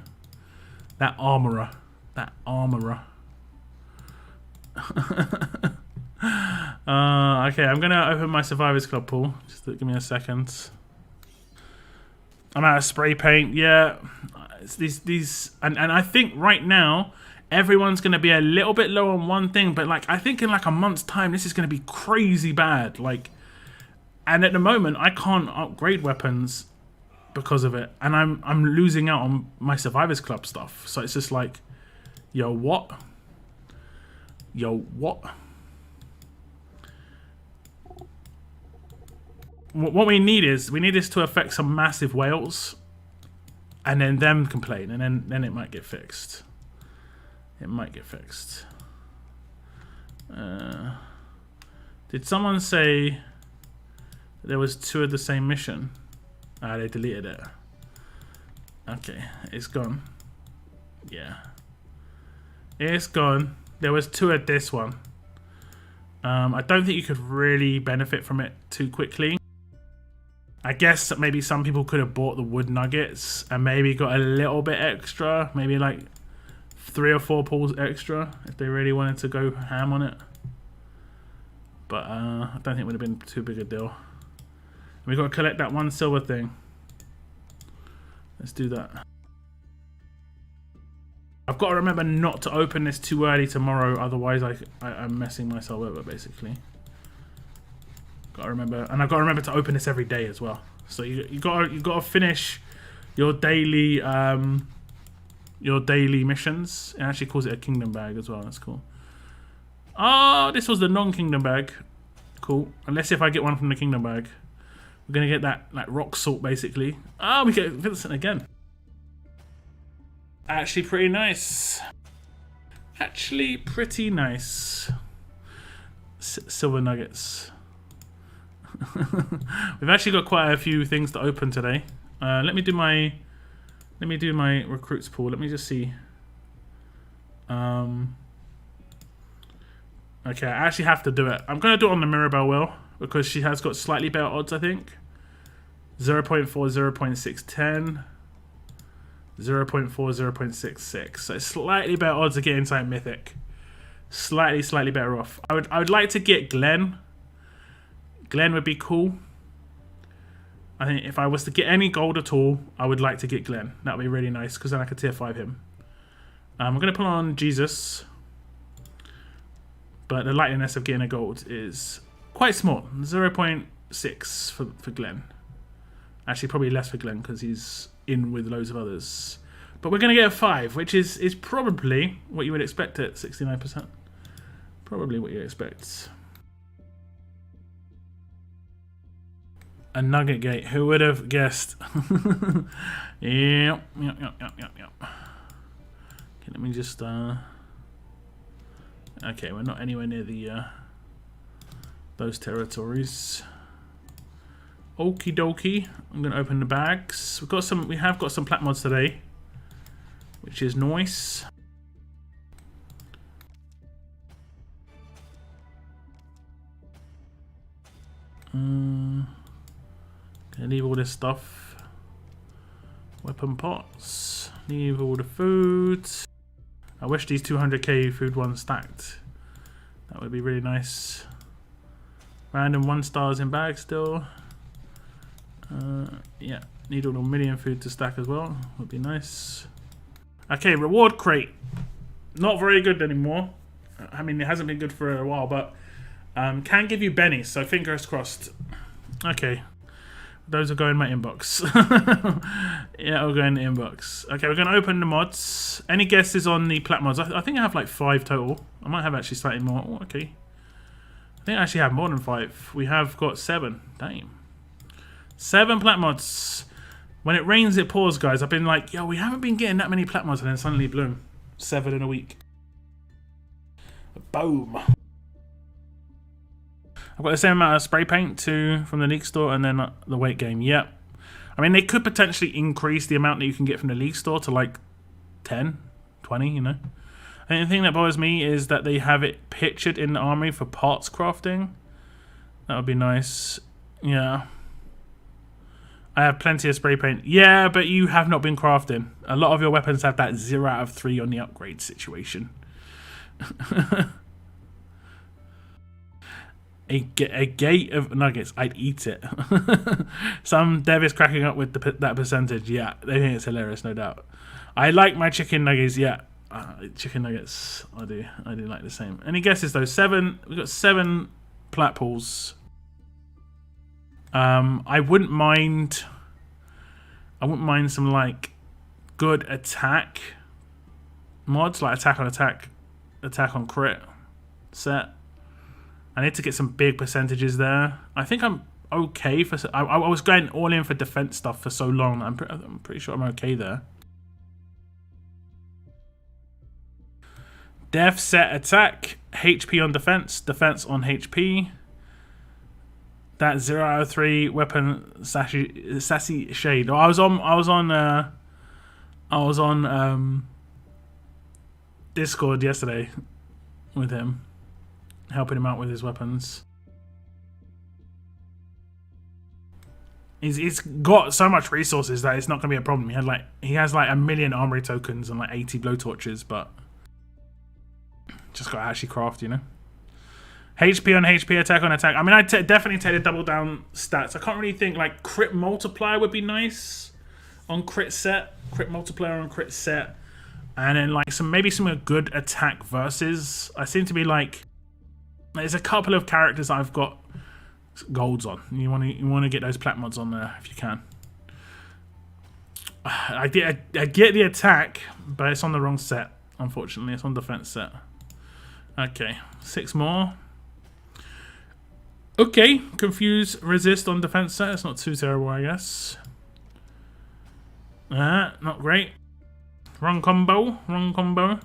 That armorer. That armorer. Okay, I'm going to open my Survivors Club pool. Just give me a second. I'm out of spray paint. Yeah. It's these and I think right now everyone's going to be a little bit low on one thing, but like I think in like a month's time this is going to be crazy bad. Like, and at the moment I can't upgrade weapons because of it, and I'm losing out on my Survivors Club stuff. So it's just like, yo, what? Yo, what? What we need is this to affect some massive whales, and then them complain, and then it might get fixed. It might get fixed. Did someone say there was 2 of the same mission? Ah, they deleted it. Okay, it's gone. Yeah, it's gone. There was 2 at this one. I don't think you could really benefit from it too quickly. I guess maybe some people could have bought the wood nuggets and maybe got a little bit extra, maybe like 3 or 4 pulls extra if they really wanted to go ham on it. But I don't think it would have been too big a deal. We've got to collect that 1 silver thing. Let's do that. I've got to remember not to open this too early tomorrow, otherwise I'm messing myself over basically. Got to remember, and I've got to remember to open this every day as well. So you got to finish your daily missions. It actually calls it a kingdom bag as well. That's cool. Oh, this was the non-kingdom bag. Cool. Unless if I get one from the kingdom bag, we're gonna get that like rock salt basically. Oh, we get Vincent again. Actually, pretty nice. Actually, pretty nice. Silver nuggets. We've actually got quite a few things to open today. Let me do my recruits pool. Let me just see. Okay, I actually have to do it. I'm gonna do it on the Mirabelle wheel because she has got slightly better odds, I think. 0.4, 0.610, 0.4, 0.66. So slightly better odds of getting something mythic. Slightly better off. I would like to get Glenn. Glenn would be cool. I think if I was to get any gold at all, I would like to get Glenn. That would be really nice because then I could tier 5 him. I'm going to put on Jesus. But the likeliness of getting a gold is quite small. 0.6 for Glenn. Actually, probably less for Glenn because he's in with loads of others. But we're going to get a 5, which is probably what you would expect at 69%. Probably what you expect. A nugget gate. Who would have guessed? Yep. Okay, let me just... Okay, we're not anywhere near the those territories. Okie dokie. I'm going to open the bags. We have got some plat mods today, which is nice. Gonna leave all this stuff. Weapon pots. Leave all the food. I wish these 200k food ones stacked. That would be really nice. Random 1 stars in bags still. Yeah, need all the million food to stack as well. Would be nice. Okay, reward crate. Not very good anymore. I mean, it hasn't been good for a while, but can give you bennies, so fingers crossed. Okay. Those will go in my inbox. Yeah, will go in the inbox. Okay, we're going to open the mods. Any guesses on the plat mods? I think I have like 5 total. I might have actually slightly more. Oh, okay. I think I actually have more than 5. We have got 7. Damn. 7 plat mods. When it rains, it pours, guys. I've been like, yo, we haven't been getting that many plat mods, and then suddenly, bloom. 7 in a week. Boom. I've got the same amount of spray paint too from the league store, and then the weight game. Yep. I mean, they could potentially increase the amount that you can get from the league store to like 10, 20, you know. And the thing that bothers me is that they have it pictured in the armory for parts crafting. That would be nice. Yeah. I have plenty of spray paint. Yeah, but you have not been crafting. A lot of your weapons have that 0 out of 3 on the upgrade situation. A gate of nuggets. I'd eat it. Some dev is cracking up with that percentage. Yeah, they think it's hilarious, no doubt. I like my chicken nuggets. Yeah, chicken nuggets. I do like the same. Any guesses though? 7. We've got 7 plat pools. I wouldn't mind some like good attack mods, like attack on attack, attack on crit set. I need to get some big percentages there. I think I'm okay for... I was going all in for defense stuff for so long. I'm pretty sure I'm okay there. Def set attack, HP on defense, defense on HP. That 0 out of 3 weapon sassy shade. Oh, I was on Discord yesterday with him, helping him out with his weapons. He's got so much resources that it's not gonna be a problem. He has like 1 million armory tokens and like 80 blowtorches, but just gotta actually craft, you know. HP on HP, attack on attack. I mean, I definitely take the double down stats. I can't really think like crit multiplier would be nice on crit set, crit multiplier on crit set, and then like maybe some good attack versus. I seem to be like. There's a couple of characters I've got golds on. You want to get those plat mods on there if you can. I get the attack, but it's on the wrong set. Unfortunately, it's on defense set. Okay, 6 more. Okay, confuse resist on defense set. It's not too terrible, I guess. Not great. Wrong combo. Wrong combo.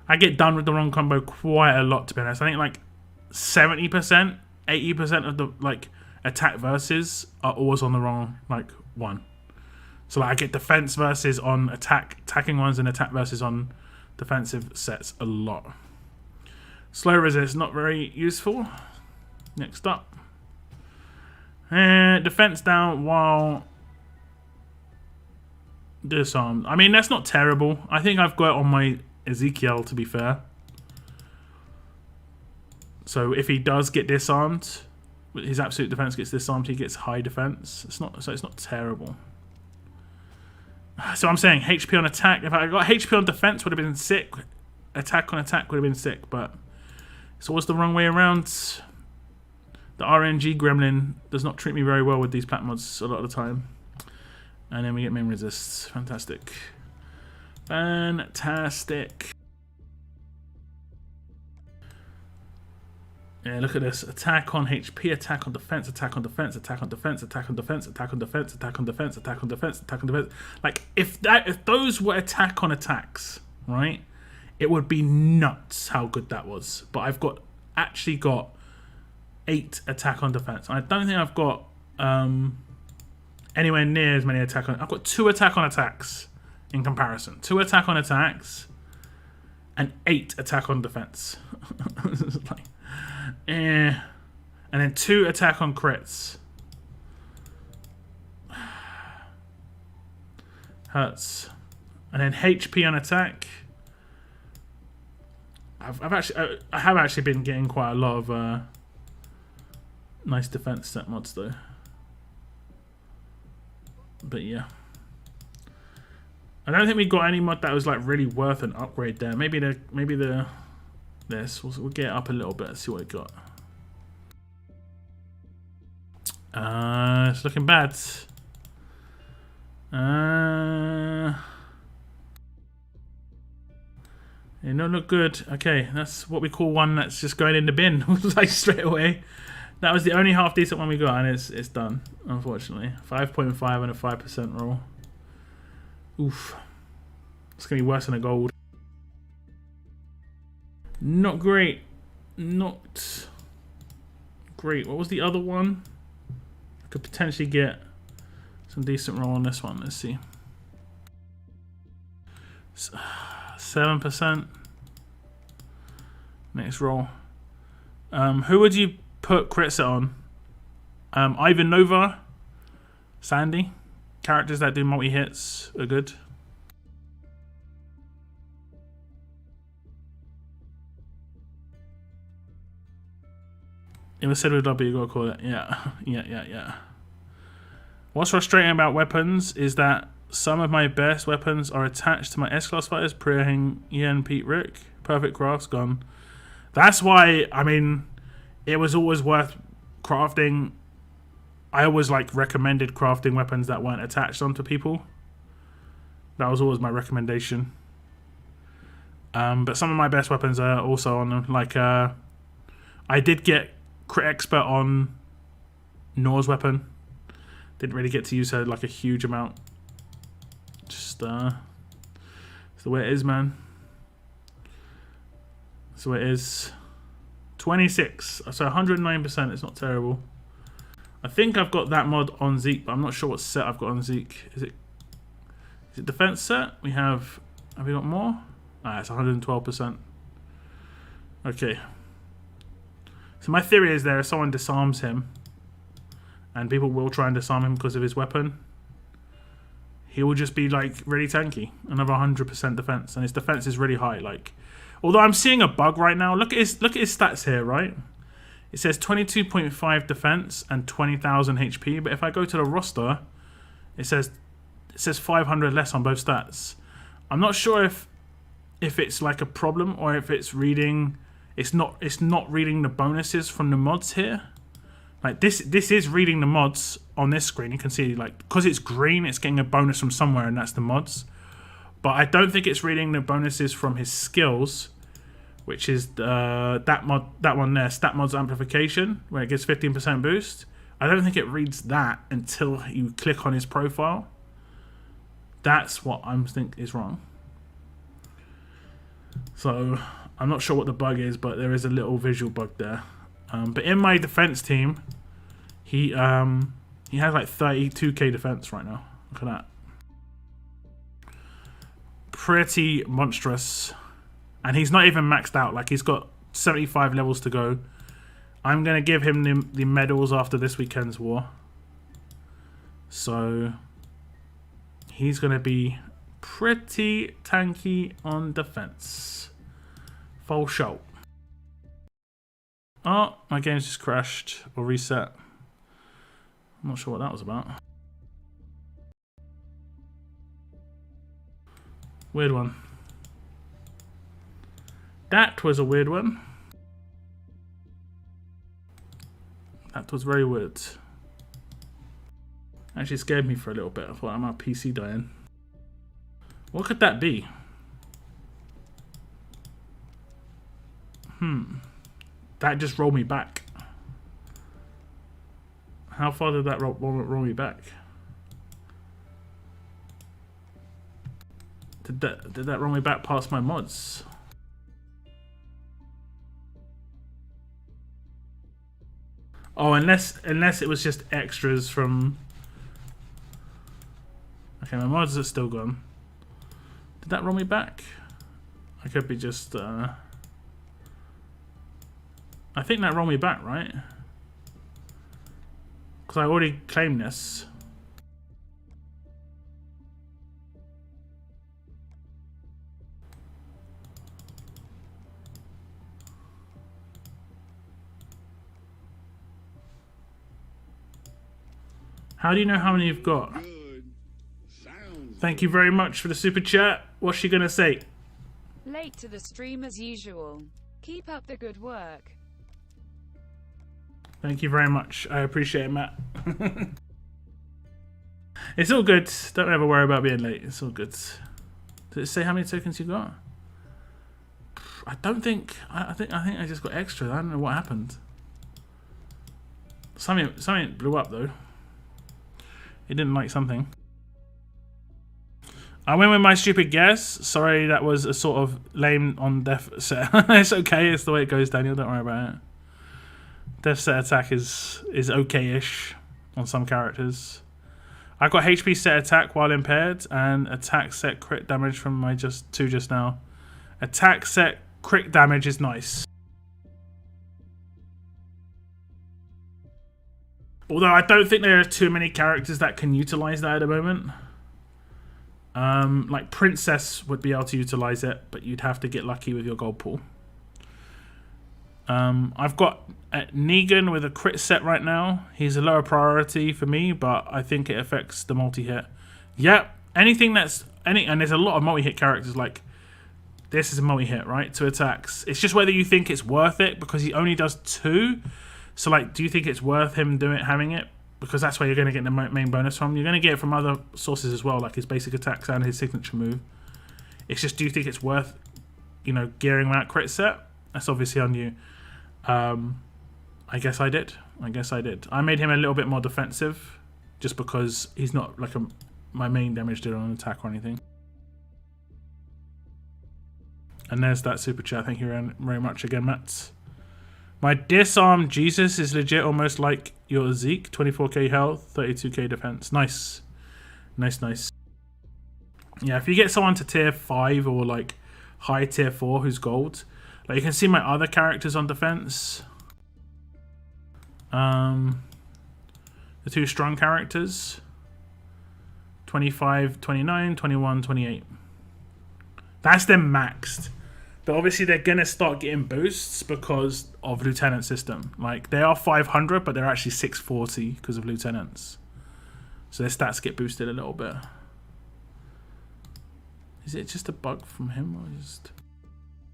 I get done with the wrong combo quite a lot, to be honest. I think like 70%, 80% of the like attack verses are always on the wrong like one. So like I get defense verses on attacking ones and attack verses on defensive sets a lot. Slow resist, not very useful. Next up. Defense down while disarmed. I mean, that's not terrible. I think I've got it on my Ezekiel, to be fair. So if he does get disarmed, his absolute defense gets disarmed, he gets high defense. It's not terrible. So I'm saying HP on attack. If I got HP on defense, would have been sick. Attack on attack would have been sick, but it's always the wrong way around. The RNG gremlin does not treat me very well with these plat mods a lot of the time. And then we get main resists. Fantastic. Fantastic. Yeah, look at this. Attack on HP, attack on defense, attack on defense, attack on defense, attack on defense, attack on defense, attack on defense, attack on defense, attack on defense. Like, if those were attack on attacks, right, it would be nuts how good that was. But I've actually got 8 attack on defense. I don't think I've got anywhere near as many attack on. I've got 2 attack on attacks in comparison. 2 attack on attacks and 8 attack on defense. Like, and then 2 attack on crits. Hurts. And then HP on attack. I have actually been getting quite a lot of nice defense set mods though. But yeah, I don't think we got any mod that was like really worth an upgrade there. Maybe this. We'll get it up a little bit and see what it got. It's looking bad. It don't look good. Okay, that's what we call one that's just going in the bin, like straight away. That was the only half decent one we got, and it's done, unfortunately. 5.5 and a 5% roll. Oof. It's gonna be worse than a gold. Not great. Not great. What was the other one? I could potentially get some decent roll on this one. Let's see. 7%. Next roll. Who would you put crit set on? Ivan Nova, Sandy. Characters that do multi-hits are good. It was said with W, you gotta call it. Yeah. What's frustrating about weapons is that some of my best weapons are attached to my S-Class fighters, Priya, Ian, Pete, Rick. Perfect crafts gone. That's why, I mean, it was always worth crafting. I always like recommended crafting weapons that weren't attached onto people. That was always my recommendation. But some of my best weapons are also on them. Like, I did get crit expert on Nor's weapon. Didn't really get to use her like a huge amount. Just it's the way it is, man. That's the way it is. 26, so 109%. It's not terrible. I think I've got that mod on Zeke, but I'm not sure what set I've got on Zeke. Is it defense set? Have we got more? Ah, it's 112%. Okay. So my theory is there, if someone disarms him, and people will try and disarm him because of his weapon, he will just be like really tanky. Another 100% defense, and his defense is really high. Like, although I'm seeing a bug right now. Look at his stats here, right? It says 22.5 defense and 20,000 HP, but if I go to the roster, it says 500 less on both stats. I'm not sure if it's like a problem or if it's reading. It's not reading the bonuses from the mods here. Like this is reading the mods on this screen. You can see, like, because it's green, it's getting a bonus from somewhere, and that's the mods. But I don't think it's reading the bonuses from his skills, which is that one there, stat mods amplification, where it gives 15% boost. I don't think it reads that until you click on his profile. That's what I think is wrong. So I'm not sure what the bug is, but there is a little visual bug there. But in my defense team, he has like 32k defense right now. Look at that. Pretty monstrous. And he's not even maxed out. Like, he's got 75 levels to go. I'm going to give him the medals after this weekend's war. So he's going to be pretty tanky on defense. Full show. Oh, my game's just crashed or reset. I'm not sure what that was about. Weird one. That was a weird one. That was very weird. Actually scared me for a little bit. I thought, I'm our PC dying. What could that be? That just rolled me back. How far did that roll me back? Did that roll me back past my mods? Oh, unless it was just extras from. Okay, my mods are still gone. Did that roll me back? I could be just. I think that rolled me back, right? Because I already claimed this. How do you know how many you've got? Thank you very much for the super chat. What's she gonna say?
Late to the stream as usual. Keep up the good work.
Thank you very much. I appreciate it, Matt. It's all good. Don't ever worry about being late. It's all good. Did it say how many tokens you got? I don't think. I think I just got extra. I don't know what happened. Something blew up though. It didn't like something. I went with my stupid guess. Sorry, that was a sort of lame on death set. It's okay. It's the way it goes, Daniel. Don't worry about it. Death set attack is okay-ish on some characters. I got HP set attack while impaired and attack set crit damage from my just now. Attack set crit damage is nice. Although I don't think there are too many characters that can utilize that at the moment. Like Princess would be able to utilize it, but you'd have to get lucky with your gold pool. I've got Negan with a crit set right now. He's a lower priority for me, but I think it affects the multi-hit. Yep, anything that's and there's a lot of multi-hit characters like this is a multi-hit, right? 2 attacks. It's just whether you think it's worth it because he only does 2. So like, do you think it's worth him having it? Because that's where you're going to get the main bonus from. You're going to get it from other sources as well, like his basic attacks and his signature move. It's just, do you think it's worth, gearing that crit set? That's obviously on you. I guess I did. I made him a little bit more defensive, just because he's not like my main damage dealer on attack or anything. And there's that super chat. Thank you very much again, Matt. My disarm Jesus is legit almost like your Zeke. 24k health, 32k defense. Nice. Nice. Yeah, if you get someone to tier 5 or like high tier 4 who's gold, like you can see my other characters on defense. The 2 strong characters. 25, 29, 21, 28. That's them maxed. But obviously they're going to start getting boosts because of Lieutenant system. Like, they are 500, but they're actually 640 because of Lieutenants. So their stats get boosted a little bit. Is it just a bug from him? Or just...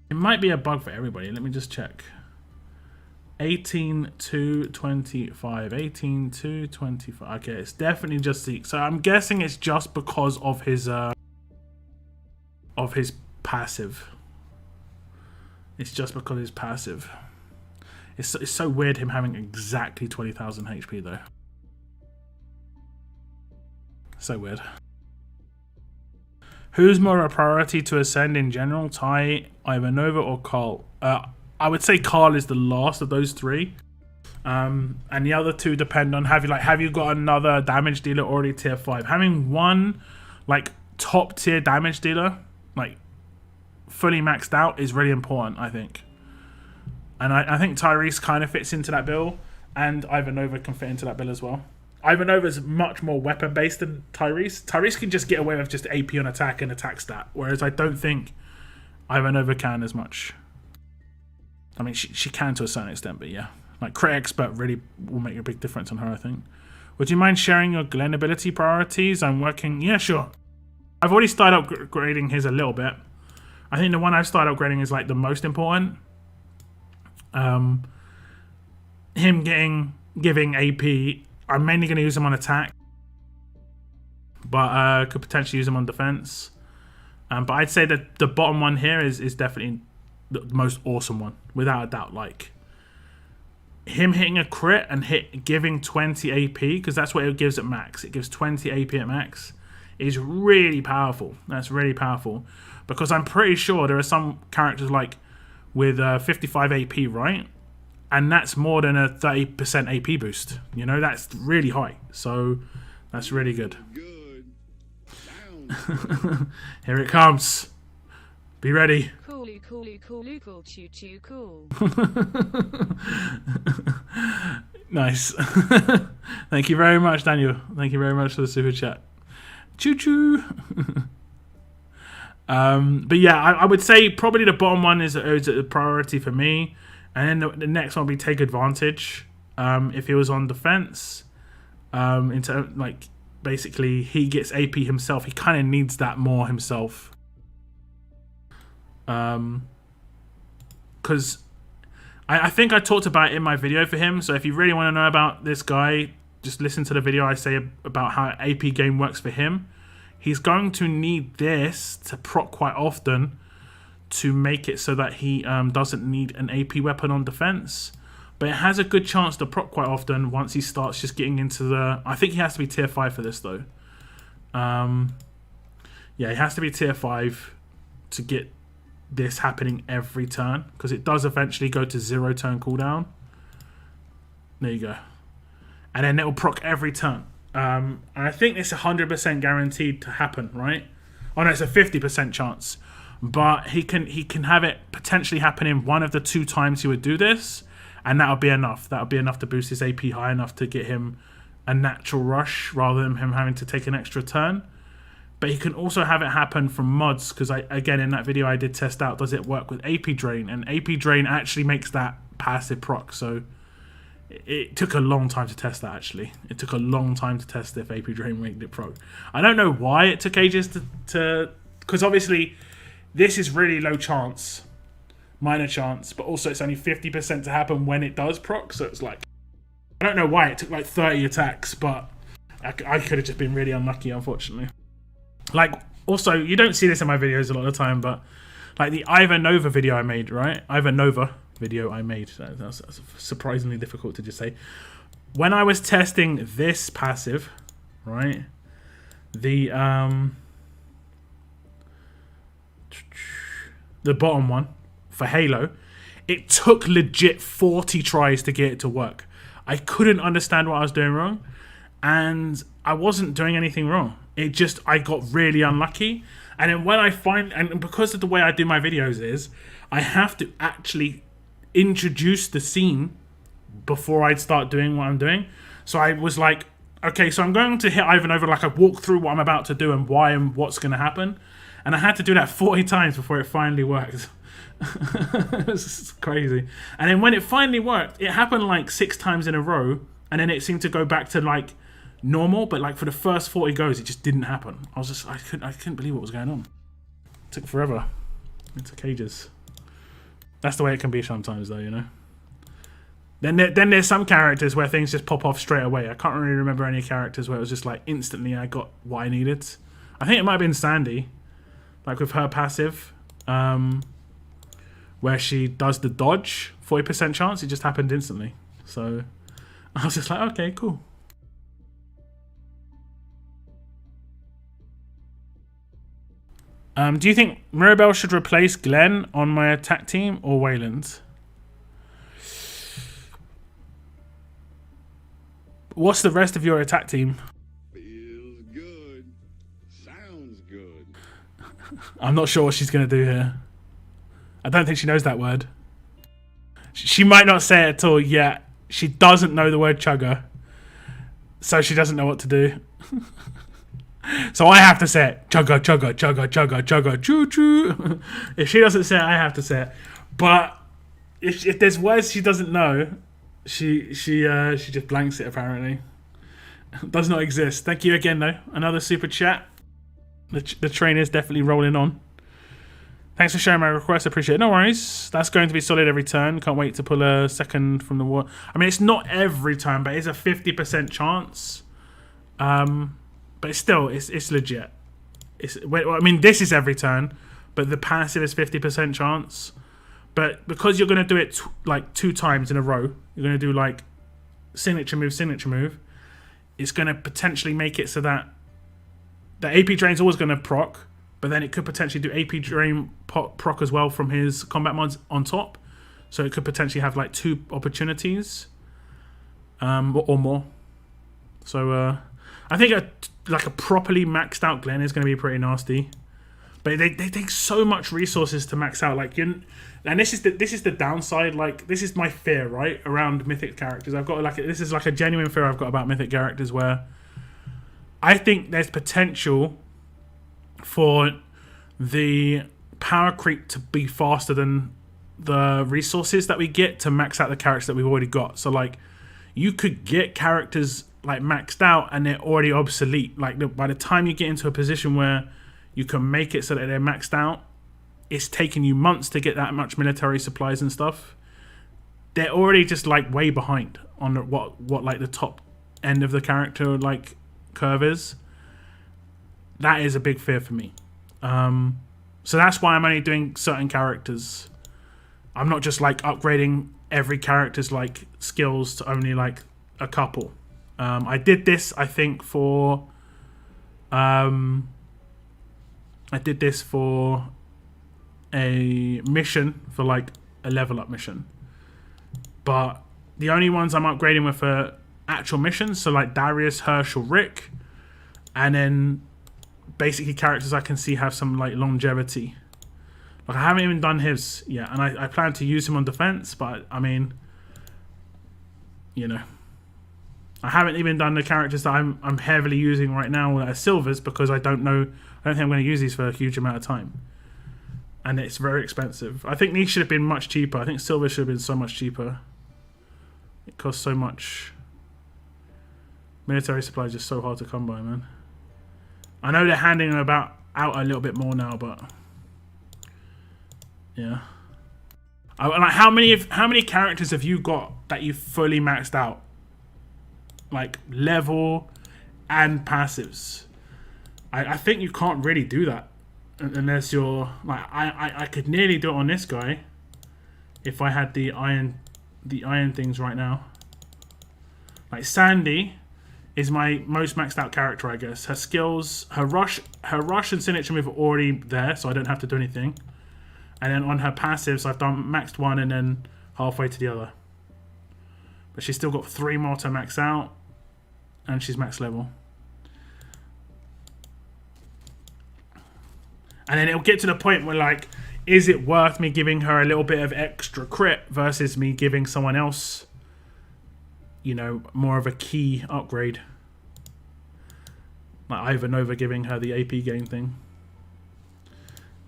It might be a bug for everybody. Let me just check. 18 to 25. 18 to 25. Okay, it's definitely just Zeke. So I'm guessing it's just because of his passive. It's just because it's passive. It's so weird him having exactly 20,000 HP though. So weird. Who's more a priority to ascend in general? Ty, Ivanova, or Carl? I would say Carl is the last of those 3. And the other 2 depend on have you got another damage dealer already tier 5? Having one like top tier damage dealer, like fully maxed out, is really important, I think. And I think Tyrese kind of fits into that bill, and Ivanova can fit into that bill as well. Ivanova's much more weapon based than Tyrese. Tyrese can just get away with just AP on attack and attack stat, whereas I don't think Ivanova can as much. I mean, she can to a certain extent, but yeah. Like, crit expert really will make a big difference on her, I think. Would you mind sharing your Glenn ability priorities? I'm working... Yeah, sure. I've already started upgrading his a little bit. I think the one I've started upgrading is like the most important. Him giving AP. I'm mainly going to use him on attack, but could potentially use him on defense. But I'd say that the bottom one here is definitely the most awesome one, without a doubt. Like, him hitting a crit and giving 20 AP, because that's what it gives at max. It gives 20 AP at max, is really powerful. That's really powerful. Because I'm pretty sure there are some characters like with 55 AP, right? And that's more than a 30% AP boost. You know, that's really high. So that's really good. Here it comes. Be ready.
Cool, choo choo, cool.
Nice. Thank you very much, Daniel. Thank you very much for the super chat. Choo choo. But yeah, I would say probably the bottom one is a priority for me, and then the next one would be take advantage. If he was on defense, into like basically he gets AP himself. He kind of needs that more himself, because I think I talked about it in my video for him. So if you really want to know about this guy, just listen to the video I say about how AP game works for him. He's going to need this to proc quite often to make it so that he doesn't need an AP weapon on defense. But it has a good chance to proc quite often once he starts just getting into the... I think he has to be tier 5 for this, though. Yeah, he has to be tier 5 to get this happening every turn, because it does eventually go to 0 turn cooldown. There you go. And then it'll proc every turn. And I think it's 100% guaranteed to happen, right? Oh no, it's a 50% chance. But he can have it potentially happen in one of the 2 times he would do this, and that'll be enough. That'll be enough to boost his AP high enough to get him a natural rush rather than him having to take an extra turn. But he can also have it happen from mods, because again in that video I did test out, does it work with AP drain? And AP drain actually makes that passive proc, so it took a long time to test that, actually. It took a long time to test if AP drain made it proc. I don't know why it took ages to because obviously this is really low chance, minor chance, but also it's only 50% to happen when it does proc, so it's like, I don't know why it took like 30 attacks, but I could have just been really unlucky, unfortunately. Like, also, you don't see this in my videos a lot of the time, but like the Ivanova video I made, right? Ivanova video I made. That's surprisingly difficult to just say. When I was testing this passive, right? The bottom one for Halo, it took legit 40 tries to get it to work. I couldn't understand what I was doing wrong, and I wasn't doing anything wrong. It just, I got really unlucky. And then when I and because of the way I do my videos is, I have to actually introduce the scene before I'd start doing what I'm doing. So I was like, okay, so I'm going to hit Ivanova, like I walk through what I'm about to do and why and what's going to happen. And I had to do that 40 times before it finally worked. It's crazy. And then when it finally worked, it happened like 6 times in a row, and then it seemed to go back to like normal, but like for the first 40 goes, it just didn't happen. I couldn't believe what was going on. It took forever. It took ages. That's the way it can be sometimes, though, you know. Then there's some characters where things just pop off straight away. I can't really remember any characters where it was just like instantly I got what I needed. I think it might have been Sandy, like with her passive, where she does the dodge, 40% chance, it just happened instantly. So I was just like, okay, cool. Do you think Mirabelle should replace Glenn on my attack team or Wayland? What's the rest of your attack team?
Feels good. Sounds good.
I'm not sure what she's going to do here. I don't think she knows that word. She might not say it at all yet. She doesn't know the word chugger, so she doesn't know what to do. So I have to say it. Chugga, chugga, chugga, chugga, chugga, choo choo. If she doesn't say it, I have to say it. But if there's words she doesn't know, she just blanks it, apparently. Does not exist. Thank you again, though. Another super chat. The train is definitely rolling on. Thanks for sharing my request. I appreciate it. No worries. That's going to be solid every turn. Can't wait to pull a second from the wall. I mean, it's not every time, but it's a 50% chance. But still, it's legit. I mean, this is every turn, but the passive is 50% chance. But because you're going to do it like 2 times in a row, you're going to do like signature move, it's going to potentially make it so that the AP drain's always going to proc, but then it could potentially do AP drain proc as well from his combat mods on top. So it could potentially have like 2 opportunities or more. So I think a properly maxed out Glenn is going to be pretty nasty. But they take so much resources to max out. Like, and this is the downside. Like, this is my fear, right, around mythic characters. I've got this is like a genuine fear I've got about mythic characters, where I think there's potential for the power creep to be faster than the resources that we get to max out the characters that we've already got. So like, you could get characters like maxed out and they're already obsolete. Like by the time you get into a position where you can make it so that they're maxed out, it's taken you months to get that much military supplies and stuff. They're already just like way behind on what like the top end of the character like curve is. That is a big fear for me. So that's why I'm only doing certain characters. I'm not just like upgrading every character's like skills to only like a couple. I did this, I think, for a mission, for like a level up mission. But the only ones I'm upgrading with are actual missions, so like Darius, Herschel, Rick, and then basically characters I can see have some like longevity. Like I haven't even done his yet, and I plan to use him on defense, but I mean, you know, I haven't even done the characters that I'm heavily using right now that are silvers, because I don't think I'm going to use these for a huge amount of time, and it's very expensive. I think these should have been much cheaper. I think silver should have been so much cheaper. It costs so much. Military supplies are just so hard to come by, man. I know they're handing them out a little bit more now, but yeah. Like how many characters have you got that you fully maxed out? Like level and passives. I think you can't really do that unless you're like I could nearly do it on this guy if I had the iron things right now. Like Sandy is my most maxed out character, I guess. Her skills, her rush and signature move are already there, so I don't have to do anything. And then on her passives, I've done maxed one and then halfway to the other. But she's still got 3 more to max out, and she's max level. And then it'll get to the point where, like, is it worth me giving her a little bit of extra crit versus me giving someone else, you know, more of a key upgrade? Like Ivanova giving her the AP gain thing.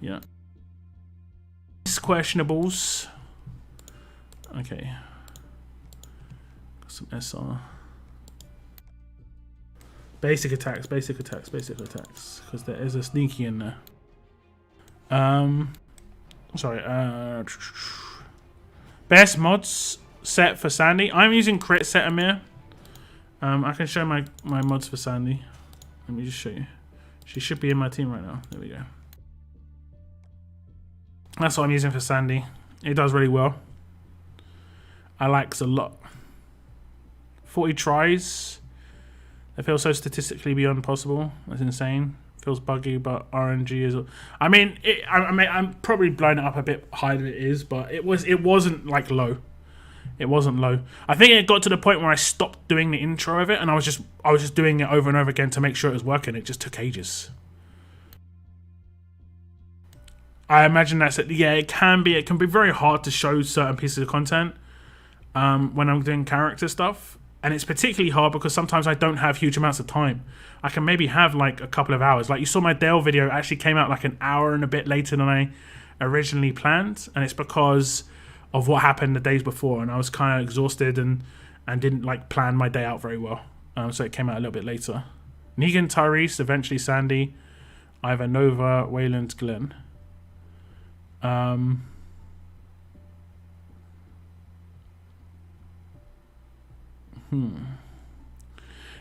Yeah. Questionables. Okay. Got some SR. Basic attacks. Because there is a sneaky in there. Sorry. Best mods set for Sandy. I'm using Crit Set Amir. I can show my mods for Sandy. Let me just show you. She should be in my team right now. There we go. That's what I'm using for Sandy. It does really well. I likes a lot. 40 tries. It feels so statistically beyond possible. That's insane. Feels buggy, but RNG is. I mean, I'm probably blowing it up a bit higher than it is, but it wasn't like low. It wasn't low. I think it got to the point where I stopped doing the intro of it, and I was just doing it over and over again to make sure it was working. It just took ages. I imagine that's it. Yeah, it can be very hard to show certain pieces of content when I'm doing character stuff. And it's particularly hard because sometimes I don't have huge amounts of time. I can maybe have like a couple of hours. Like you saw my Dale video actually came out like an hour and a bit later than I originally planned. And it's because of what happened the days before. And I was kind of exhausted and didn't like plan my day out very well. So it came out a little bit later. Negan, Tyrese, eventually Sandy, Ivanova, Wayland, Glenn.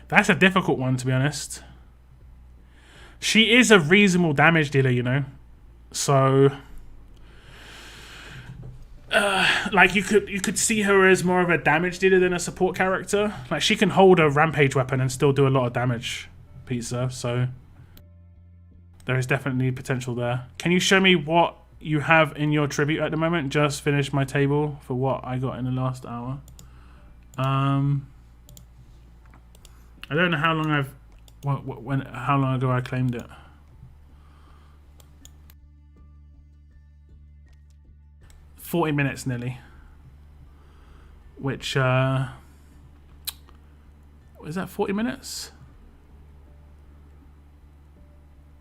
That's a difficult one, to be honest. She is a reasonable damage dealer, you know. So like you could see her as more of a damage dealer than a support character. Like she can hold a rampage weapon and still do a lot of damage, pizza. So there is definitely potential there. Can you show me what you have in your tribute at the moment? Just finished my table for what I got in the last hour. I don't know how long how long ago I claimed it. $40 minutes nearly. Which is that 40 minutes?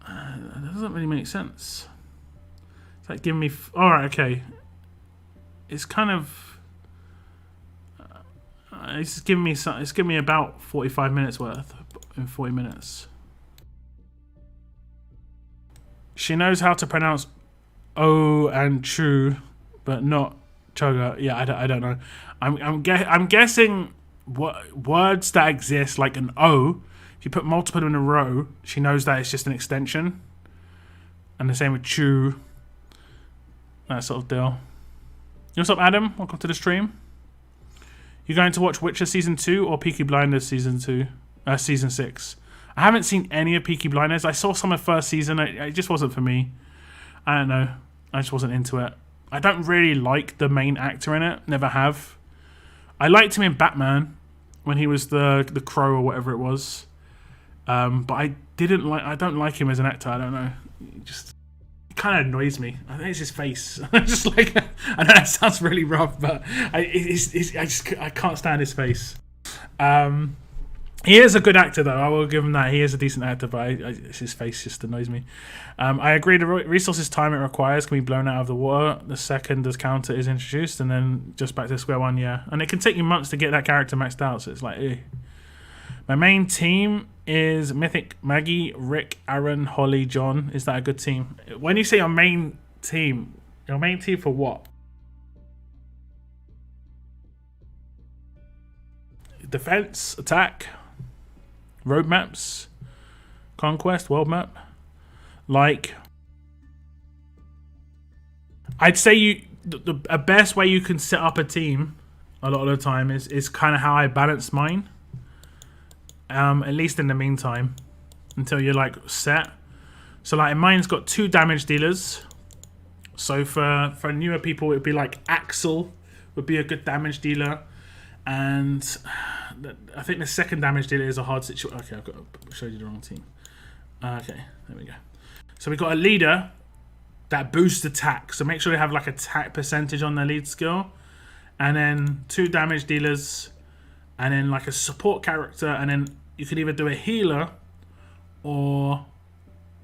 That doesn't really make sense. It's like giving me alright, okay. It's kind of it's giving me about 45 minutes worth in 40 minutes. She knows how to pronounce O and Chu, but not Chugga. Yeah, I don't know. I'm guessing what words that exist, like an O. If you put multiple in a row, she knows that it's just an extension. And the same with Chu. That sort of deal. What's up, Adam? Welcome to the stream. You going to watch Witcher Season 2 or Peaky Blinders Season 6? I haven't seen any of Peaky Blinders. I saw some of the first season. It just wasn't for me. I don't know. I just wasn't into it. I don't really like the main actor in it. Never have. I liked him in Batman when he was the Crow or whatever it was. But I don't like him as an actor. I don't know. It kind of annoys me. I think it's his face. Just like, I know that sounds really rough, but I can't stand his face. He is a good actor, though. I will give him that. He is a decent actor, but his face just annoys me. I agree. The resources time it requires can be blown out of the water the second the counter is introduced, and then just back to square one. Yeah, and it can take you months to get that character maxed out. So it's like, eh. My main team is Mythic, Maggie, Rick, Aaron, Holly, John. Is that a good team? When you say your main team for what? Defense, attack, roadmaps, conquest, world map. Like, I'd say the best way you can set up a team a lot of the time is kind of how I balance mine. At least in the meantime, until you're like set. So like mine's got 2 damage dealers. So for newer people, it'd be like Axel would be a good damage dealer, and I think the second damage dealer is a hard situation. Okay, I showed you the wrong team. Okay, there we go. So we've got a leader that boosts attack. So make sure they have like attack percentage on their lead skill, and then 2 damage dealers. And then like a support character, and then you could either do a healer or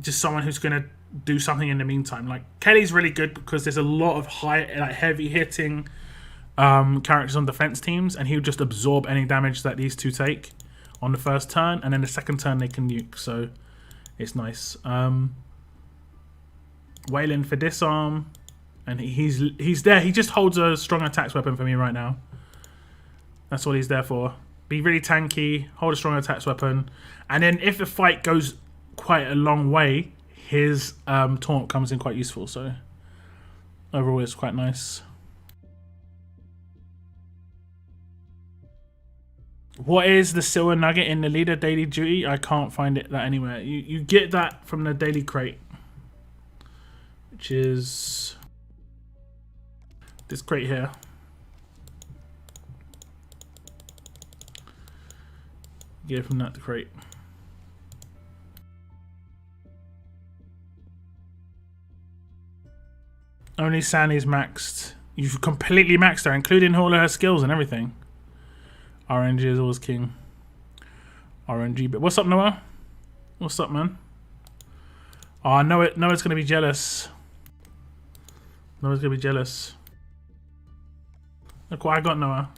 just someone who's gonna do something in the meantime. Like Kelly's really good because there's a lot of heavy hitting characters on defense teams, and he'll just absorb any damage that these 2 take on the first turn, and then the second turn they can nuke. So it's nice. Waylon for disarm, and he's there. He just holds a strong attacks weapon for me right now. That's all he's there for. Be really tanky, hold a strong attacks weapon, and then if the fight goes quite a long way, his taunt comes in quite useful. So overall, it's quite nice. What is the silver nugget in the leader daily duty? I can't find that anywhere. You get that from the daily crate, which is this crate here. Get it from that crate. Only Sandy's maxed. You've completely maxed her, including all of her skills and everything. RNG is always king. RNG. But what's up, Noah? What's up, man? Oh, Noah's gonna be jealous. Noah's gonna be jealous. Look what I got, Noah.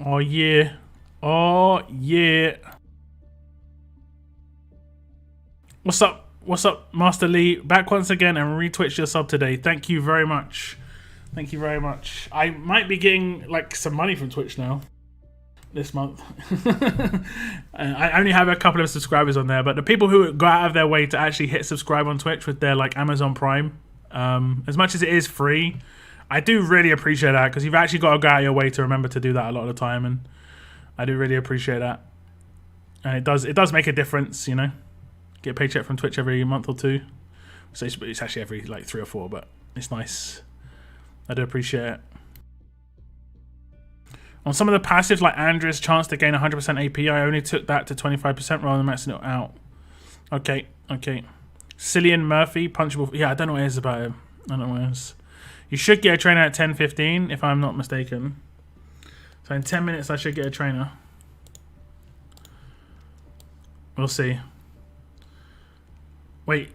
Oh yeah. Oh yeah. What's up? What's up, Master Lee? Back once again and retwitch your sub today. Thank you very much. Thank you very much. I might be getting like some money from Twitch now this month. I only have a couple of subscribers on there, but the people who go out of their way to actually hit subscribe on Twitch with their like Amazon Prime As much as it is free, I do really appreciate that because you've actually got to go out of your way to remember to do that a lot of the time, and I do really appreciate that. And it does make a difference, you know. Get a paycheck from Twitch every month or two. So it's actually every like 3 or 4, but it's nice. I do appreciate it. On some of the passives like Andrea's chance to gain 100% AP, I only took that to 25% rather than maxing it out. Okay. Cillian Murphy, punchable. Yeah, I don't know what it is about him. I don't know what it is. You should get a trainer at 10:15 if I'm not mistaken. So in 10 minutes I should get a trainer. We'll see. Wait,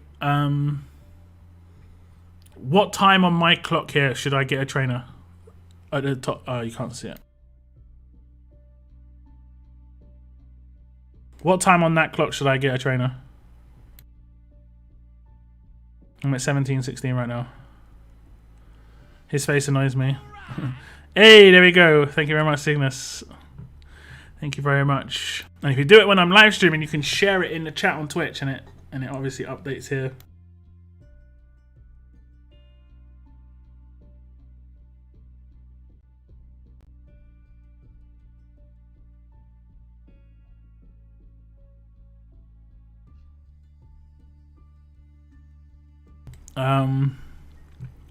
what time on my clock here should I get a trainer? At the top. Oh, you can't see it. What time on that clock should I get a trainer? I'm at 17:16 right now. His face annoys me. Hey, there we go. Thank you very much, Cygnus. Thank you very much. And if you do it when I'm live streaming, you can share it in the chat on Twitch, and it obviously updates here.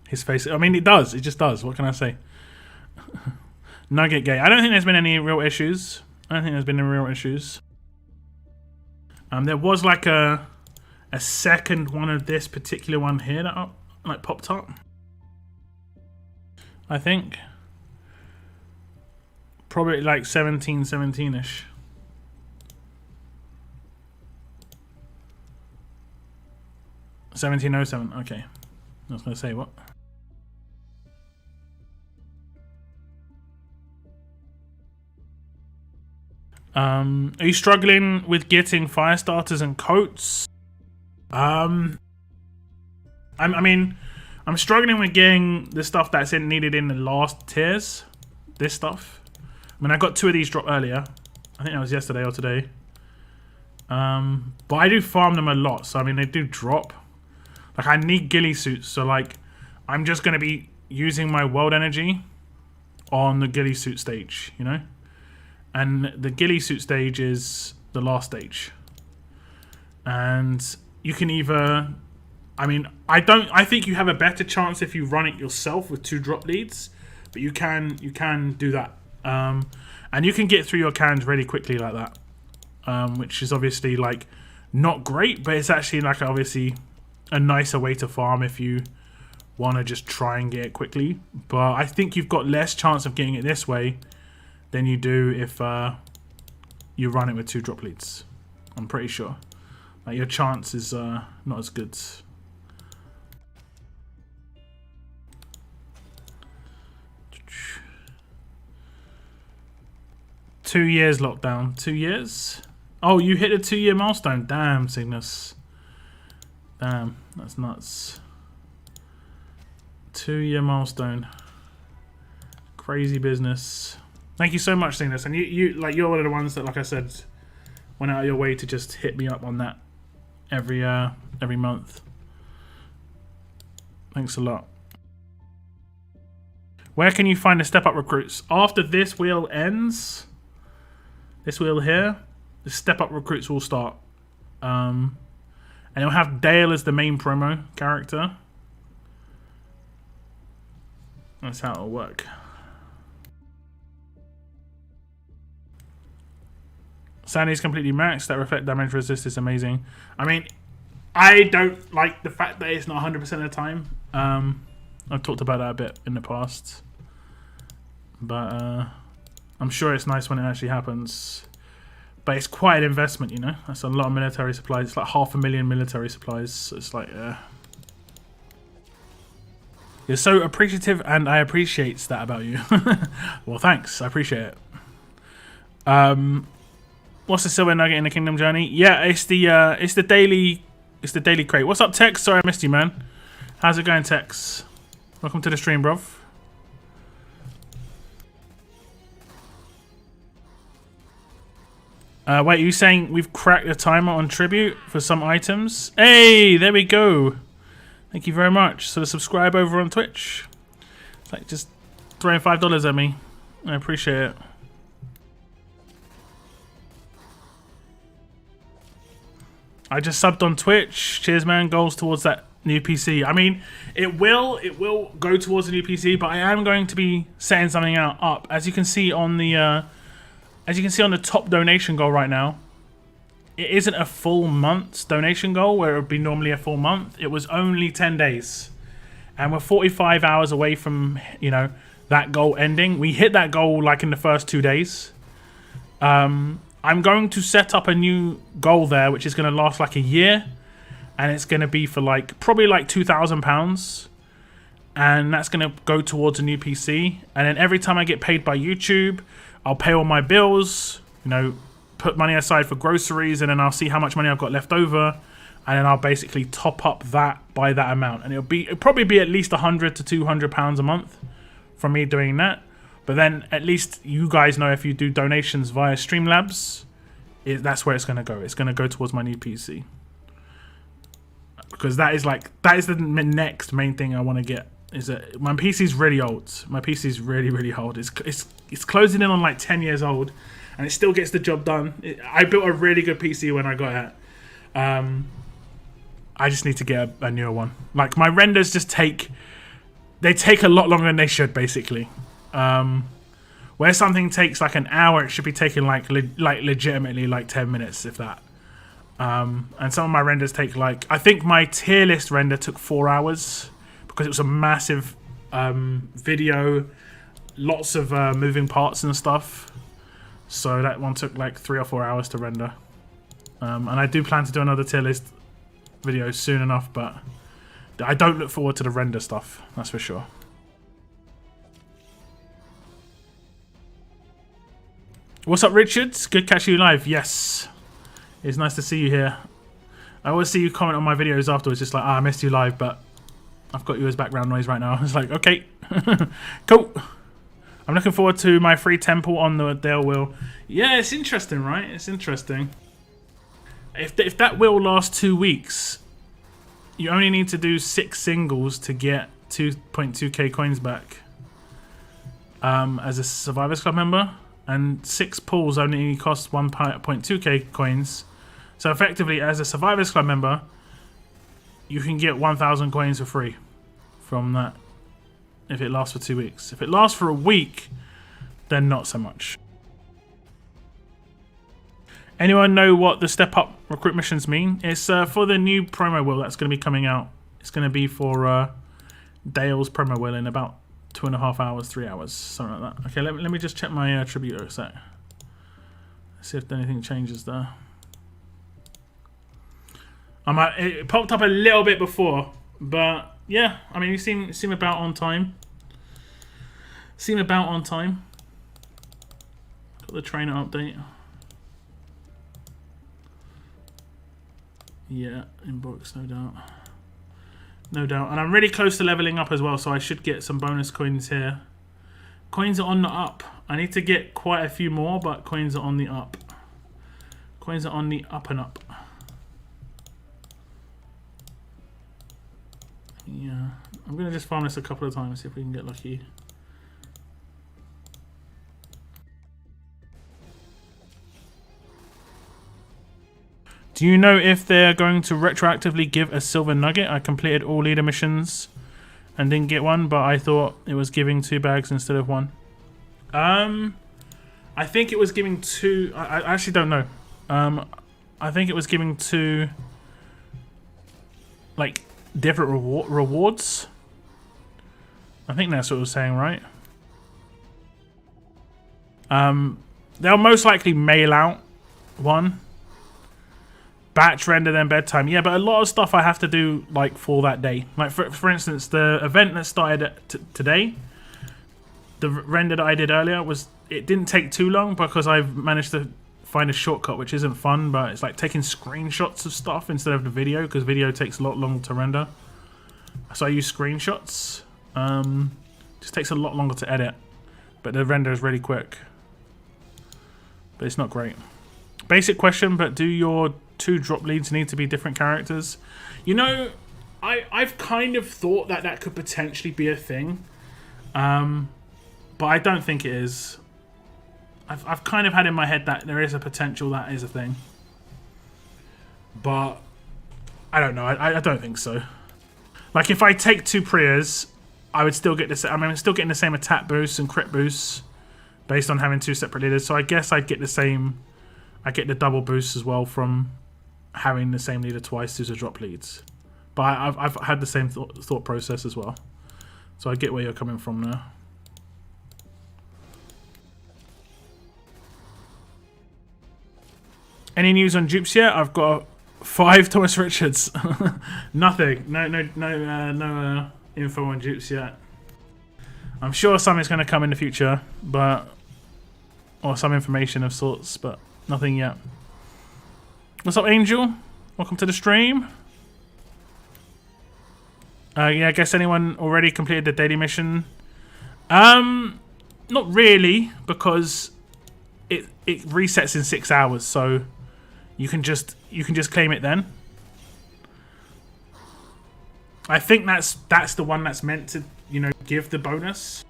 His face. I mean, it does. It just does. What can I say? Nugget gate. I don't think there's been any real issues. There was like a second one of this particular one here that like popped up. I think probably like 17-ish. $17.07. Okay, I was gonna say what. Are you struggling with getting fire starters and coats? I mean, I'm struggling with getting the stuff that's needed in the last tiers. This stuff. I mean, I got 2 of these drop earlier. I think that was yesterday or today. But I do farm them a lot, so I mean, they do drop. Like, I need ghillie suits, so like, I'm just gonna be using my world energy on the ghillie suit stage, you know? And the ghillie suit stage is the last stage. And you can either... I mean, I think you have a better chance if you run it yourself with 2 drop leads. But you can do that. And you can get through your cans really quickly like that. Which is obviously, like, not great. But it's actually, like, obviously a nicer way to farm if you want to just try and get it quickly. But I think you've got less chance of getting it this way than you do if you run it with 2 drop leads. I'm pretty sure. Like, your chance is not as good. Two years lockdown. 2 years? Oh, you hit a 2-year milestone. Damn, Cygnus. Damn, that's nuts. 2-year milestone. Crazy business. Thank you so much, Cygnus. And you're one of the ones that, like I said, went out of your way to just hit me up on that every month. Thanks a lot. Where can you find the step up recruits? After this wheel ends, this wheel here, the step up recruits will start. And it'll have Dale as the main promo character. That's how it'll work. Sandy's completely maxed. That reflect damage resist is amazing. I mean, I don't like the fact that it's not 100% of the time. I've talked about that a bit in the past. But I'm sure it's nice when it actually happens. But it's quite an investment, you know? That's a lot of military supplies. It's like 500,000 military supplies. So it's like, you're so appreciative, and I appreciate that about you. Well, thanks. I appreciate it. What's the silver nugget in the Kingdom Journey? Yeah, it's the daily crate. What's up, Tex? Sorry I missed you, man. How's it going, Tex? Welcome to the stream, bruv. Wait, you saying we've cracked the timer on tribute for some items? Hey, there we go. Thank you very much. So subscribe over on Twitch. It's like just throwing $5 at me. I appreciate it. I just subbed on Twitch. Cheers, man. Goals towards that new PC. I mean, it will go towards a new PC, but I am going to be setting something up. As you can see on the top donation goal right now, it isn't a full month's donation goal where it would be normally a full month. It was only 10 days, and we're 45 hours away from that goal ending. We hit that goal like in the first 2 days. I'm going to set up a new goal there, which is going to last like a year, and it's going to be for probably like £2,000, and that's going to go towards a new PC. And then every time I get paid by YouTube, I'll pay all my bills, put money aside for groceries, and then I'll see how much money I've got left over, and then I'll basically top up that by that amount, and it'll probably be at least £100 to £200 a month from me doing that. But then at least you guys know if you do donations via Streamlabs, that's where it's going to go. It's going to go towards my new PC. Because that is the next main thing I want to get. Is that my PC's really old. My PC's really, really old. It's closing in on like 10 years old, and it still gets the job done. I built a really good PC when I got it. I just need to get a newer one. Like, my renders just take a lot longer than they should, basically. Where something takes like an hour, it should be taking like legitimately like 10 minutes, if that. And some of my renders take I think my tier list render took 4 hours because it was a massive video, lots of moving parts and stuff. So that one took like 3 or 4 hours to render. And I do plan to do another tier list video soon enough, but I don't look forward to the render stuff, that's for sure. What's up, Richard? Good catching you live. Yes. It's nice to see you here. I always see you comment on my videos afterwards, just like, I missed you live, but I've got you as background noise right now. It's like, okay. Cool. I'm looking forward to my free temple on the Dale wheel. Yeah, it's interesting, right? It's interesting. If that wheel lasts 2 weeks, you only need to do 6 singles to get 2.2k coins back as a Survivors Club member. And 6 pulls only cost 1.2k coins. So effectively, as a Survivors Club member, you can get 1,000 coins for free from that if it lasts for 2 weeks. If it lasts for a week, then not so much. Anyone know what the step up recruit missions mean? It's for the new promo wheel that's going to be coming out. It's going to be for Dale's promo wheel in about 2.5 hours, 3 hours, something like that. Okay, let me just check my attributor a sec. See if anything changes there. It popped up a little bit before, but yeah, I mean, you seem about on time. Got the trainer update. Yeah, inbox, no doubt. No doubt. And I'm really close to leveling up as well, so I should get some bonus coins here. Coins are on the up. I need to get quite a few more, but coins are on the up. Coins are on the up and up. Yeah. I'm going to just farm this a couple of times, see if we can get lucky. Do you know if they're going to retroactively give a silver nugget? I completed all leader missions and didn't get one, but I thought it was giving 2 bags instead of 1. I think it was giving 2. I actually don't know. I think it was giving 2 like different rewards. I think that's what it was saying, right? They'll most likely mail out 1. Batch render, then bedtime. Yeah, but a lot of stuff I have to do like for that day. Like for instance, the event that started today, the render that I did earlier it didn't take too long because I've managed to find a shortcut, which isn't fun, but it's like taking screenshots of stuff instead of the video, because video takes a lot longer to render. So I use screenshots. Just takes a lot longer to edit, but the render is really quick. But it's not great. Basic question, but do your 2 drop leads need to be different characters? You know, I've kind of thought that that could potentially be a thing, but I don't think it is. I've kind of had in my head that there is a potential that is a thing, but I don't know. I don't think so. Like if I take 2 Prias, I would still get this. I mean, I'm still getting the same attack boosts and crit boosts based on having 2 separate leaders. So I guess I'd get the same. I get the double boosts as well from having the same leader twice to drop leads. But I've had the same thought process as well. So I get where you're coming from now. Any news on dupes yet? I've got 5 Thomas Richards. Nothing. No info on dupes yet. I'm sure something's going to come in the future, but or some information of sorts, but nothing yet. What's up, Angel? Welcome to the stream. Yeah, I guess anyone already completed the daily mission? Not really, because it resets in 6 hours, so you can just claim it then. I think that's the one that's meant to, you know, give the bonus.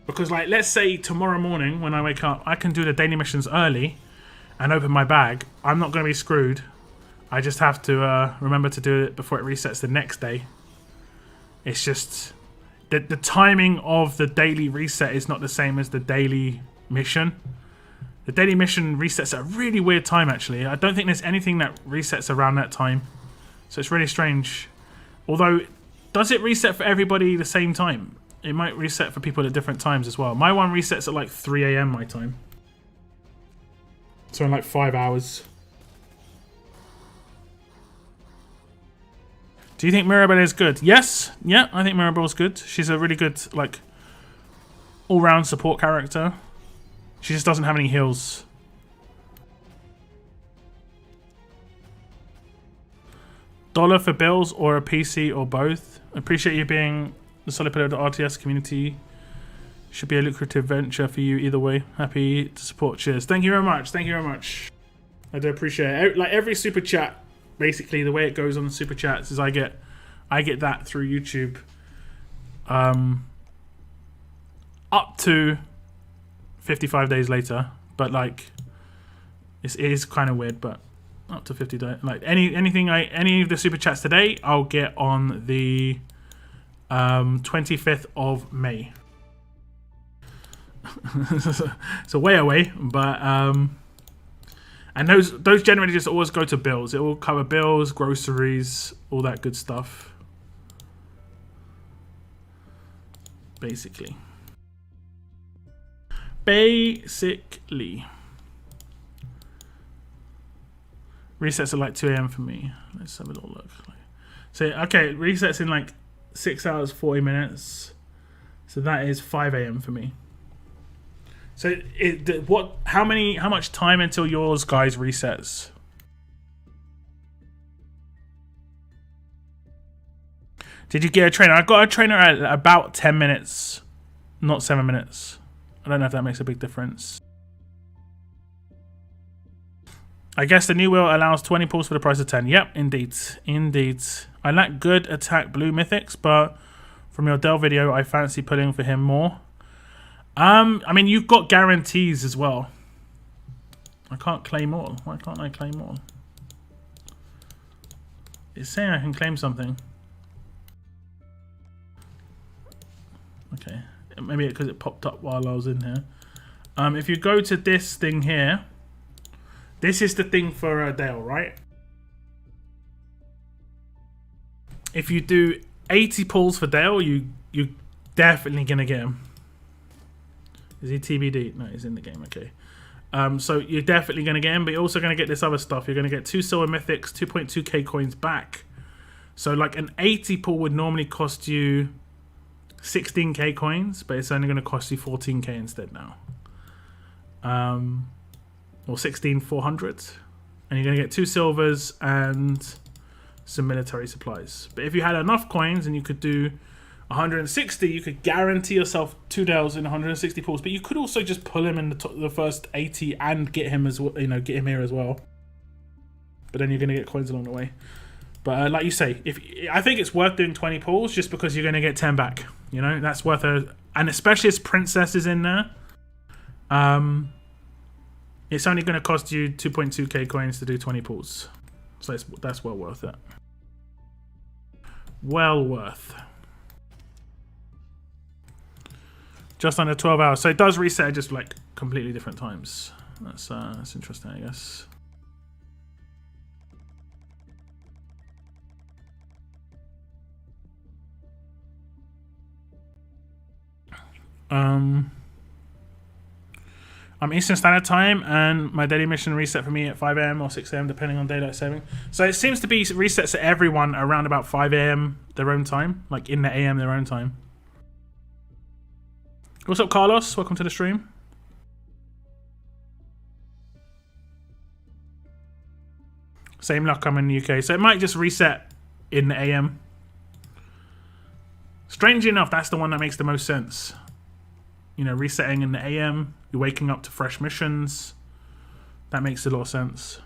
Because like, let's say tomorrow morning when I wake up, I can do the daily missions early and open my bag. I'm not going to be screwed. I just have to remember to do it before it resets the next day. It's just the timing of the daily reset is not the same as the daily mission. The daily mission resets at a really weird time, actually. I don't think there's anything that resets around that time. So it's really strange. Although, does it reset for everybody the same time? It might reset for people at different times as well. My one resets at like 3 AM my time. So in like 5 hours. Do you think Mirabelle is good? Yes. Yeah, I think Mirabelle's good. She's a really good, like, all-round support character. She just doesn't have any heals. $1 for bills or a PC or both. Appreciate you being the solid pillar of the RTS community. Should be a lucrative venture for you either way. Happy to support. Cheers. Thank you very much. Thank you very much. I do appreciate it. Like every super chat, basically the way it goes on the super chats is I get that through YouTube. Up to 55 days later, but like it is kind of weird, but up to 50 days. Like any of the super chats today, I'll get on the 25th of May. So way away, but and those generally just always go to bills. It will cover bills, groceries, all that good stuff. Basically. Resets at like 2 AM for me. Let's have a little look. So okay, resets in like 6 hours 40 minutes. So that is 5 AM for me. So how much time until yours guys resets? Did you get a trainer? I got a trainer at about 10 minutes, not 7 minutes. I don't know if that makes a big difference. I guess the new wheel allows 20 pulls for the price of 10. Yep, indeed. Indeed. I lack good attack blue mythics, but from your Dell video, I fancy pulling for him more. I mean, you've got guarantees as well. I can't claim all. Why can't I claim all? It's saying I can claim something. Okay. Maybe because it popped up while I was in here. If you go to this thing here, this is the thing for Dale, right? If you do 80 pulls for Dale, you're definitely gonna get him. Is he TBD? No, he's in the game. Okay. So you're definitely gonna get him, but you're also gonna get this other stuff. You're gonna get 2 silver mythics, 2.2k coins back. So like an 80 pull would normally cost you 16k coins, but it's only going to cost you 14k instead now. Or 16,400. And you're going to get 2 silvers and some military supplies. But if you had enough coins and you could do 160, you could guarantee yourself 2 Dells in 160 pulls. But you could also just pull him in the first 80 and get him as well, you know, get him here as well. But then you're going to get coins along the way. But like you say, I think it's worth doing 20 pulls just because you're going to get 10 back. You know, that's worth and especially as Princess is in there. It's only going to cost you 2.2k coins to do 20 pulls. So that's well worth it. Well worth. Just under 12 hours. So it does reset just like completely different times. That's interesting, I guess. I'm Eastern Standard Time, and my daily mission reset for me at 5 a.m. or 6 a.m. depending on daylight saving. So it seems to be resets at everyone around about 5 a.m. their own time, like in the a.m. their own time. What's up, Carlos? Welcome to the stream. Same luck, I'm in the UK, so it might just reset in the a.m. Strangely enough, that's the one that makes the most sense. You know, resetting in the AM, you're waking up to fresh missions. That makes a lot of sense.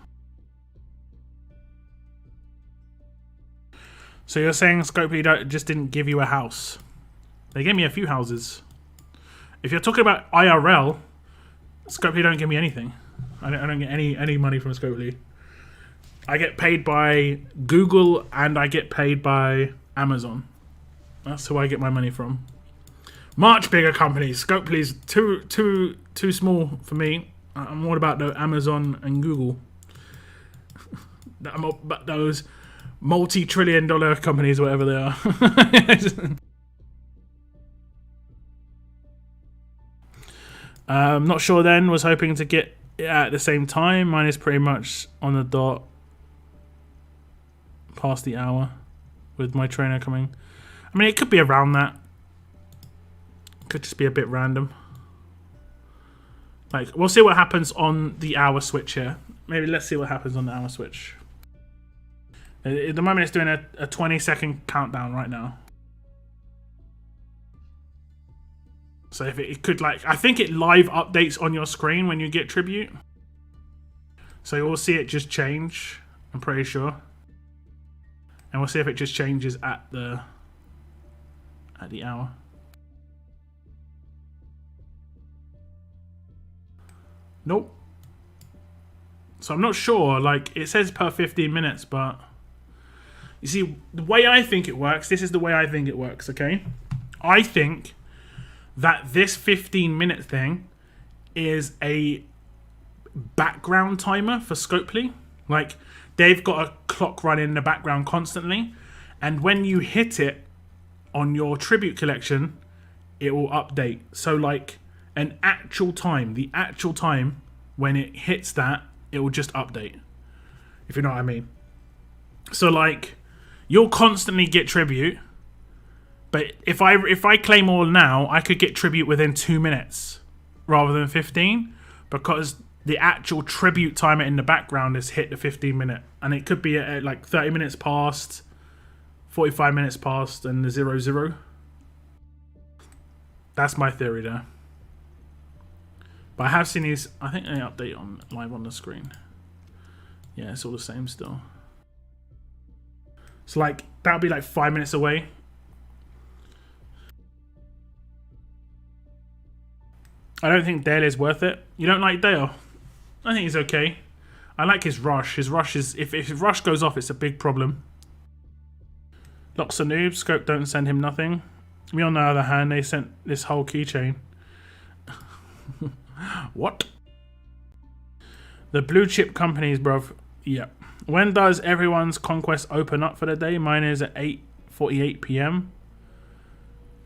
So you're saying Scopely just didn't give you a house? They gave me a few houses. If you're talking about IRL, Scopely don't give me anything. I don't get any money from Scopely. I get paid by Google and I get paid by Amazon. That's who I get my money from. Much bigger companies. Scopely's too small for me. I'm all about the Amazon and Google. I'm all about those multi-trillion-dollar companies, whatever they are. Not sure then. Was hoping to get it at the same time. Mine is pretty much on the dot. Past the hour. With my trainer coming. I mean, it could be around that. Could just be a bit random. Like, we'll see what happens on the hour switch here. Maybe let's see what happens on the hour switch. At the moment, it's doing a 20-second countdown right now. So if it could, like, I think it live updates on your screen when you get tribute. So you'll see it just change. I'm pretty sure. And we'll see if it just changes at the hour. Nope. So I'm not sure, like, it says per 15 minutes, but you see, the way I think it works, this is the way I think it works, okay? I think that this 15-minute thing is a background timer for Scopely. Like, they've got a clock running in the background constantly, and when you hit it on your tribute collection, it will update. So, like, an actual time, the actual time when it hits that, it will just update, if you know what I mean. So, like, you'll constantly get tribute, but if I claim all now, I could get tribute within 2 minutes rather than 15, because the actual tribute timer in the background has hit the 15-minute, and it could be at like 30 minutes past, 45 minutes past, and the 00. That's my theory there. But I have seen these. I think they update on live on the screen. Yeah, it's all the same still. So like that'll be like 5 minutes away. I don't think Dale is worth it. You don't like Dale? I think he's okay. I like his rush. His rush is if his rush goes off, it's a big problem. Lots of noobs. Scope don't send him nothing. Me on the other hand, they sent this whole keychain. What? The blue chip companies, bruv. Yeah. When does everyone's Conquest open up for the day? Mine is at 8:48 p.m.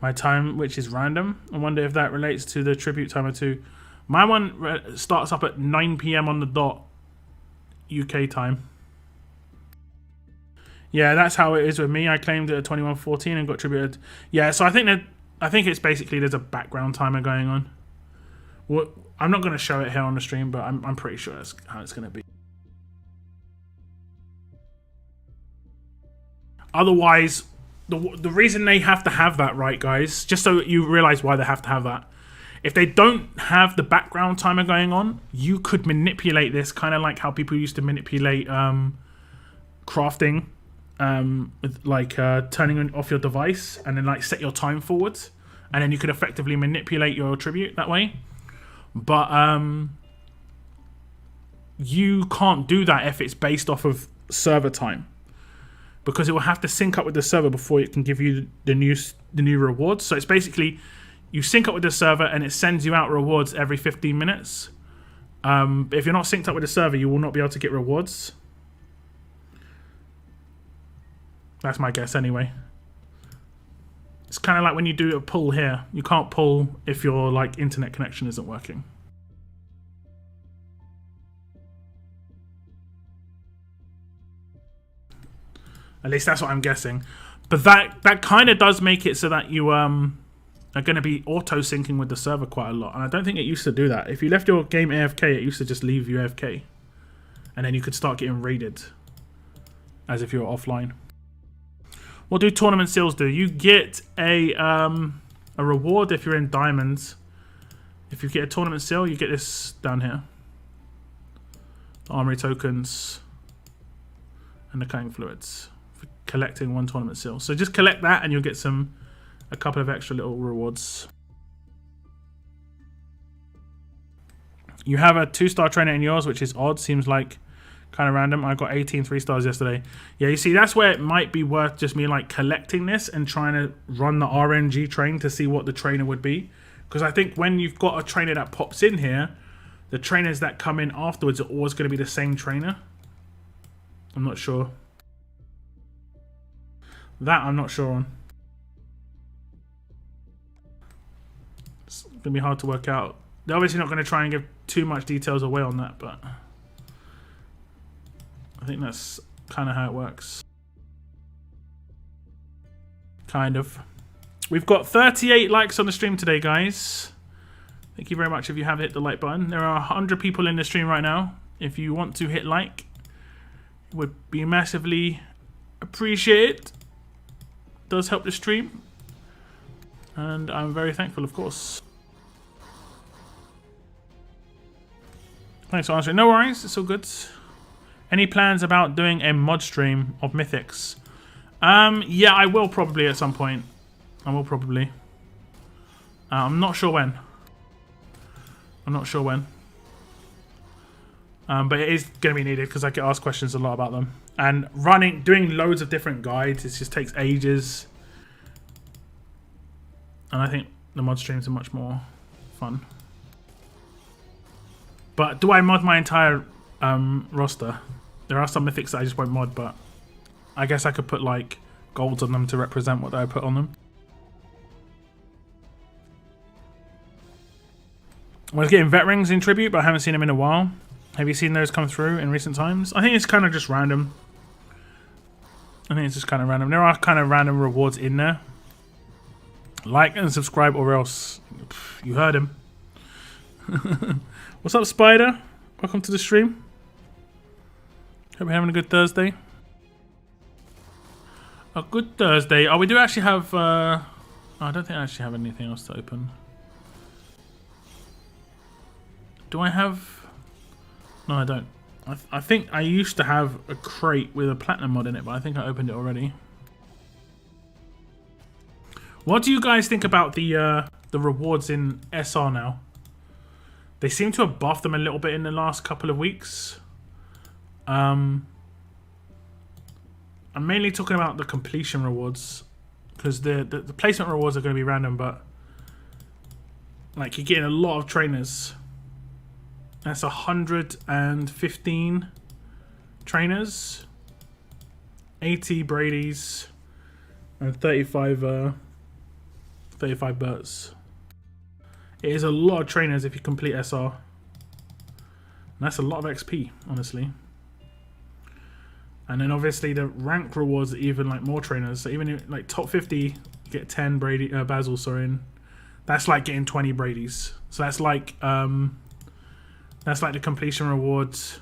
My time, which is random. I wonder if that relates to the tribute timer too. My one starts up at 9 p.m. on the dot, UK time. Yeah, that's how it is with me. I claimed it at 21:14 and got tributed. Yeah, so I think it's basically there's a background timer going on. What I'm not going to show it here on the stream, but I'm pretty sure that's how it's going to be. Otherwise, the reason they have to have that, right, guys, just so you realize why they have to have that. If they don't have the background timer going on, you could manipulate this kind of like how people used to manipulate crafting with like turning off your device and then like set your time forwards, and then you could effectively manipulate your tribute that way. But you can't do that if it's based off of server time, because it will have to sync up with the server before it can give you the new rewards. So it's basically you sync up with the server and it sends you out rewards every 15 minutes. But if you're not synced up with the server, you will not be able to get rewards. That's my guess anyway. It's kind of like when you do a pull here. You can't pull if your like internet connection isn't working. At least that's what I'm guessing. But that kind of does make it so that you are going to be auto-syncing with the server quite a lot. And I don't think it used to do that. If you left your game AFK, it used to just leave you AFK. And then you could start getting raided as if you were offline. What do tournament seals do? You get a reward if you're in diamonds. If you get a tournament seal, you get this down here. The armory tokens and the cutting fluids for collecting one tournament seal. So just collect that and you'll get a couple of extra little rewards. You have a 2-star trainer in yours, which is odd. Seems like kind of random. I got 18 3-stars yesterday. Yeah, you see, that's where it might be worth just me like collecting this and trying to run the RNG train to see what the trainer would be. Because I think when you've got a trainer that pops in here, the trainers that come in afterwards are always going to be the same trainer. I'm not sure. That I'm not sure on. It's going to be hard to work out. They're obviously not going to try and give too much details away on that, but I think that's kind of how it works. Kind of. We've got 38 likes on the stream today, guys. Thank you very much if you have hit the like button. There are 100 people in the stream right now. If you want to hit like, it would be massively appreciated. It does help the stream. And I'm very thankful, of course. Thanks for answering. No worries, it's all good. Any plans about doing a mod stream of Mythics? Yeah, I will probably at some point. I will probably. I'm not sure when. I'm not sure when. But it is going to be needed because I get asked questions a lot about them. And doing loads of different guides, it just takes ages. And I think the mod streams are much more fun. But do I mod my entire roster? There are some mythics that I just won't mod, but I guess I could put like golds on them to represent what I put on them. I was getting vet rings in tribute, but I haven't seen them in a while. Have you seen those come through in recent times? I think it's kind of just random. There are kind of random rewards in there. Like and subscribe or else. You heard him. What's up, Spider? Welcome to the stream. Hope you're having a good Thursday. A good Thursday. Oh, we do actually have... I don't think I actually have anything else to open. Do I have... No, I don't. I think I used to have a crate with a platinum mod in it, but I think I opened it already. What do you guys think about the rewards in SR now? They seem to have buffed them a little bit in the last couple of weeks. I'm mainly talking about the completion rewards, because the placement rewards are going to be random, but like you're getting a lot of trainers. That's 115 trainers, 80 Brady's, and 35 Berts. It is a lot of trainers if you complete SR. And that's a lot of XP, honestly. And then obviously the rank rewards are even like more trainers. So even if, like top 50, you get 10 Basil, sorry. And that's like getting 20 Brady's. So that's like the completion rewards.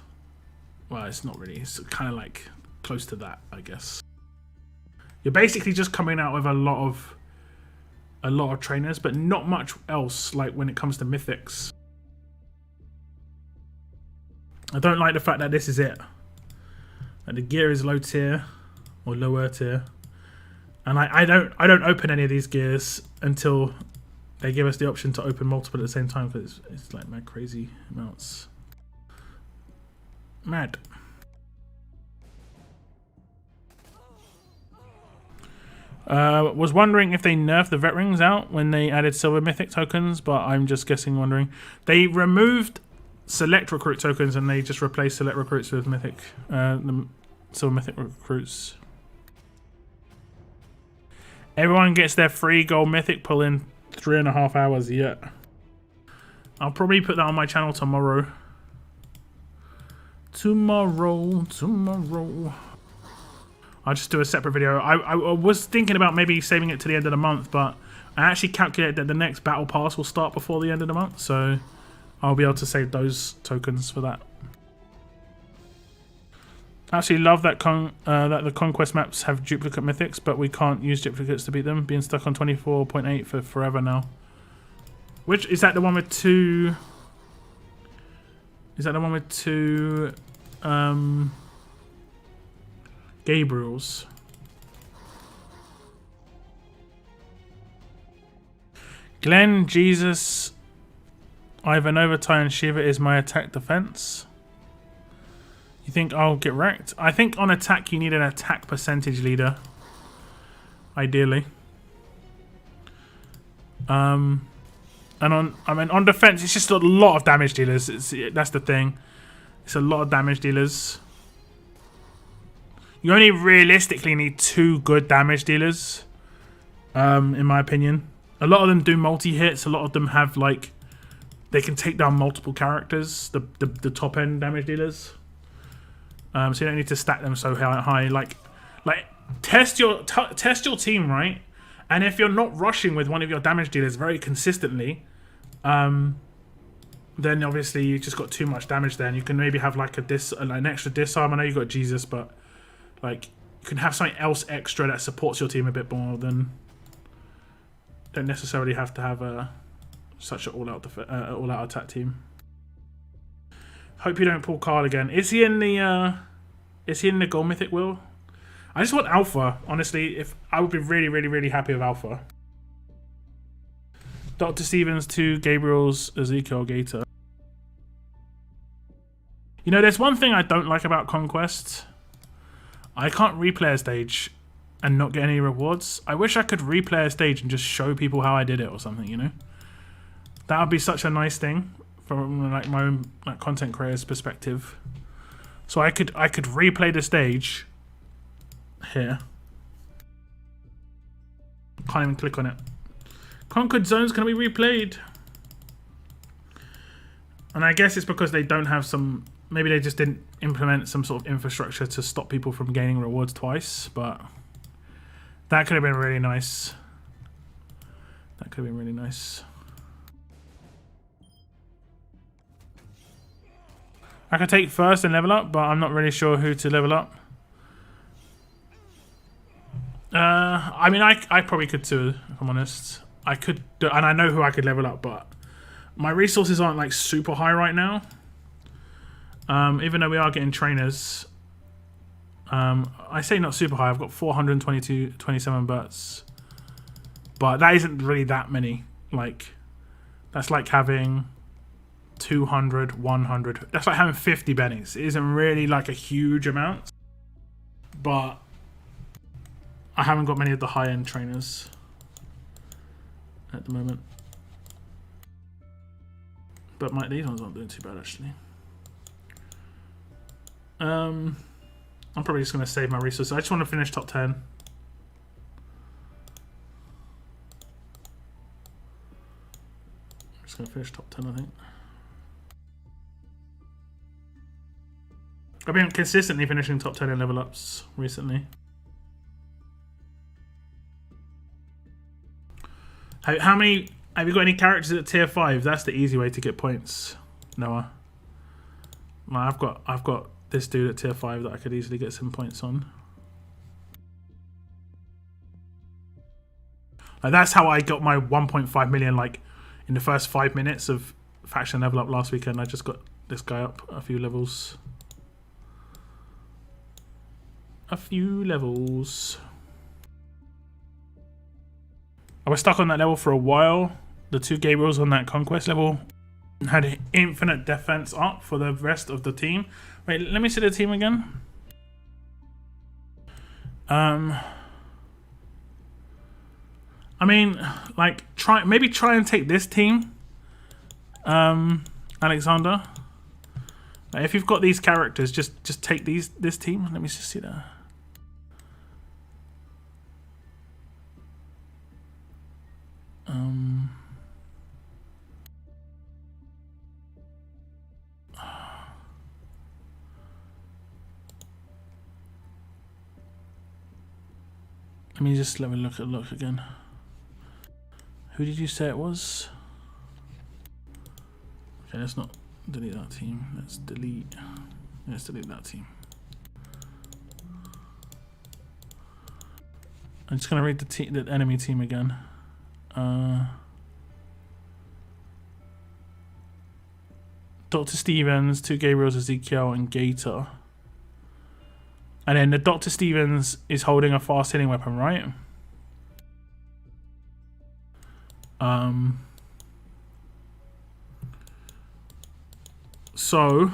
Well, it's not really. It's kind of like close to that, I guess. You're basically just coming out with a lot of trainers, but not much else like when it comes to mythics. I don't like the fact that this is it. Like the gear is low tier. or lower tier. And I don't open any of these gears until they give us the option to open multiple at the same time, because it's like mad crazy amounts. Mad. Was wondering if they nerfed the vet rings out when they added silver mythic tokens, but I'm just guessing, wondering. They removed select recruit tokens and they just replaced select recruits with mythic, the silver mythic recruits. Everyone gets their free gold mythic pull in 3.5 hours yet. I'll probably put that on my channel tomorrow. Tomorrow. I'll just do a separate video. I was thinking about maybe saving it to the end of the month, but I actually calculated that the next battle pass will start before the end of the month, so I'll be able to save those tokens for that. I actually love that that the Conquest maps have duplicate mythics, but we can't use duplicates to beat them. Being stuck on 24.8 for forever now. Which is that the one with two? Is that the one with two? Gabriels. Glenn, Jesus, Ivanova, Ty, and Shiva is my attack defense. You think I'll get wrecked? I think on attack you need an attack percentage leader. Ideally. And on defense it's just a lot of damage dealers. That's the thing. It's a lot of damage dealers. You only realistically need 2 good damage dealers. In my opinion. A lot of them do multi-hits. A lot of them have like, they can take down multiple characters. The top end damage dealers. So you don't need to stack them so high. Like test your team, right? And if you're not rushing with one of your damage dealers very consistently, then obviously you just got too much damage there, and you can maybe have like an extra disarm. I know you got Jesus, but like you can have something else extra that supports your team a bit more than. Don't necessarily have to have such an all-out attack team. Hope you don't pull Carl again. Is he in the gold mythic wheel? I just want alpha, honestly. If I would be really happy with alpha. Dr. Stevens 2, Gabriel's Ezekiel Gator. You know, there's one thing I don't like about Conquest. I can't replay a stage and not get any rewards. I wish I could replay a stage and just show people how I did it or something, you know? That would be such a nice thing from like my own like content creator's perspective. So I could replay the stage here. Can't even click on it. Conquered zones can be replayed. And I guess it's because they don't have some, maybe they just didn't implement some sort of infrastructure to stop people from gaining rewards twice, but that could have been really nice. That could have been really nice. I could take first and level up, but I'm not really sure who to level up. I mean, I probably could too, if I'm honest. I could do, and I know who I could level up, but my resources aren't like super high right now. Even though we are getting trainers. I say not super high. I've got 27 butts. But that isn't really that many. Like, that's like having 200, 100. That's like having 50 bennies. It isn't really like a huge amount. But I haven't got many of the high-end trainers at the moment. But these ones aren't doing too bad, actually. I'm probably just going to save my resources. I just want to finish top 10. I'm just going to finish top 10, I think. I've been consistently finishing top 10 in level ups recently. How many... Have you got any characters at tier 5? That's the easy way to get points, Noah. No, I've got this dude at tier 5 that I could easily get some points on. Like, that's how I got my 1.5 million, like, in the first 5 minutes of faction level up last weekend. I just got this guy up a few levels. a few levels. I was stuck on that level for a while. The 2 Gabriels on that Conquest level had infinite defense up for the rest of the team. Wait, let me see the team again. I mean, like, maybe try and take this team, Alexander. Like, if you've got these characters, just take this team. Let me just see that. Let me just let me look again. Who did you say it was? Okay, let's not delete that team. Let's delete that team. I'm just gonna read the enemy team again. Dr. Stevens, 2 Gabriels, Ezekiel, and Gator. And then the Dr. Stevens is holding a fast hitting weapon, right? So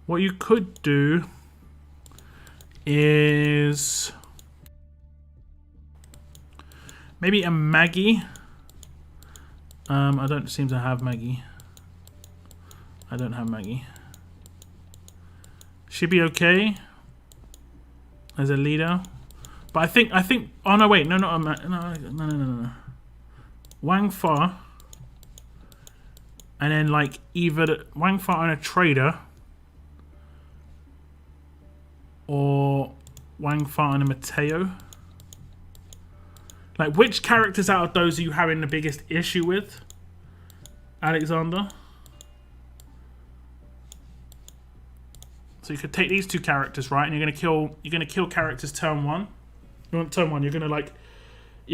what you could do is maybe a Maggie. I don't seem to have Maggie. I don't have Maggie. She'd be okay as a leader, but I think. Oh no, wait, no. Wang Fa, and then like either Wang Fa and a trader, or Wang Fa and a Mateo. Like, which characters out of those are you having the biggest issue with, Alexander? So you could take these 2 characters, right? And you're gonna kill characters turn 1. You want turn 1, you're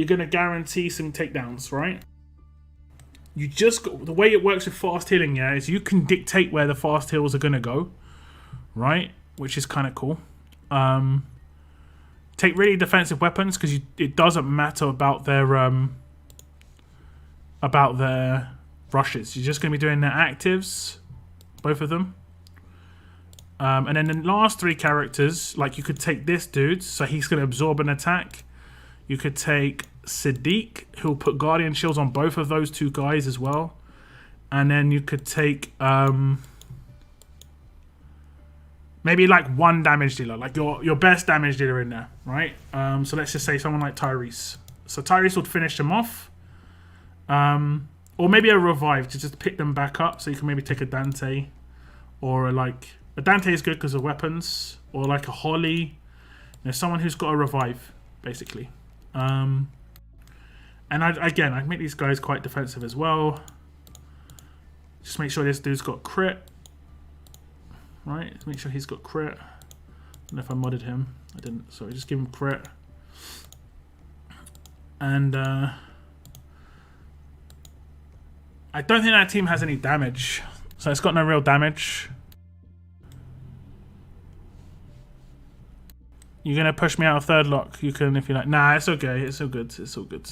gonna guarantee some takedowns, right? You just got, the way it works with fast healing, yeah, is you can dictate where the fast heals are gonna go, right? Which is kind of cool. Take really defensive weapons because it doesn't matter about their rushes. You're just gonna be doing their actives, both of them. And then the last 3 characters, like, you could take this dude, so he's going to absorb an attack. You could take Sadiq, who'll put Guardian Shields on both of those 2 guys as well. And then you could take maybe like 1 damage dealer, like your best damage dealer in there, right? So let's just say someone like Tyrese. So Tyrese would finish them off. Or maybe a revive to just pick them back up. So you can maybe take a Dante, or a Dante is good because of weapons, or like a Holly, you know, someone who's got a revive, basically. And I'd make these guys quite defensive as well. Just make sure this dude's got crit, right? Make sure he's got crit. I don't know if I modded him. I didn't. Sorry, just give him crit. And I don't think that team has any damage, so it's got no real damage. You're gonna push me out of 3rd lock. You can if you like. Nah, it's okay. It's all good. It's all good.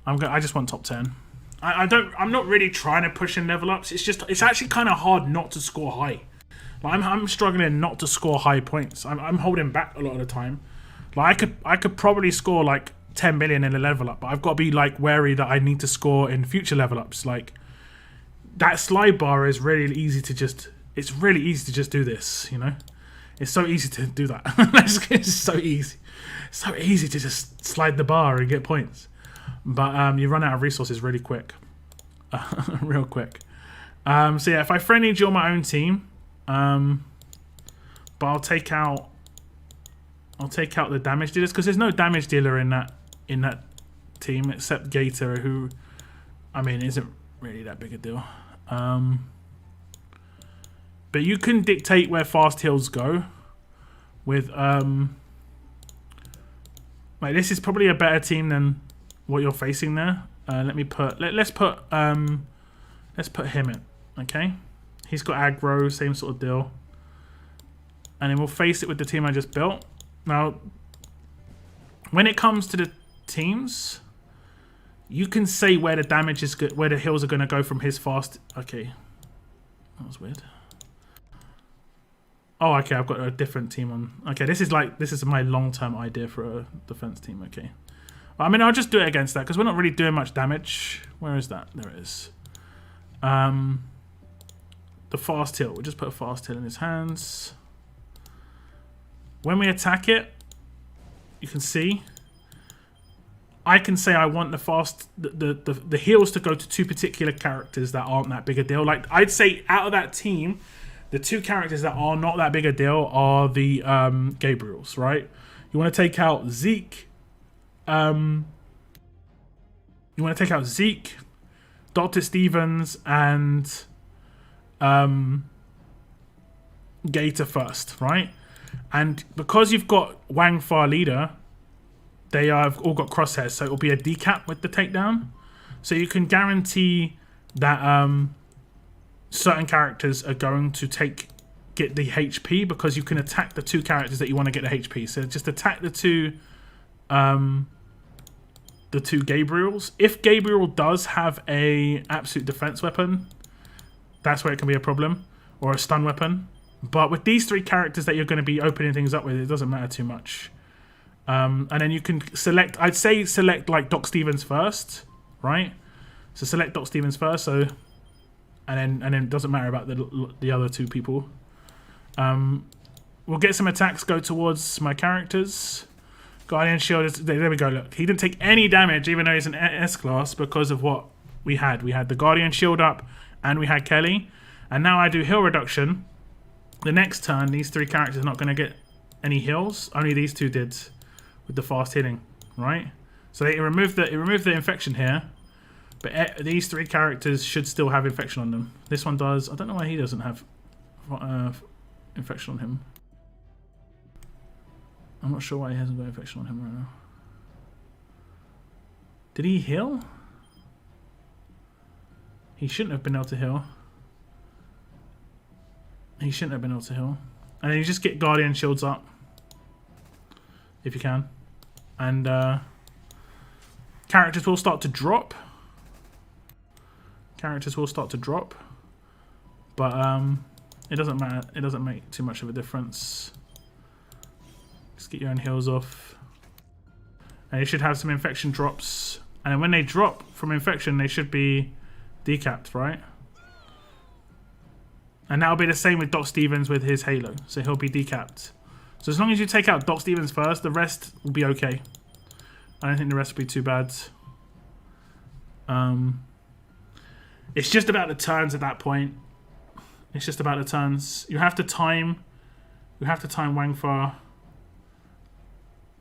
I just want top 10. I'm not really trying to push in level ups. It's actually kind of hard not to score high. Like, I'm struggling not to score high points. I'm holding back a lot of the time. Like, I could probably score like 10 million in a level up, but I've got to be like wary that I need to score in future level ups. Like, that slide bar is really easy to just. It's really easy to just do this. You know. It's so easy to do that. It's so easy. So easy to just slide the bar and get points. But you run out of resources really quick. Real quick. So yeah, if I friendlied you on my own team, but I'll take out the damage dealers, because there's no damage dealer in that team except Gator, who, I mean, isn't really that big a deal. But you can dictate where fast heals go with like, this is probably a better team than what you're facing there. Let's put him in, okay? He's got aggro, same sort of deal. And then we'll face it with the team I just built. Now, when it comes to the teams, you can say where the damage is good, where the heals are going to go from his fast. Okay, that was weird. Oh, okay, I've got a different team on. Okay, this is my long-term idea for a defense team. Okay, I mean, I'll just do it against that because we're not really doing much damage. Where is that? There it is. The fast heal. We'll just put a fast heal in his hands. When we attack it, you can see. I can say I want the heals to go to 2 particular characters that aren't that big a deal. Like, I'd say out of that team, the 2 characters that are not that big a deal are the Gabriels, right? You want to take out Zeke. You want to take out Zeke, Dr. Stevens, and Gator first, right? And because you've got Wang Fa leader, they have all got crosshairs, so it will be a decap with the takedown. So you can guarantee that certain characters are going to get the HP because you can attack the 2 characters that you want to get the HP. So just attack the 2 Gabriels. If Gabriel does have a absolute defense weapon, that's where it can be a problem, or a stun weapon. But with these 3 characters that you're going to be opening things up with, it doesn't matter too much. And then you can select, I'd say select like Doc Stevens first, right? So select Doc Stevens first, so and then it doesn't matter about the other 2 people. We'll get some attacks go towards my characters. Guardian Shield is there we go, look. He didn't take any damage even though he's an S class because of what we had. We had the Guardian Shield up and we had Kelly. And now I do heal reduction. The next turn, these 3 characters are not going to get any heals. Only these 2 did with the fast healing, right? So it removed the infection here, but these 3 characters should still have infection on them. This one does. I don't know why he doesn't have infection on him. I'm not sure why he hasn't got infection on him right now. Did he heal? He shouldn't have been able to heal. He shouldn't have been able to heal. And then you just get Guardian Shields up. If you can. And characters will start to drop. Characters will start to drop. But it doesn't matter. It doesn't make too much of a difference. Just get your own heals off. And you should have some infection drops. And when they drop from infection, they should be decapped, right? And that'll be the same with Doc Stevens with his Halo. So he'll be decapped. So as long as you take out Doc Stevens first, the rest will be okay. I don't think the rest will be too bad. It's just about the turns at that point. It's just about the turns. You have to time. You have to time Wang Fa.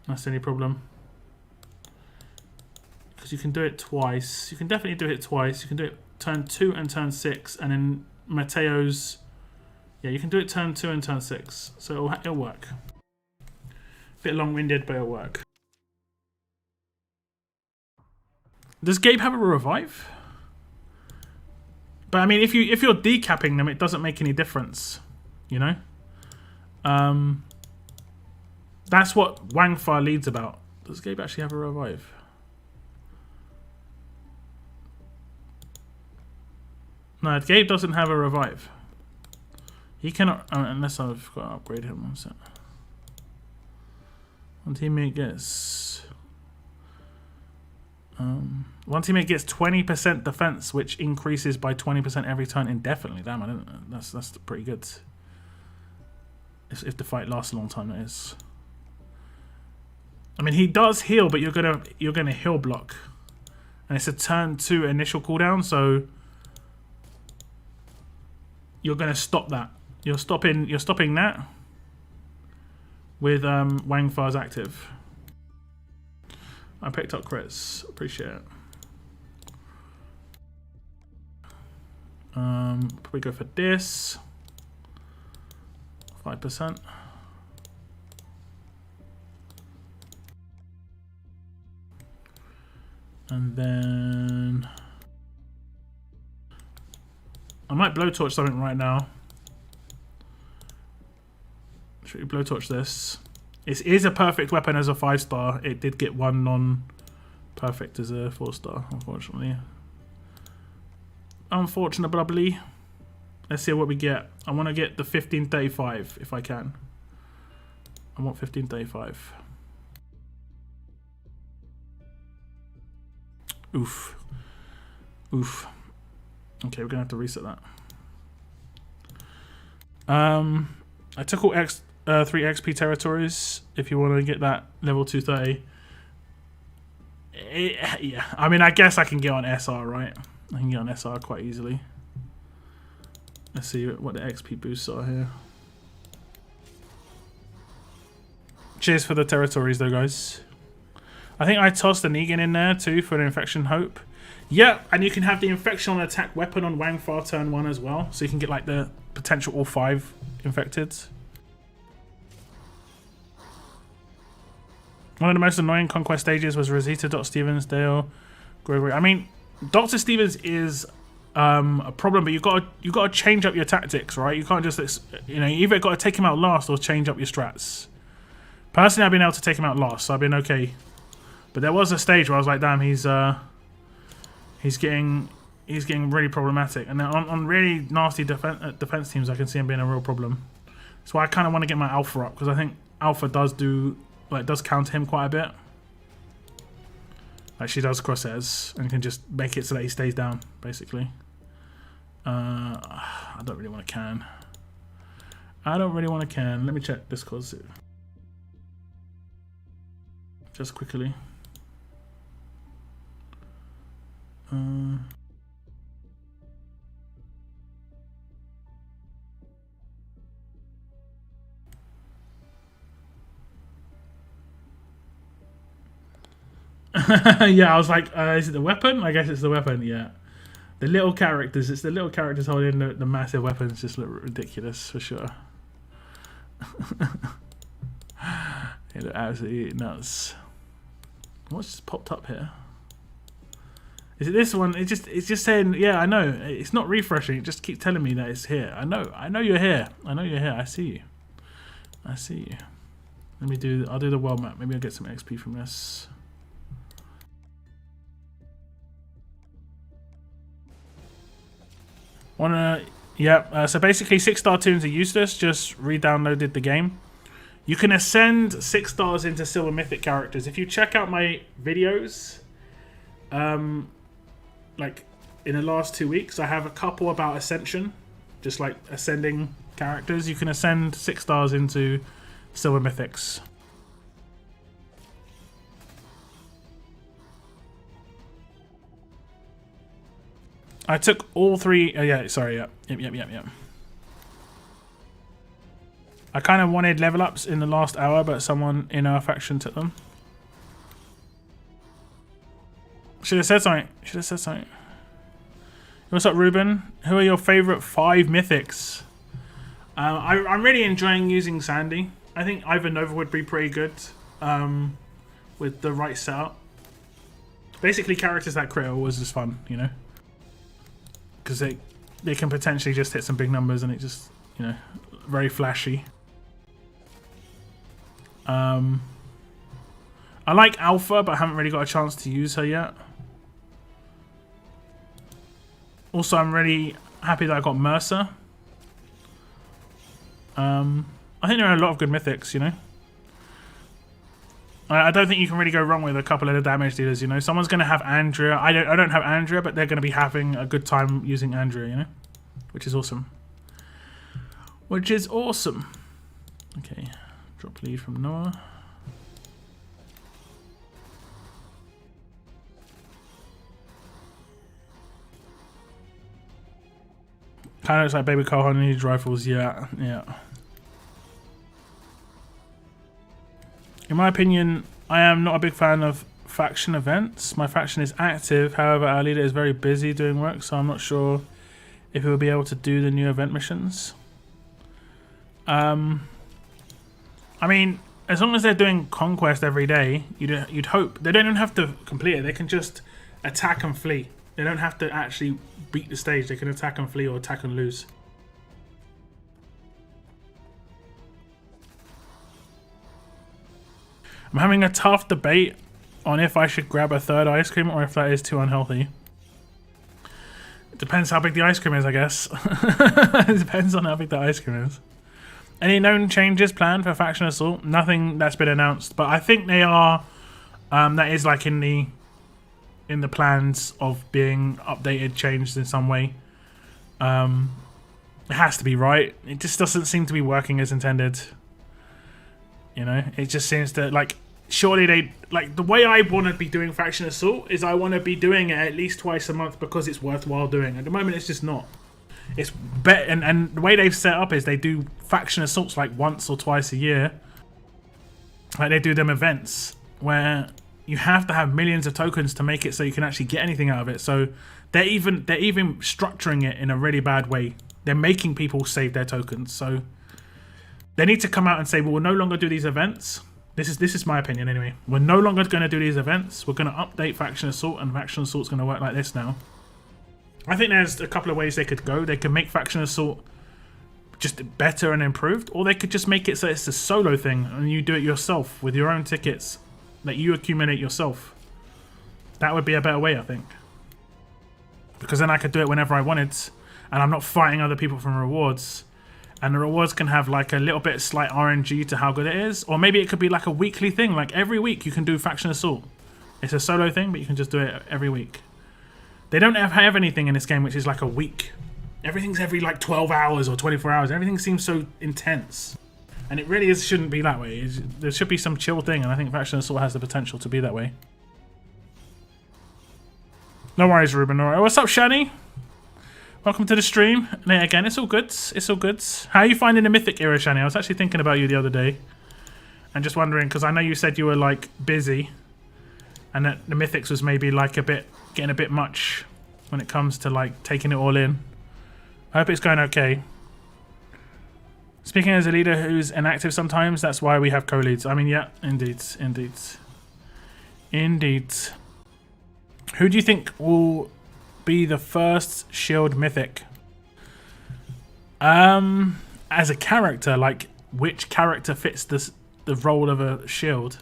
That's the only problem. Because you can do it twice. You can definitely do it twice. You can do it turn 2 and turn 6, and then Mateo's. Yeah, you can do it turn 2 and turn 6. So it'll work. Bit long-winded, but it'll work. Does Gabe have a revive? But I mean, if you're decapping them, it doesn't make any difference, you know. That's what Wang Fa leads about. Does Gabe actually have a revive? No, Gabe doesn't have a revive. He cannot, unless I've got to upgrade him. One sec. One teammate gets 20% defense, which increases by 20% every turn indefinitely. Damn, I don't. That's pretty good. If the fight lasts a long time, that is. I mean, he does heal, but you're gonna heal block, and it's a turn 2 initial cooldown, so you're gonna stop that. You're stopping that with Wang Fa's active. I picked up crits. Appreciate it. Probably go for this. 5%. And then I might blowtorch something right now. Should we blowtorch this? It is a perfect weapon as a 5-star. It did get one non-perfect as a 4-star, unfortunately. Unfortunately. Let's see what we get. I want to get the 1535 if I can. I want 1535. Oof. Oof. Okay, we're gonna have to reset that. I took all 3 XP territories. If you want to get that level 230, yeah. I mean, I guess I can get on SR, right? I can get on SR quite easily. Let's see what the XP boosts are here. Cheers for the territories, though, guys. I think I tossed a Negan in there too for the infection hope. Yeah, and you can have the infection on attack weapon on Wang Fa turn 1 as well, so you can get like the potential all 5 infected. One of the most annoying Conquest stages was Rosita, Dr. Stevens, Dale, Gregory. I mean, Dr. Stevens is a problem, but you got to change up your tactics, right? You can't just, you know, you either got to take him out last or change up your strats. Personally, I've been able to take him out last, so I've been okay. But there was a stage where I was like, damn, he's getting really problematic. And then on really nasty defense teams, I can see him being a real problem. That's why I kind of want to get my Alpha up, because I think Alpha does counter him quite a bit. Like, she does crosshairs and can just make it so that he stays down, basically. I don't really want to can. I don't really want to can. Let me check Discord. Just quickly. Yeah, I was like, is it the weapon? I guess it's the weapon, yeah. The little characters, it's the little characters holding the massive weapons just look ridiculous for sure. They look absolutely nuts. What's just popped up here? Is it this one? It's just saying, yeah, I know. It's not refreshing. It just keeps telling me that it's here. I know you're here. I know you're here. I see you. I see you. I'll do the world map. Maybe I'll get some XP from this. So basically 6-star tunes are useless. Just re-downloaded the game. You can ascend 6 stars into silver mythic characters. If you check out my videos, like in the last 2 weeks, I have a couple about ascension, just like ascending characters. You can ascend 6 stars into silver mythics. I took all 3. Yeah, sorry. Yep. I kind of wanted level ups in the last hour, but someone in our faction took them. Should have said something. What's up, Ruben? Who are your favorite 5 mythics? I'm really enjoying using Sandy. I think Ivan Nova would be pretty good with the right setup. Basically, characters that crit was just fun, you know, because they can potentially just hit some big numbers and it just, you know, very flashy. I like Alpha, but I haven't really got a chance to use her yet. Also, I'm really happy that I got Mercer. I think there are a lot of good mythics, you know. I don't think you can really go wrong with a couple of the damage dealers, you know. Someone's going to have Andrea. I don't have Andrea, but they're going to be having a good time using Andrea, you know. Which is awesome. Okay. Drop lead from Noah. Kind of looks like Baby Cohan needs rifles. Yeah. In my opinion, I am not a big fan of faction events. My faction is active, however, our leader is very busy doing work, so I'm not sure if he will be able to do the new event missions. I mean, as long as they're doing Conquest every day, you'd hope. They don't even have to complete it. They can just attack and flee. They don't have to actually beat the stage. They can attack and flee or attack and lose. I'm having a tough debate on if I should grab a third ice cream or if that is too unhealthy. It depends how big the ice cream is, I guess. It depends on how big the ice cream is. Any known changes planned for Faction Assault? Nothing that's been announced, but I think they are. That is like in the plans of being updated, changed in some way. It has to be, right? It just doesn't seem to be working as intended. You know, it just seems to like. Surely they like the way I want to be doing Faction Assault is I want to be doing it at least twice a month because it's worthwhile doing. At the moment, it's just not. It's better, and the way they've set up is they do Faction Assaults like once or twice a year. Like they do them events where you have to have millions of tokens to make it so you can actually get anything out of it. So they're even structuring it in a really bad way. They're making people save their tokens. So they need to come out and say, well, we'll no longer do these events. This is my opinion anyway. We're no longer going to do these events. We're going to update Faction Assault, and Faction Assault's going to work like this now. I think there's a couple of ways they could go. They could make Faction Assault just better and improved, or they could just make it so it's a solo thing and you do it yourself with your own tickets that you accumulate yourself. That would be a better way, I think. Because then I could do it whenever I wanted, and I'm not fighting other people for rewards. And the rewards can have like a little bit slight RNG to how good it is. Or maybe it could be like a weekly thing. Like every week you can do Faction Assault. It's a solo thing, but you can just do it every week. They don't have anything in this game which is like a week. Everything's every like 12 hours or 24 hours. Everything seems so intense. And it really shouldn't be that way. There should be some chill thing, and I think Faction Assault has the potential to be that way. No worries, Ruben. All right. What's up, Shani? Welcome to the stream. And again, it's all good. It's all good. How are you finding the Mythic era, Shani? I was actually thinking about you the other day. And just wondering, because I know you said you were like busy. And that the Mythics was maybe like getting a bit much when it comes to like taking it all in. I hope it's going okay. Speaking as a leader who's inactive sometimes, that's why we have co-leads. I mean, yeah, indeed. Who do you think will be the first shield mythic? As a character, like which character fits the role of a shield?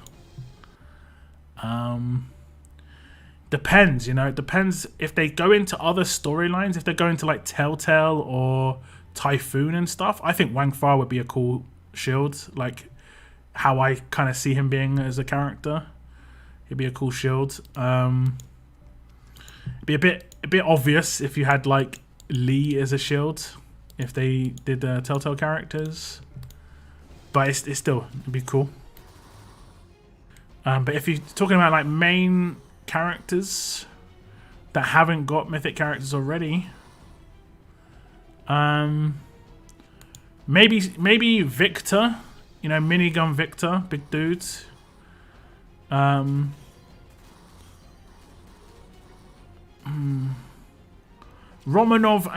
Depends, you know. It depends if they go into other storylines. If they're going to like Telltale or Typhoon and stuff, I think Wang Fa would be a cool shield. Like how I kind of see him being as a character, he'd be a cool shield. It'd be a bit obvious if you had like Lee as a shield, if they did Telltale characters, but it's still, it'd be cool. But if you're talking about like main characters that haven't got mythic characters already, maybe Victor, you know, minigun Victor, big dude. Romanov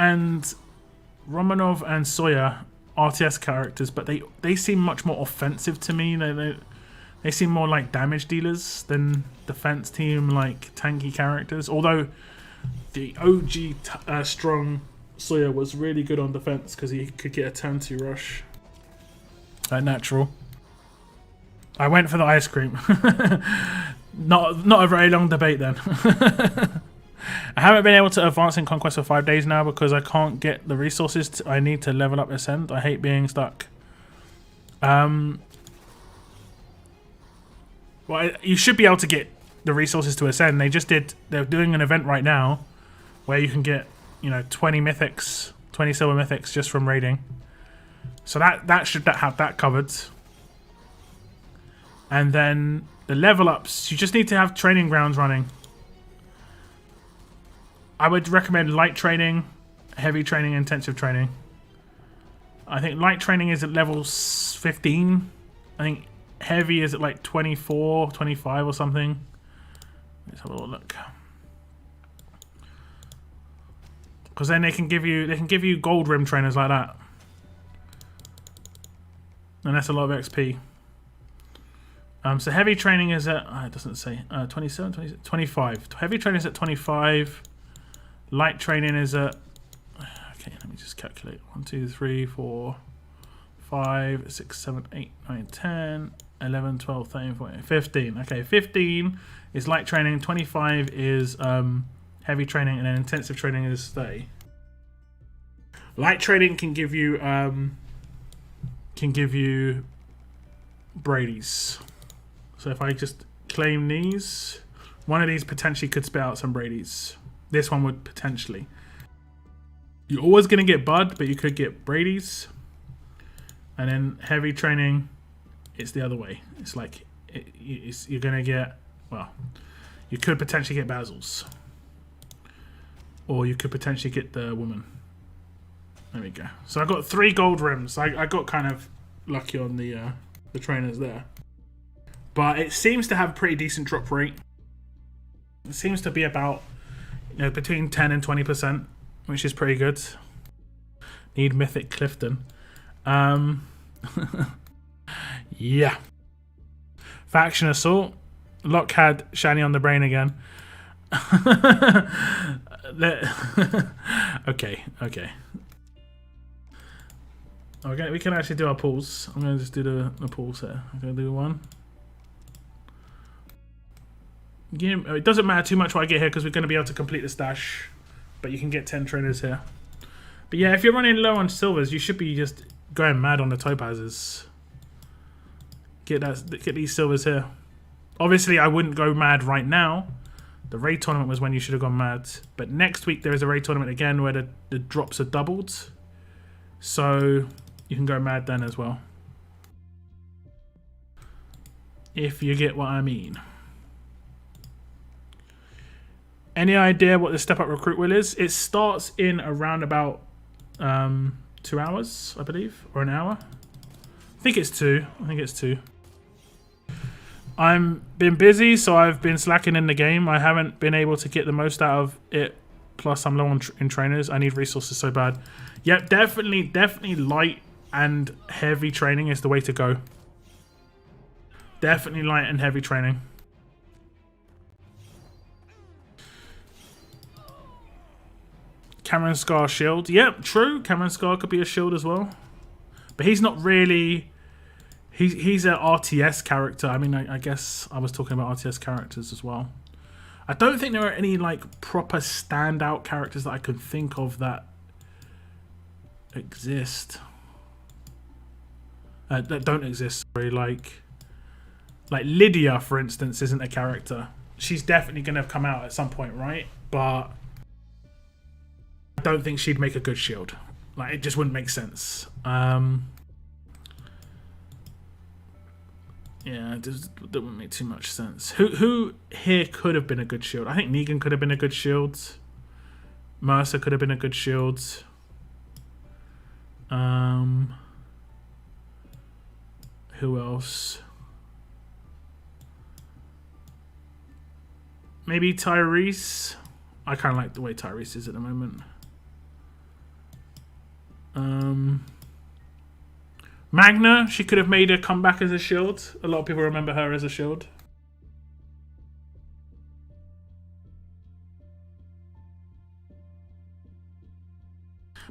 and Sawyer RTS characters, but they seem much more offensive to me. They seem more like damage dealers than defense team, like tanky characters. Although the OG strong Sawyer was really good on defense because he could get a turn 2 rush. Natural. I went for the ice cream. Not a very long debate then. I haven't been able to advance in Conquest for 5 days now because I can't get the resources I need to level up Ascend. I hate being stuck. Well, you should be able to get the resources to Ascend. They're doing an event right now where you can get, you know, 20 mythics, 20 silver mythics just from raiding. So that should have that covered. And then the level ups, you just need to have training grounds running. I would recommend light training, heavy training, intensive training. I think light training is at level 15. I think heavy is at like 24, 25 or something. Let's have a little look. Because then they can give you gold rim trainers like that. And that's a lot of XP. So heavy training is at, it doesn't say, 27, 25. Heavy training is at 25. Light training is at... Okay, let me just calculate. 1, 2, 3, 4, 5, 6, 7, 8, 9, 10, 11, 12, 13, 14, 15. Okay, 15 is light training, 25 is heavy training, and then intensive training is 30. Light training can give you Brady's. So if I just claim these, one of these potentially could spit out some Brady's. This one would potentially. You're always going to get Bud, but you could get Brady's. And then heavy training, it's the other way. It's like you're going to get, well, you could potentially get Basil's. Or you could potentially get the woman. There we go. So I got 3 gold rims. I got kind of lucky on the trainers there. But it seems to have a pretty decent drop rate. It seems to be about, you know, between 10 and 20%, which is pretty good. Need Mythic Clifton. Yeah. Faction Assault. Locke had Shiny on the brain again. Okay. Okay, we can actually do our pulls. I'm going to just do the pulls here. I'm going to do one. Yeah, it doesn't matter too much what I get here because we're going to be able to complete the stash. But you can get 10 trainers here. But yeah, if you're running low on silvers, you should be just going mad on the topazes. Get these silvers here. Obviously, I wouldn't go mad right now. The raid tournament was when you should have gone mad. But next week, there is a raid tournament again where the drops are doubled. So you can go mad then as well. If you get what I mean. Any idea what the step up recruit will is? It starts in around about 2 hours, I believe, or an hour. I think it's 2. I'm been busy, so I've been slacking in the game. I haven't been able to get the most out of it. Plus, I'm low on in trainers. I need resources so bad. Yep, definitely light and heavy training is the way to go. Definitely light and heavy training. Cameron Scar shield. Yep, true. Cameron Scar could be a shield as well. But he's not really... He's an RTS character. I mean, I guess I was talking about RTS characters as well. I don't think there are any like proper standout characters that I could think of that exist. That don't exist. Sorry, like Lydia, for instance, isn't a character. She's definitely going to come out at some point, right? But I don't think she'd make a good shield. Like, it just wouldn't make sense. Yeah, that wouldn't make too much sense. Who here could have been a good shield? I think Negan could have been a good shield. Mercer could have been a good shield. Who else? Maybe Tyrese. I kind of like the way Tyrese is at the moment. Magna, she could have made a comeback as a shield. A lot of people remember her as a shield.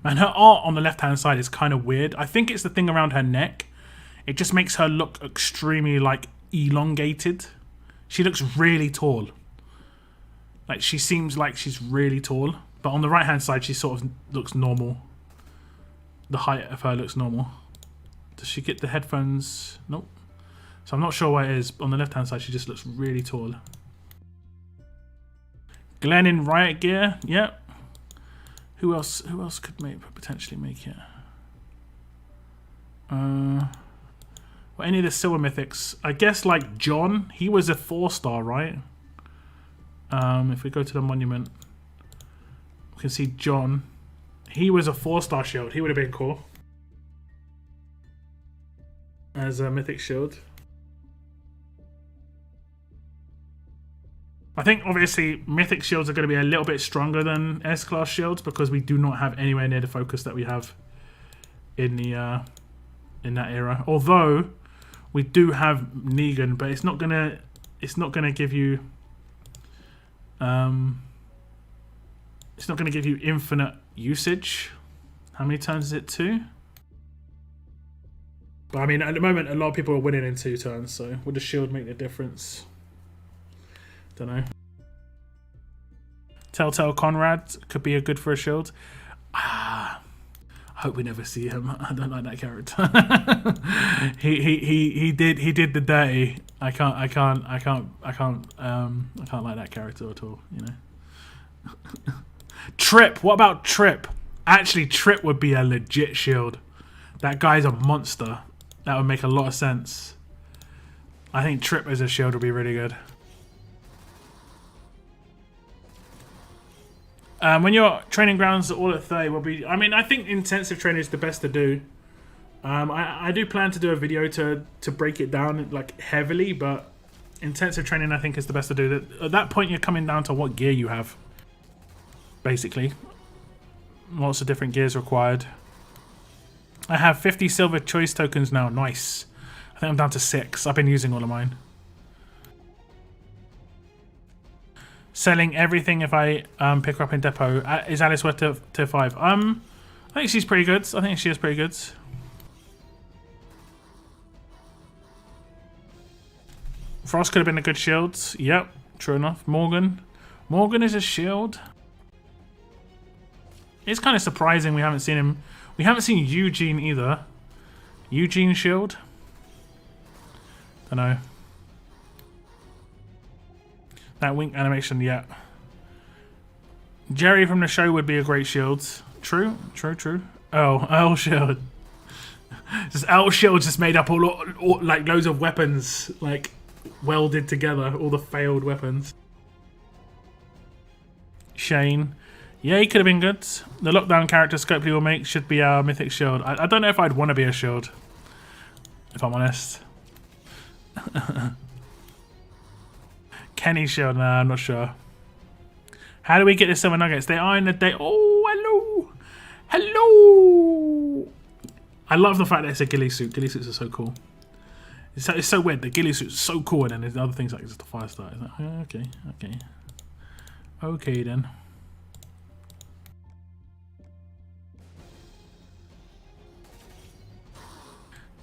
Man, her art on the left-hand side is kind of weird. I think it's the thing around her neck. It just makes her look extremely, like, elongated. She looks really tall. Like, she seems like she's really tall. But on the right-hand side, she sort of looks normal. The height of her looks normal. Does she get the headphones? Nope. So I'm not sure what it is. On the left-hand side, she just looks really tall. Glenn in riot gear. Yep. Who else could potentially make it? Well, any of the silver mythics. I guess like John. He was a 4-star, right? If we go to the monument, we can see John. He was a 4-star shield. He would have been cool. As a mythic shield. I think obviously mythic shields are going to be a little bit stronger than S-class shields because we do not have anywhere near the focus that we have in the in that era. Although we do have Negan, but it's not gonna give you it's It's not going to give you infinite usage. How many turns is it? 2? But I mean, at the moment, a lot of people are winning in 2 turns, so would the shield make the difference? Don't know. Telltale Conrad could be a good for a shield. I hope we never see him. I don't like that character. he did the dirty. I can't like that character at all, you know. Trip. What about Trip? Actually, Trip would be a legit shield. That guy's a monster. That would make a lot of sense. I think Trip as a shield would be really good. When your training grounds are all at 30 will be... I mean, I think intensive training is the best to do. I do plan to do a video to break it down like heavily, but intensive training I think is the best to do. At that point, you're coming down to what gear you have, basically. Lots of different gears required. I have 50 silver choice tokens now. Nice. I think I'm down to 6. I've been using all of mine. Selling everything if I pick her up in depot. Is Alice worth tier 5? I think she's pretty good. I think she is pretty good. Frost could have been a good shield. Yep, true enough. Morgan is a shield. It's kind of surprising we haven't seen him. We haven't seen Eugene either. Eugene shield? Don't know. That wink animation, yeah. Jerry from the show would be a great shield. True. Oh, L shield. Just L shield just made up all like loads of weapons, like welded together, all the failed weapons. Shane. Yeah, he could have been good. The lockdown character Scopely will make should be our mythic shield. I don't know if I'd want to be a shield, if I'm honest. Kenny shield? Nah, I'm not sure. How do we get the silver nuggets? They are in the day. Oh, hello. I love the fact that it's a ghillie suit. Ghillie suits are so cool. It's so weird. The ghillie suit's so cool, and then there's other things like just a fire start. Like, okay then.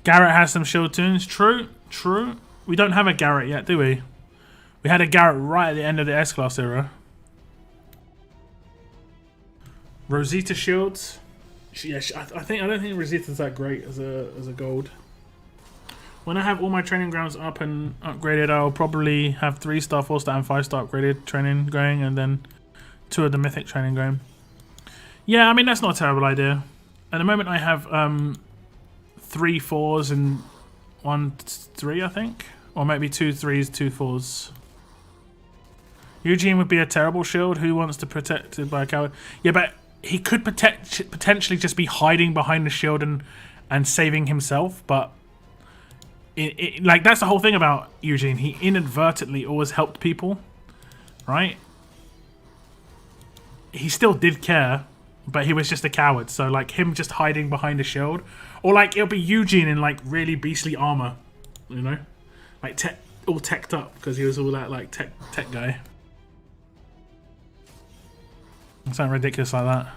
Garrett has some shield tunes. True. We don't have a Garrett yet, do we? We had a Garrett right at the end of the S-Class era. Rosita shields. I don't think Rosita's that great as a gold. When I have all my training grounds up and upgraded, I'll probably have 3-star, 4-star, and 5-star upgraded training going, and then 2 of the mythic training going. Yeah, I mean that's not a terrible idea. At the moment, I have 3 4s and 1 3, I think, or maybe 2 3s, 2 4s. Eugene would be a terrible shield. Who wants to protect it by a coward? Yeah, but he could potentially just be hiding behind the shield and saving himself. But like that's the whole thing about Eugene. He inadvertently always helped people, right? He still did care, but he was just a coward. So like him just hiding behind a shield, or like it'll be Eugene in like really beastly armor, you know, like all teched up because he was all that like tech guy. Something ridiculous like that.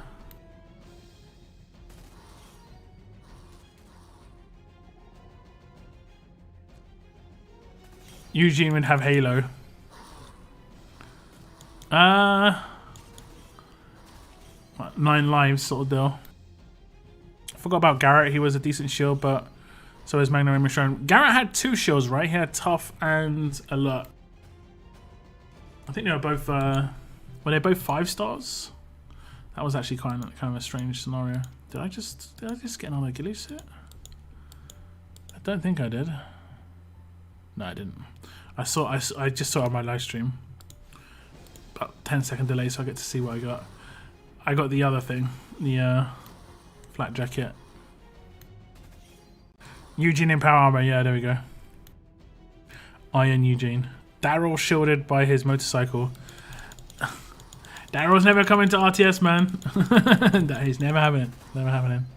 Eugene would have Halo. 9 lives sort of deal. I forgot about Garrett. He was a decent shield, but so is Magnum and Michonne. Garrett had 2 shields, right? He had Tough and Alert. I think they were both. Were they both 5 stars? That was actually kind of a strange scenario. Did I just get another ghillie suit? I don't think I did. No, I didn't. I just saw it on my live stream. About 10-second delay, so I get to see what I got. I got the other thing, the flat jacket. Eugene in power armor. Yeah, there we go. Iron Eugene. Daryl shielded by his motorcycle. Daryl's never coming to RTS, man. That is never happening. Never happening.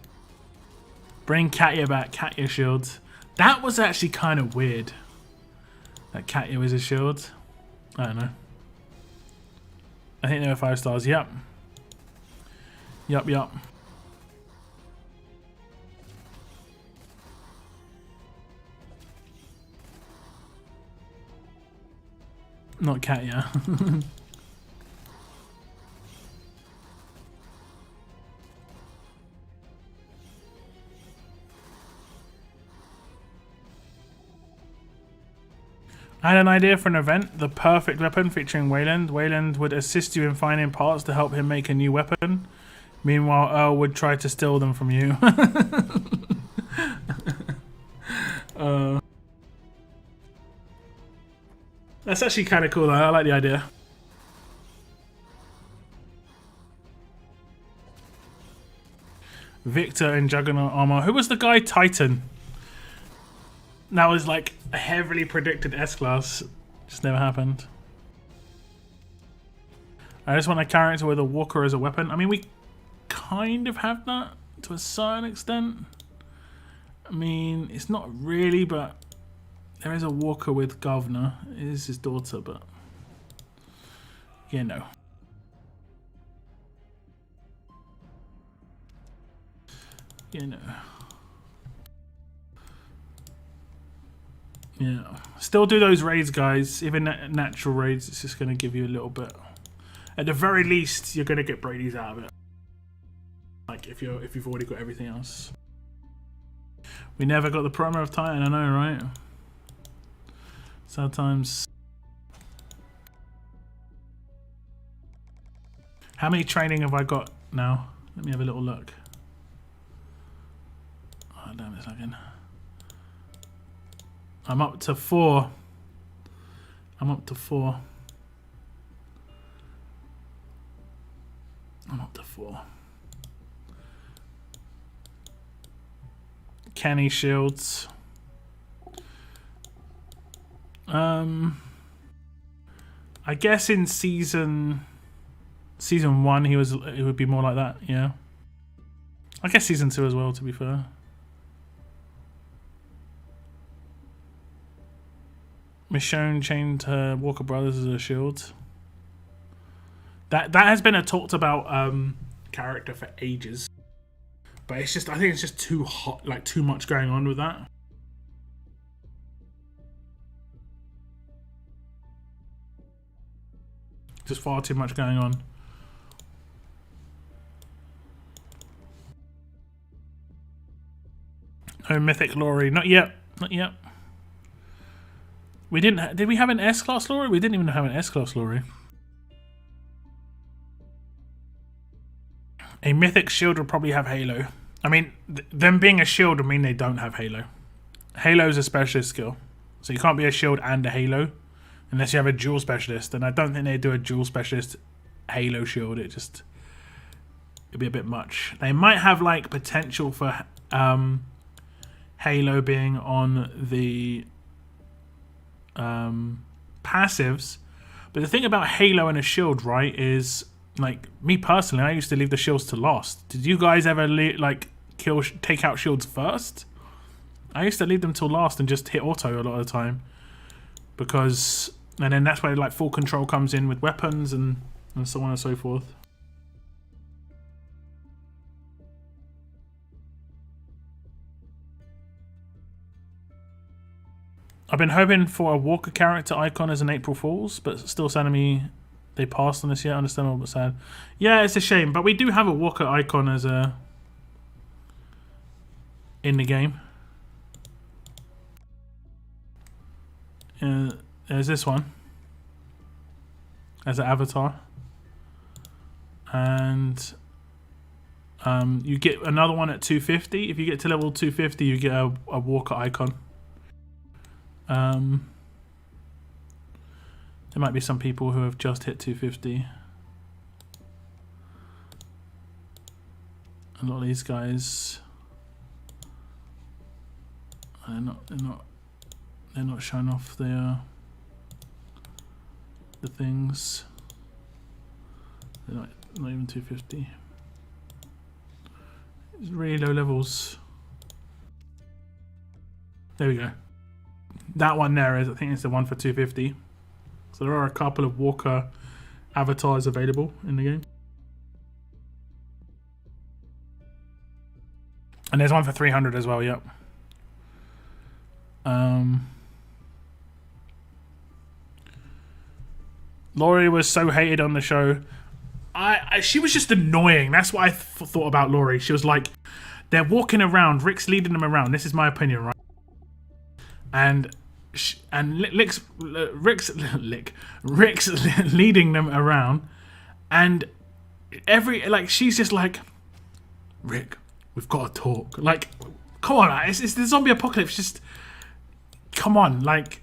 Bring Katya back. Katya shields. That was actually kind of weird. That Katya was a shield. I don't know. I think they were 5 stars. Yep. Yup, yup. Not cat, yeah. I had an idea for an event, the perfect weapon featuring Wayland. Wayland would assist you in finding parts to help him make a new weapon. Meanwhile, Earl would try to steal them from you. That's actually kind of cool though, I like the idea. Victor in Juggernaut armor. Who was the guy? Titan. That was like a heavily predicted S-Class. Just never happened. I just want a character with a walker as a weapon. I mean, we kind of have that to a certain extent. I mean, it's not really, but there is a walker with Governor. It is his daughter, but you know. You know. Yeah. Still do those raids, guys. Even natural raids, it's just going to give you a little bit. At the very least, you're going to get Brady's out of it. Like if you've already got everything else. We never got the promo of Titan, I know, right? Sometimes. How many training have I got now? Let me have a little look. Oh, damn it, a second. I'm up to 4. I'm up to 4. I'm up to 4. Kenny Shields. I guess in season 1 it would be more like that, yeah. I guess season 2 as well, to be fair. Michonne chained her Walker Brothers as a shield. That has been a talked about character for ages. But it's just, I think it's just too hot, like too much going on with that. Just far too much going on. No mythic Lori, not yet, not yet. We didn't. Did we have an S-Class Lori? We didn't even have an S-Class Lori. A mythic shield would probably have Halo. I mean, them being a shield would mean they don't have Halo. Halo is a specialist skill, so you can't be a shield and a Halo unless you have a dual specialist. And I don't think they do a dual specialist Halo shield. It'd be a bit much. They might have like potential for Halo being on the passives, but the thing about Halo and a shield, right, is like me personally, I used to leave the shields to last. Did you guys ever take out shields first? I used to leave them till last and just hit auto a lot of the time, because and then that's where like full control comes in with weapons and so on and so forth. I've been hoping for a Walker character icon as an April Fool's, but still sending me they passed on this yet. Understandable but sad. Yeah, it's a shame, but we do have a Walker icon as a in the game. There's this one as an avatar, and you get another one at 250. If you get to level 250, you get a Walker icon. There might be some people who have just hit 250. A lot of these guys, they're not showing off their the things. They're not even 250. It's really low levels. There we go. That one there is, I think it's the one for 250. So there are a couple of Walker avatars available in the game. And there's one for 300 as well, yep. Laurie was so hated on the show. She was just annoying. That's what I thought about Laurie. She was like, they're walking around, Rick's leading them around. This is my opinion, right? And Rick's leading them around, and she's just like, Rick, we've got to talk. Like, come on, man. It's the zombie apocalypse. Just come on, like.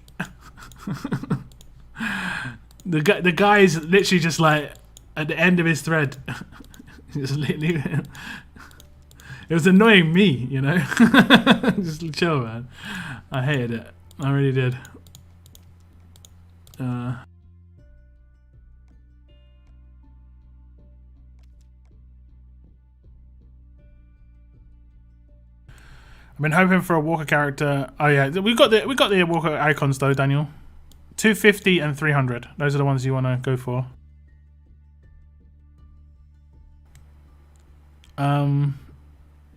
The guy is literally just like at the end of his thread. It was annoying me, you know. Just chill, man. I hated it. I really did. I've been hoping for a Walker character. Oh yeah, we got the Walker icons though, Daniel. 250 and 300. Those are the ones you want to go for.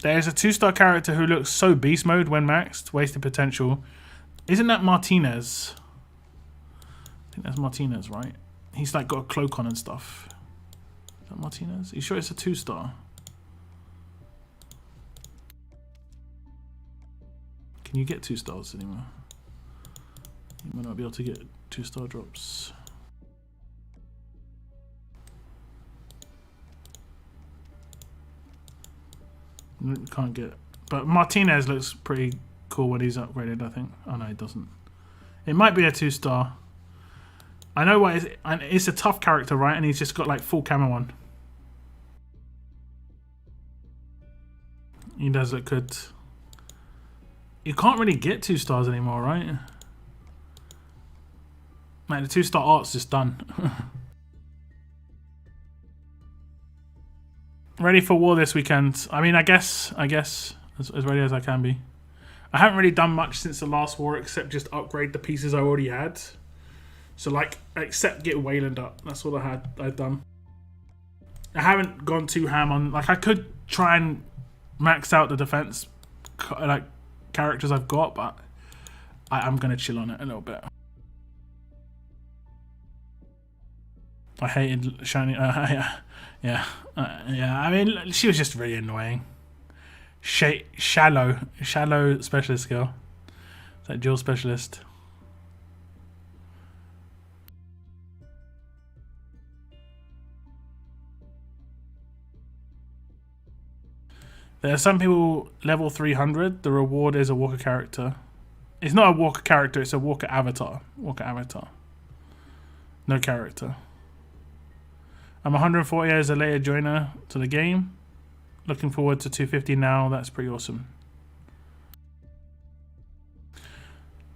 There's a 2-star character who looks so beast mode when maxed, wasted potential. Isn't that Martinez? I think that's Martinez, right? He's like got a cloak on and stuff. Is that Martinez? Are you sure it's a 2-star? Can you get 2 stars anymore? You might not be able to get 2-star drops. Can't get. But Martinez looks pretty cool when he's upgraded, I think. Oh no, it doesn't. It might be a 2-star. I know what it's a tough character, right? And he's just got like full camo on. He does look good. You can't really get 2 stars anymore, right? Like the 2-star art's just done. Ready for war this weekend. I mean, I guess as ready as I can be. I haven't really done much since the last war except just upgrade the pieces I already had. So like, except get Wayland up. That's all I'd done. I haven't gone too ham on. Like, I could try and max out the defense like characters I've got, but I'm gonna chill on it a little bit. I hated Shiny. Yeah. I mean, she was just really annoying. Shallow specialist skill. Is that dual specialist? There are some people level 300. The reward is a Walker character. It's not a Walker character. It's a Walker avatar. No character. I'm 140 as a later joiner to the game. Looking forward to 250 now. That's pretty awesome.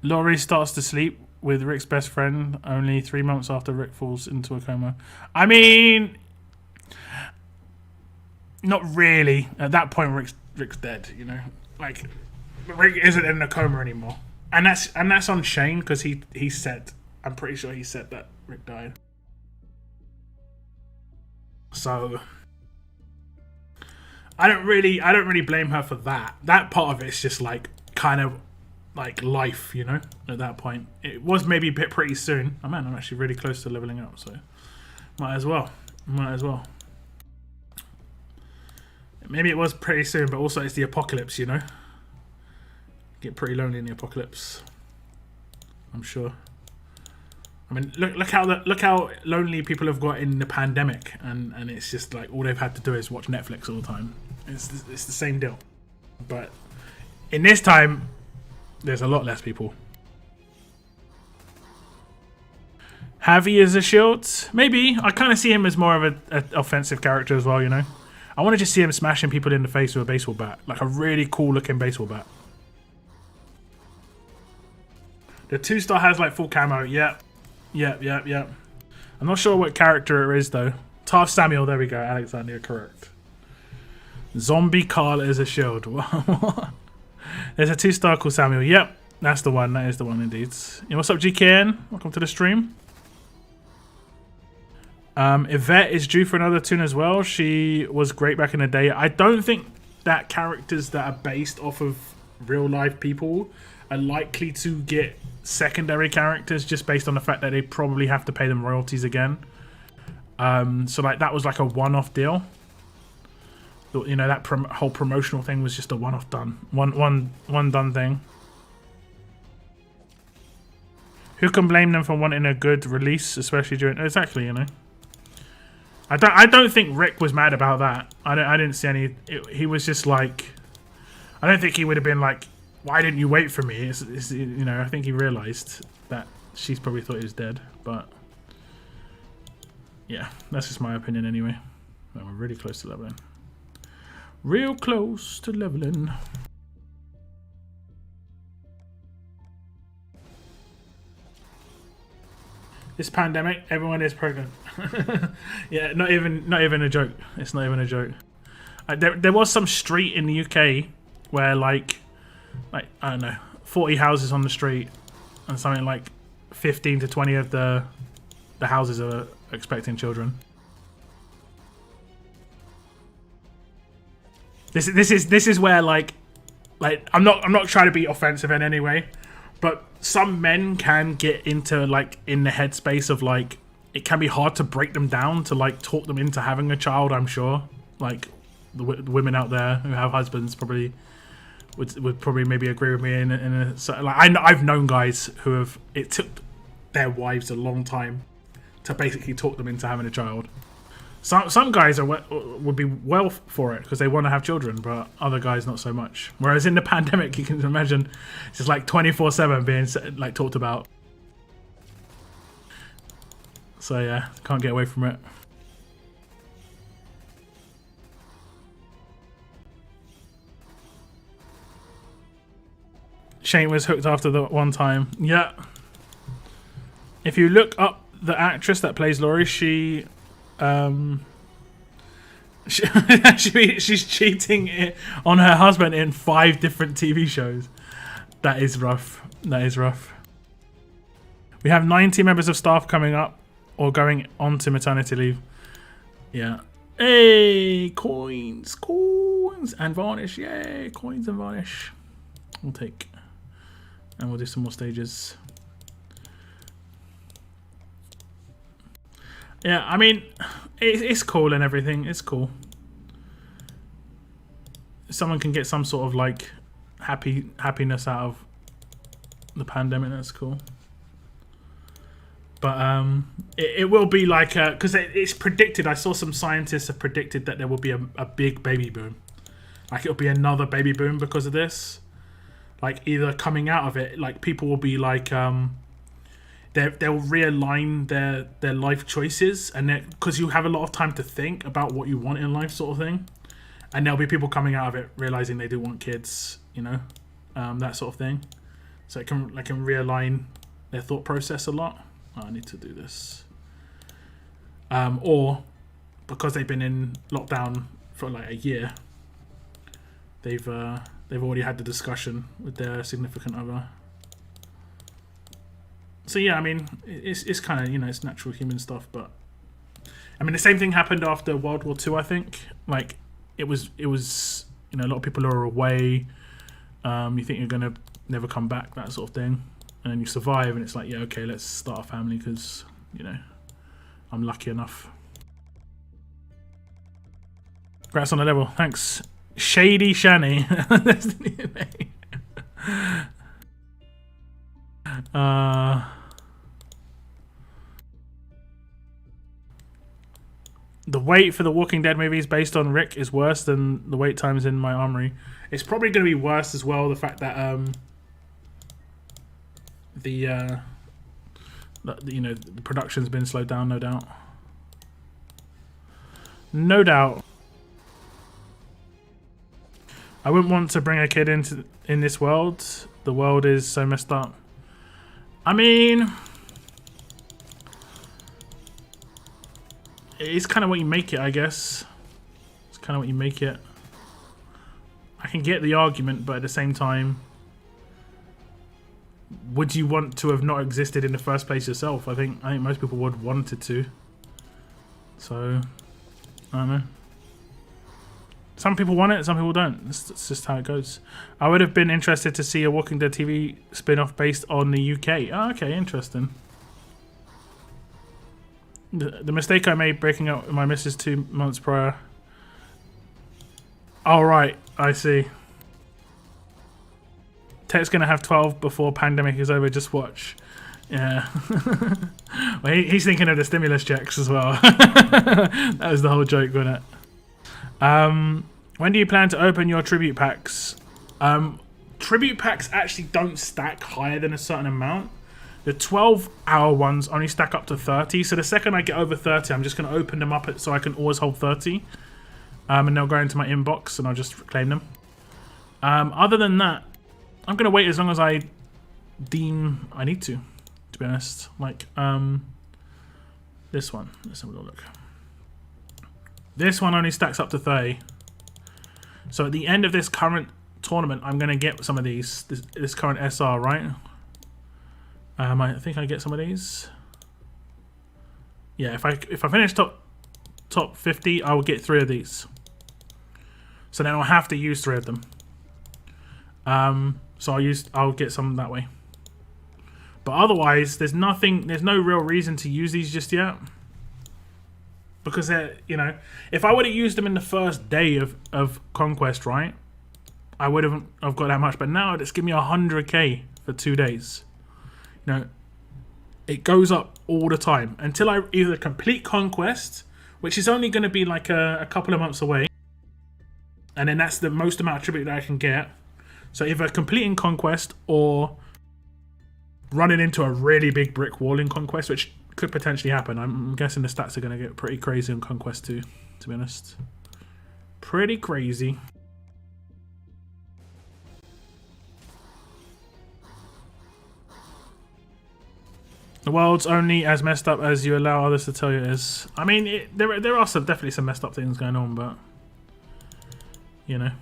Laurie starts to sleep with Rick's best friend only 3 months after Rick falls into a coma. I mean, not really. At that point, Rick's dead. You know, like Rick isn't in a coma anymore, and that's on Shane because he said. I'm pretty sure he said that Rick died. So I don't really blame her for that. That part of it's just like kind of like life, you know. At that point, it was maybe a bit pretty soon. Oh man, I'm actually really close to leveling up, so might as well. Maybe it was pretty soon, but also it's the apocalypse, you know. Get pretty lonely in the apocalypse, I'm sure. I mean, look how lonely people have got in the pandemic, and it's just like all they've had to do is watch Netflix all the time. It's the same deal, but in this time, there's a lot less people. Javi as a shield, maybe. I kind of see him as more of an offensive character as well, you know. I want to just see him smashing people in the face with a baseball bat, like a really cool looking baseball bat. The 2-star has like full camo. Yep. I'm not sure what character it is though. Taff Samuel, there we go. Alexander, correct. Zombie Carl is a shield. There's a 2-star called Samuel. Yep, that's the one. That is the one indeed. Yeah, what's up, GKN? Welcome to the stream. Yvette is due for another tune as well. She was great back in the day. I don't think that characters that are based off of real life people are likely to get secondary characters just based on the fact that they probably have to pay them royalties again. So like that was like a one-off deal. You know, that whole promotional thing was just a one-off one done thing. Who can blame them for wanting a good release, especially during exactly, you know. I don't think Rick was mad about that. I didn't see any. He was just like, I don't think he would have been like, why didn't you wait for me? It's, you know, I think he realized that she's probably thought he was dead, but yeah, that's just my opinion anyway. Well, we're really close to leveling. Real close to leveling. This pandemic, everyone is pregnant. Yeah, not even a joke. It's not even a joke. There was some street in the UK where like I don't know, 40 houses on the street, and something like 15 to 20 of the houses are expecting children. This is where like I'm not trying to be offensive in any way, but some men can get into like in the headspace of like it can be hard to break them down to like talk them into having a child. I'm sure like the women out there who have husbands probably would probably maybe agree with me in a so, like I've known guys who have it took their wives a long time to basically talk them into having a child. Some guys would be well for it because they want to have children, but other guys not so much. Whereas in the pandemic, you can imagine it's just like 24/7 being like talked about. So yeah, can't get away from it. Shane was hooked after the one time. Yeah. If you look up the actress that plays Laurie, she's cheating on her husband in 5 different TV shows. That is rough. That is rough. We have 90 members of staff coming up or going on to maternity leave. Yeah. Hey, coins and varnish. Yay, coins and varnish. We'll take, and we'll do some more stages. Yeah, I mean, it's cool and everything. It's cool. Someone can get some sort of like happiness out of the pandemic. That's cool. But it will be like because it's predicted. I saw some scientists have predicted that there will be a big baby boom. Like it'll be another baby boom because of this. Like either coming out of it, like people will be like they'll realign their life choices, and because you have a lot of time to think about what you want in life, sort of thing, and there'll be people coming out of it realizing they do want kids, you know, that sort of thing. So it can realign their thought process a lot. Oh, I need to do this, or because they've been in lockdown for like a year, they've already had the discussion with their significant other. So yeah, I mean, it's kind of, you know, it's natural human stuff, but I mean, the same thing happened after World War II, I think. Like, it was, you know, a lot of people are away. You think you're gonna never come back, that sort of thing, and then you survive, and it's like, yeah, okay, let's start a family because, you know, I'm lucky enough. Congrats on the level, thanks, Shady Shani. That's the new name. The wait for the Walking Dead movies based on Rick is worse than the wait times in my armory. It's probably going to be worse as well. The fact that you know, the production's been slowed down, no doubt. No doubt. I wouldn't want to bring a kid in this world. The world is so messed up. I mean, it's kind of what you make it, I guess. It's kind of what you make it. I can get the argument, but at the same time, would you want to have not existed in the first place yourself? I think most people would want it to. So, I don't know. Some people want it, some people don't. It's just how it goes. I would have been interested to see a Walking Dead TV spin-off based on the UK. Oh, okay, interesting. The mistake I made breaking up with my missus 2 months prior. Oh, right, I see. Tech's gonna have 12 before pandemic is over, just watch. Yeah. Well, he's thinking of the stimulus checks as well. That was the whole joke, wasn't it? When do you plan to open your tribute packs? Tribute packs actually don't stack higher than a certain amount. The 12-hour ones only stack up to 30. So the second I get over 30, I'm just going to open them up so I can always hold 30. And they'll go into my inbox and I'll just claim them. Other than that, I'm going to wait as long as I deem I need to be honest. Like, this one. Let's have a look. This one only stacks up to 30. So at the end of this current tournament, I'm going to get some of these. This current SR, right? I think I get some of these. Yeah, if I finish top 50, I will get 3 of these. So then I'll have to use 3 of them. So I'll get some that way. But otherwise, there's no real reason to use these just yet. Because they're, you know, if I would have used them in the first day of Conquest, right, I would have got that much. But now it's give me 100k for 2 days. You know, it goes up all the time until I either complete Conquest, which is only going to be like a couple of months away, and then that's the most amount of tribute that I can get. So either completing Conquest or running into a really big brick wall in Conquest, which could potentially happen. I'm guessing the stats are going to get pretty crazy on Conquest 2, to be honest. Pretty crazy. The world's only as messed up as you allow others to tell you it is. I mean, there are definitely some messed up things going on, but you know.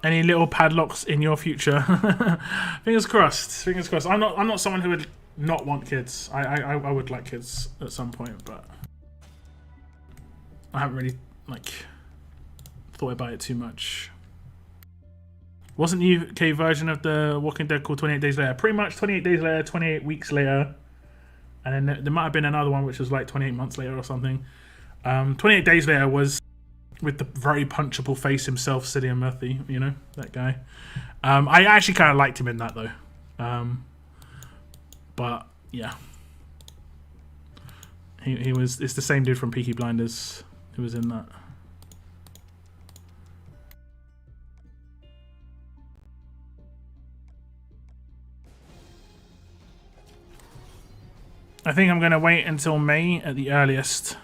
Any little padlocks in your future? Fingers crossed. Fingers crossed. I'm not someone who would not want kids. I would like kids at some point, but I haven't really thought about it too much. Wasn't the UK version of the Walking Dead called 28 Days Later? Pretty much 28 Days Later, 28 Weeks Later. And then there might have been another one which was like 28 Months Later or something. 28 Days Later was with the very punchable face himself, Cillian Murphy, you know, that guy. I actually kind of liked him in that though. But yeah. It's the same dude from Peaky Blinders who was in that. I think I'm going to wait until May at the earliest.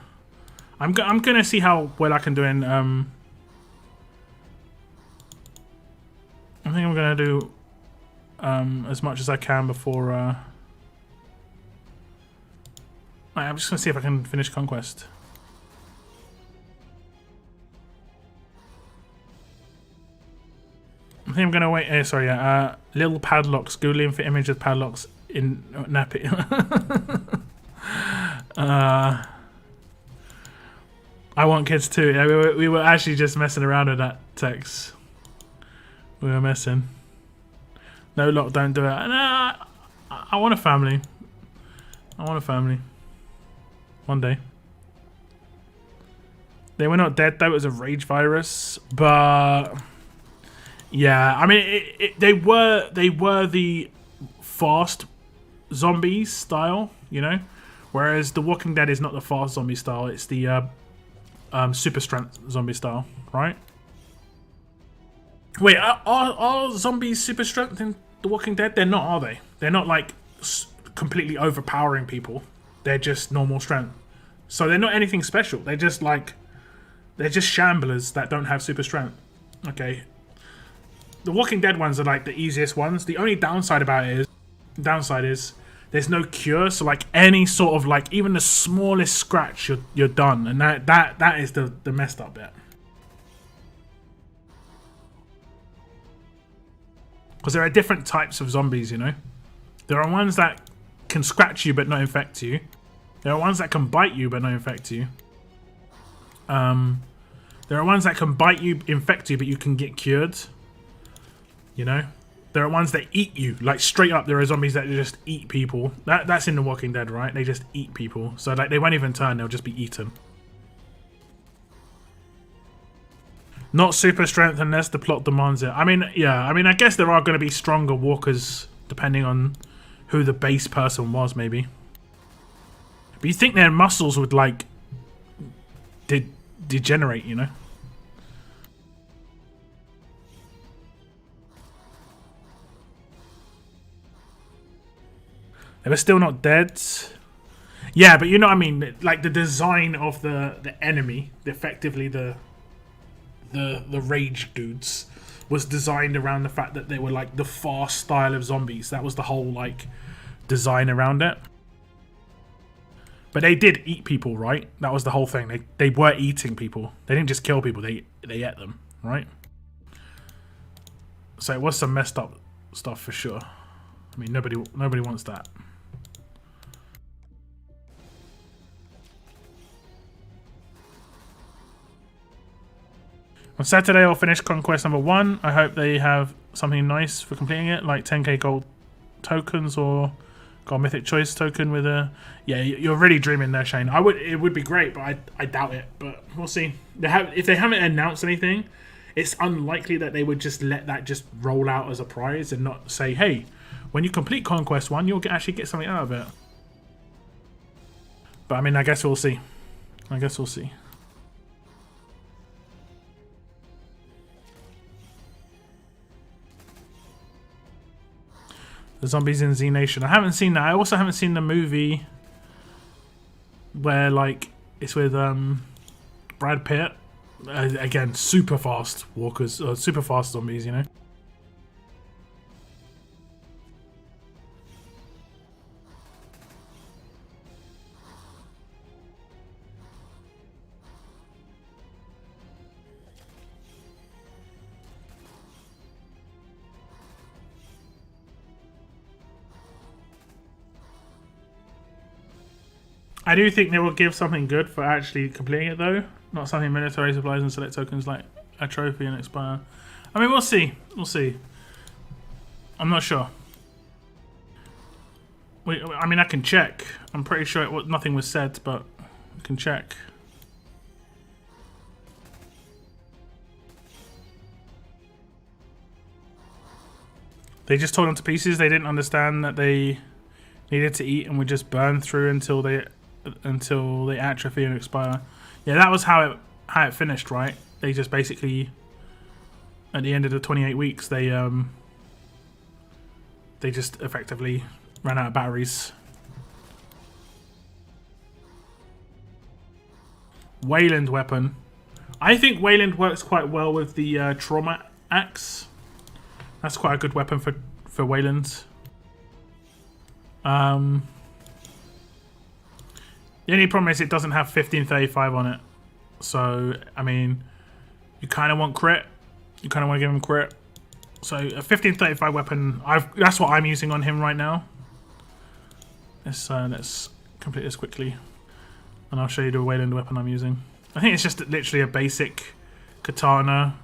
I'm going to see how well I can do in... I think I'm going to do as much as I can before... I'm just going to see if I can finish Conquest. I think I'm going to wait... sorry, yeah. Little padlocks. Googling for image of padlocks in nappy. I want kids too. Yeah, we were actually just messing around with that text. We were messing. No lock, don't do it. Nah, I want a family. I want a family. One day. They were not dead though. It was a rage virus, but yeah. I mean, they were the fast zombies style, you know, whereas The Walking Dead is not the fast zombie style. It's the super strength zombie style, right? Wait, are zombies super strength in The Walking Dead? They're not, are they? They're not like completely overpowering people. They're just normal strength. So they're not anything special. They're just shamblers that don't have super strength. Okay. The Walking Dead ones are like the easiest ones. The only downside is there's no cure. So like any sort of like even the smallest scratch, you're done. And that is the messed up bit. Because there are different types of zombies, you know. There are ones that can scratch you but not infect you. There are ones that can bite you but not infect you. There are ones that can bite you, infect you, but you can get cured. You know? There are ones that eat you. Like, straight up, there are zombies that just eat people. That's in The Walking Dead, right? They just eat people. So, like, they won't even turn. They'll just be eaten. Not super strength unless the plot demands it. I mean, yeah. I mean, I guess there are going to be stronger walkers depending on who the base person was, maybe. But you think their muscles would, like, degenerate, you know? They were still not dead. Yeah, but you know what I mean? Like, the design of the enemy, effectively the rage dudes, was designed around the fact that they were, like, the fast style of zombies. That was the whole, like, design around it. But they did eat people, right? That was the whole thing. They were eating people. They didn't just kill people. They ate them, right? So it was some messed up stuff for sure. I mean, nobody wants that. On Saturday, I'll finish Conquest number 1. I hope they have something nice for completing it, like 10k gold tokens or gold mythic choice token with a... Yeah, you're really dreaming there, Shane. It would be great, but I doubt it. But we'll see. If they haven't announced anything, it's unlikely that they would just let that just roll out as a prize and not say, hey, when you complete Conquest 1, you'll actually get something out of it. But I mean, I guess we'll see. I guess we'll see. The Zombies in Z Nation. I haven't seen that. I also haven't seen the movie where, like, it's with Brad Pitt. Again, super fast walkers, super fast zombies, you know. I do think they will give something good for actually completing it, though. Not something military supplies and select tokens like a trophy and expire. I mean, we'll see. We'll see. I'm not sure. I mean, I can check. I'm pretty sure nothing was said, but I can check. They just tore them to pieces. They didn't understand that they needed to eat and would just burn through until they atrophy and expire. Yeah, that was how it finished, right? They just basically, at the end of the 28 weeks, they just effectively ran out of batteries. Wayland weapon. I think Wayland works quite well with the trauma axe. That's quite a good weapon for Wayland. The only problem is it doesn't have 1535 on it. So, I mean, you kind of want crit. You kind of want to give him crit. So, a 1535 weapon, that's what I'm using on him right now. Let's complete this quickly. And I'll show you the Wayland weapon I'm using. I think it's just literally a basic katana,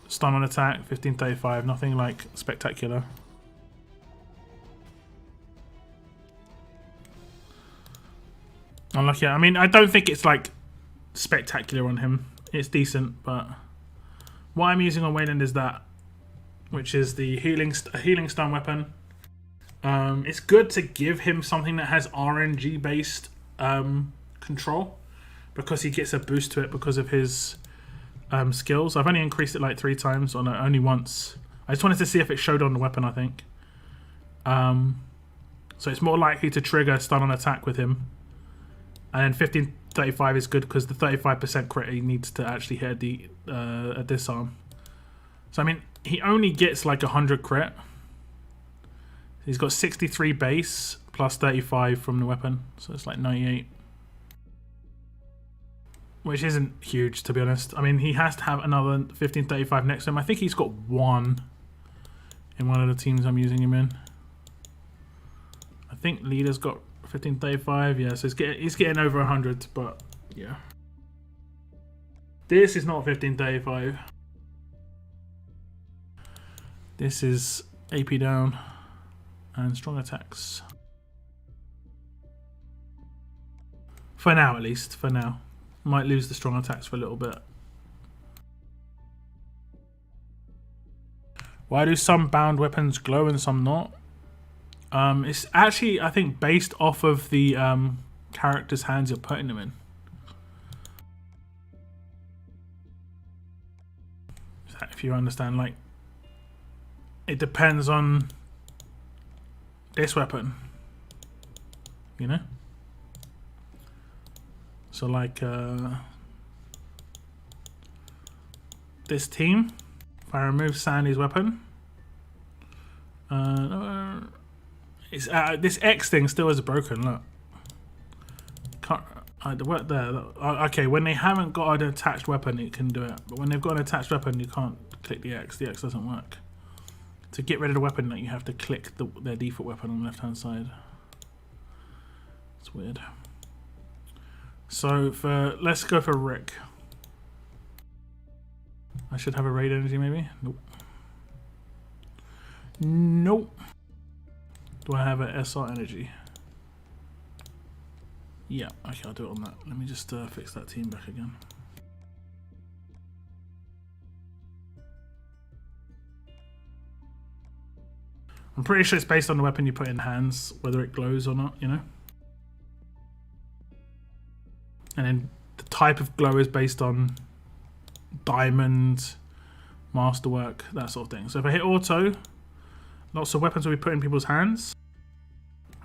stun on attack, 1535. Nothing, like, spectacular. Unlucky. I mean, I don't think it's, like, spectacular on him. It's decent, but what I'm using on Wayland is that, which is the healing stun weapon. It's good to give him something that has RNG based control, because he gets a boost to it because of his skills. I've only increased it like 3 times, or no, only once. I just wanted to see if it showed on the weapon, I think. So it's more likely to trigger stun on attack with him. And then 1535 is good because the 35% crit he needs to actually hit a disarm. So, I mean, he only gets like 100 crit. He's got 63 base plus 35 from the weapon. So it's like 98. Which isn't huge, to be honest. I mean, he has to have another 1535 next to him. I think he's got 1 in one of the teams I'm using him in. I think Leader's got 1535, yeah, so he's getting over 100, but yeah. This is not 1535. This is AP down and strong attacks. For now, at least. For now. Might lose the strong attacks for a little bit. Why do some bound weapons glow and some not? It's actually, I think, based off of the character's hands you're putting them in. If you understand, like, it depends on this weapon, you know? So like this team, if I remove Sandy's weapon, it's this X thing still is broken. Look, can't the work there. Okay, when they haven't got an attached weapon, it can do it, but when they've got an attached weapon, you can't click the X. The X doesn't work. To get rid of the weapon, like, you have to click their default weapon on the left hand side. It's weird. So let's go for Rick. I should have a raid energy maybe? Nope. Nope. Do I have a SR energy? Yeah, okay, I'll do it on that. Let me just fix that team back again. I'm pretty sure it's based on the weapon you put in hands, whether it glows or not, you know? And then the type of glow is based on diamond, masterwork, that sort of thing. So if I hit auto, lots of weapons will be put in people's hands.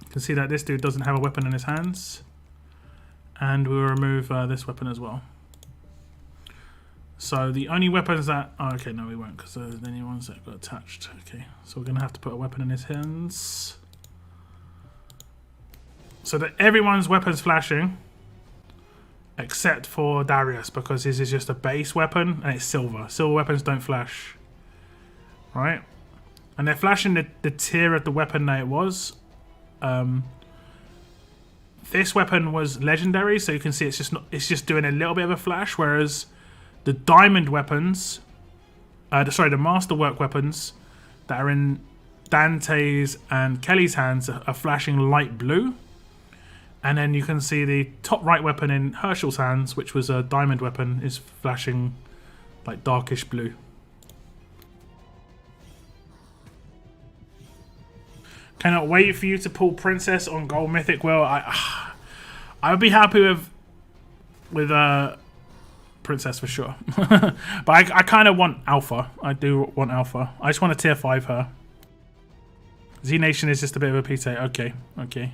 You can see that this dude doesn't have a weapon in his hands. And we'll remove this weapon as well. So the only weapons that... Oh, okay, no, we won't, because there's any ones that got attached. Okay, so we're going to have to put a weapon in his hands. So that everyone's weapon's flashing. Except for Darius, because his is just a base weapon and it's silver. Silver weapons don't flash. Right? And they're flashing the tier of the weapon that it was. This weapon was legendary, so you can see it's just doing a little bit of a flash, whereas the diamond weapons, the masterwork weapons that are in Dante's and Kelly's hands are flashing light blue. And then you can see the top right weapon in Herschel's hands, which was a diamond weapon, is flashing like darkish blue. Cannot wait for you to pull Princess on Gold Mythic. Well, I would be happy with Princess for sure. But I kind of want Alpha. I do want Alpha. I just want to tier 5 her. Z Nation is just a bit of a PT. Okay, okay.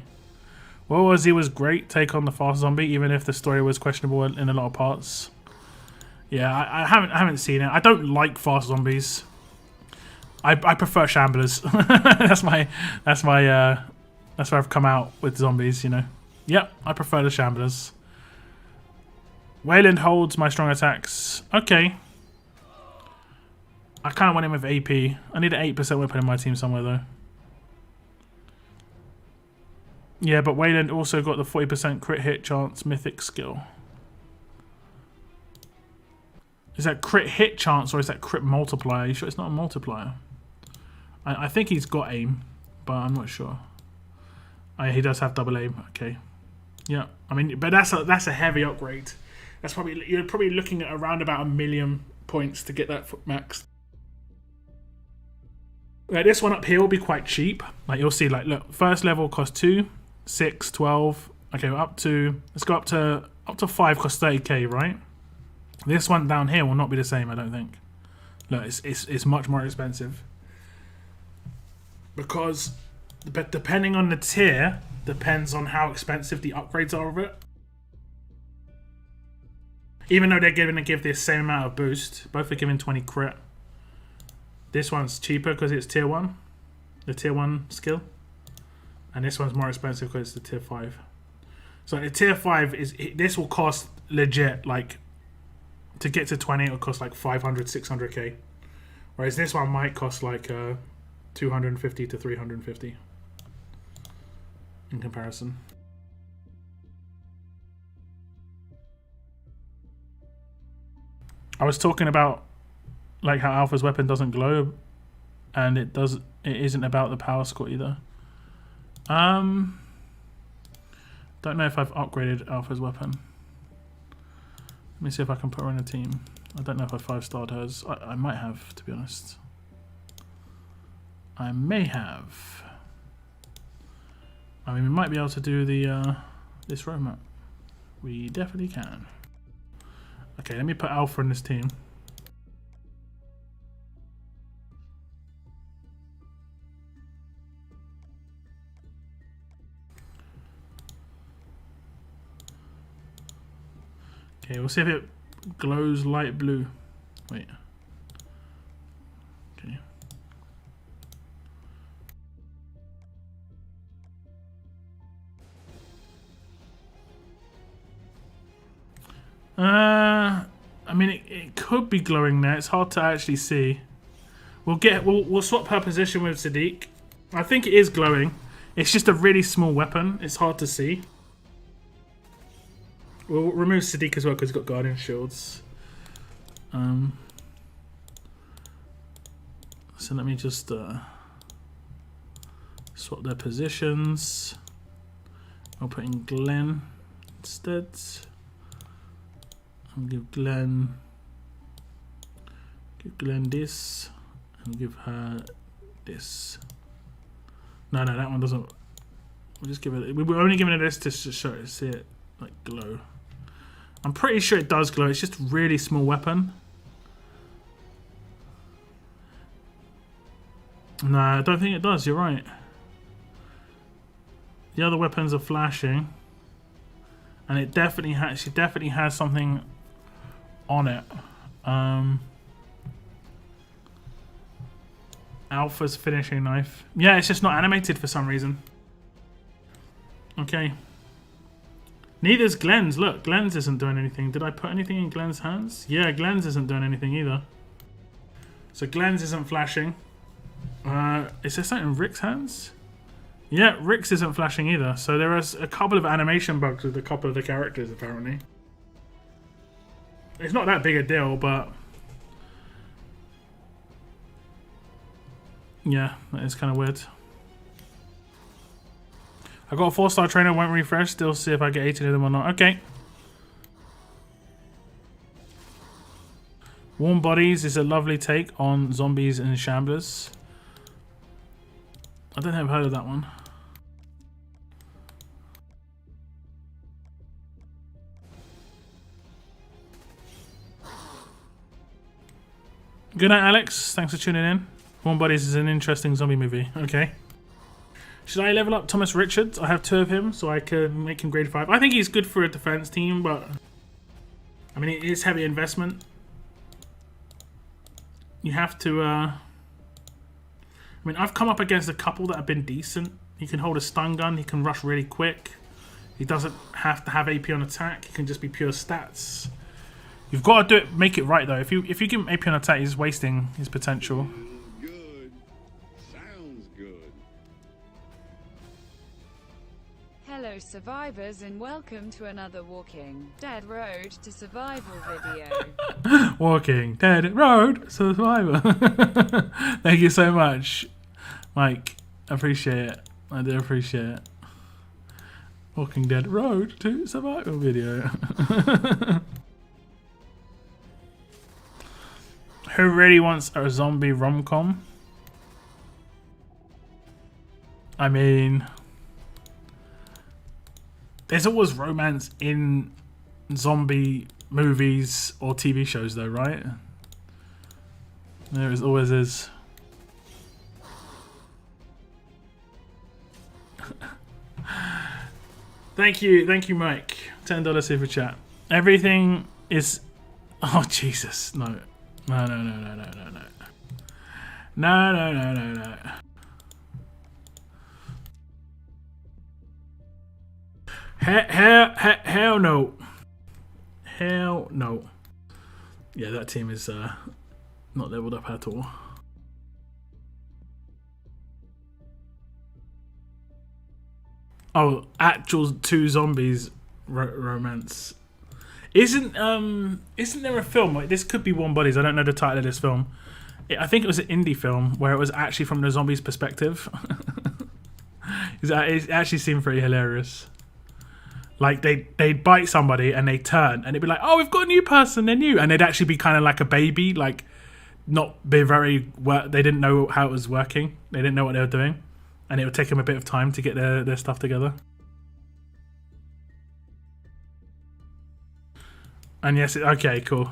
World War Z was great. Take on the fast zombie, even if the story was questionable in a lot of parts. Yeah, I haven't seen it. I don't like fast zombies. I prefer shamblers. that's where I've come out with zombies. You know. Yep, I prefer the shamblers. Wayland holds my strong attacks. Okay. I kind of want him with AP. I need an 8% weapon in my team somewhere though. Yeah, but Wayland also got the 40% crit hit chance mythic skill. Is that crit hit chance or is that crit multiplier? Are you sure it's not a multiplier? I think he's got aim, but I'm not sure. Oh, yeah, he does have double aim. Okay. Yeah, I mean, but that's a heavy upgrade. That's probably, you're probably looking at around about 1 million points to get that max. This one up here will be quite cheap. Like you'll see, like look, first level costs 2, 6, 12. Okay, we're up to, let's go up to 5 costs 30k, right? This one down here will not be the same, I don't think. Look, it's much more expensive. Because depending on the tier, depends on how expensive the upgrades are of it. Even though they're going to give the same amount of boost, both are giving 20 crit. This one's cheaper because it's tier 1, the tier 1 skill. And this one's more expensive because it's the tier 5. So the tier 5 this will cost legit, like, to get to 20 it'll cost like 500, 600k. Whereas this one might cost like 250 to 350 in comparison. I was talking about like how Alpha's weapon doesn't glow, and it isn't about the power score either. Don't know if I've upgraded Alpha's weapon. Let me see if I can put her in a team. I don't know if I 5-starred hers. I might have, to be honest. I may have. I mean, we might be able to do the this roadmap. We definitely can. Okay, let me put Alpha in this team. Okay, we'll see if it glows light blue. Wait. Okay. I mean, it could be glowing there. It's hard to actually see. We'll swap her position with Sadiq. I think it is glowing. It's just a really small weapon. It's hard to see. We'll remove Sadiq as well because he's got guardian shields. So let me just swap their positions. I'll put in Glenn instead. I'll give Glenn this, and give her this. No, that one doesn't. We'll just give it. We're only giving it this to see it like glow. I'm pretty sure it does glow. It's just a really small weapon. No, I don't think it does. You're right. The other weapons are flashing, and it definitely has. She definitely has something on it. Alpha's finishing knife. Yeah, it's just not animated for some reason. Okay. Neither's Glenn's. Look, Glenn's isn't doing anything. Did I put anything in Glenn's hands? Yeah, Glenn's isn't doing anything either. So Glenn's isn't flashing. Is there something in Rick's hands? Yeah, Rick's isn't flashing either. So there is a couple of animation bugs with a couple of the characters apparently. It's not that big a deal, but yeah, that is kind of weird. I got a 4-star trainer, won't refresh, still see if I get 18 of them or not. Okay. Warm Bodies is a lovely take on zombies and shamblers. I don't think I've heard of that one. Good night, Alex. Thanks for tuning in. Warm Bodies is an interesting zombie movie. Okay. Should I level up Thomas Richards? I have 2 of him, so I can make him grade 5. I think he's good for a defense team, but I mean, it is heavy investment. You have to. I mean, I've come up against a couple that have been decent. He can hold a stun gun. He can rush really quick. He doesn't have to have AP on attack. He can just be pure stats. You've got to do it. Make it right though. If you give him AP on attack, he's wasting his potential.
Good. Sounds good.
Hello survivors and welcome to another Walking Dead Road to Survival video.
Walking Dead Road Survivor. Thank you so much, Mike. I appreciate it. I do appreciate it. Walking Dead Road to Survival video. Who really wants a zombie rom-com? I mean, there's always romance in zombie movies or TV shows though, right? There always is. Thank you, Mike. $10 super chat. Everything is. Oh Jesus, no. No. No. Hell no. Hell no. Yeah, that team is not leveled up at all. Oh, actual 2 zombies romance. Isn't there a film? Like, this could be Warm Bodies. I don't know the title of this film. I think it was an indie film where it was actually from the zombies' perspective. It actually seemed pretty hilarious. Like they'd bite somebody and they turn and it'd be like, oh, we've got a new person, they're new, and they'd actually be kind of like a baby, like not be very. They didn't know how it was working. They didn't know what they were doing, and it would take them a bit of time to get their stuff together. And yes, okay, cool.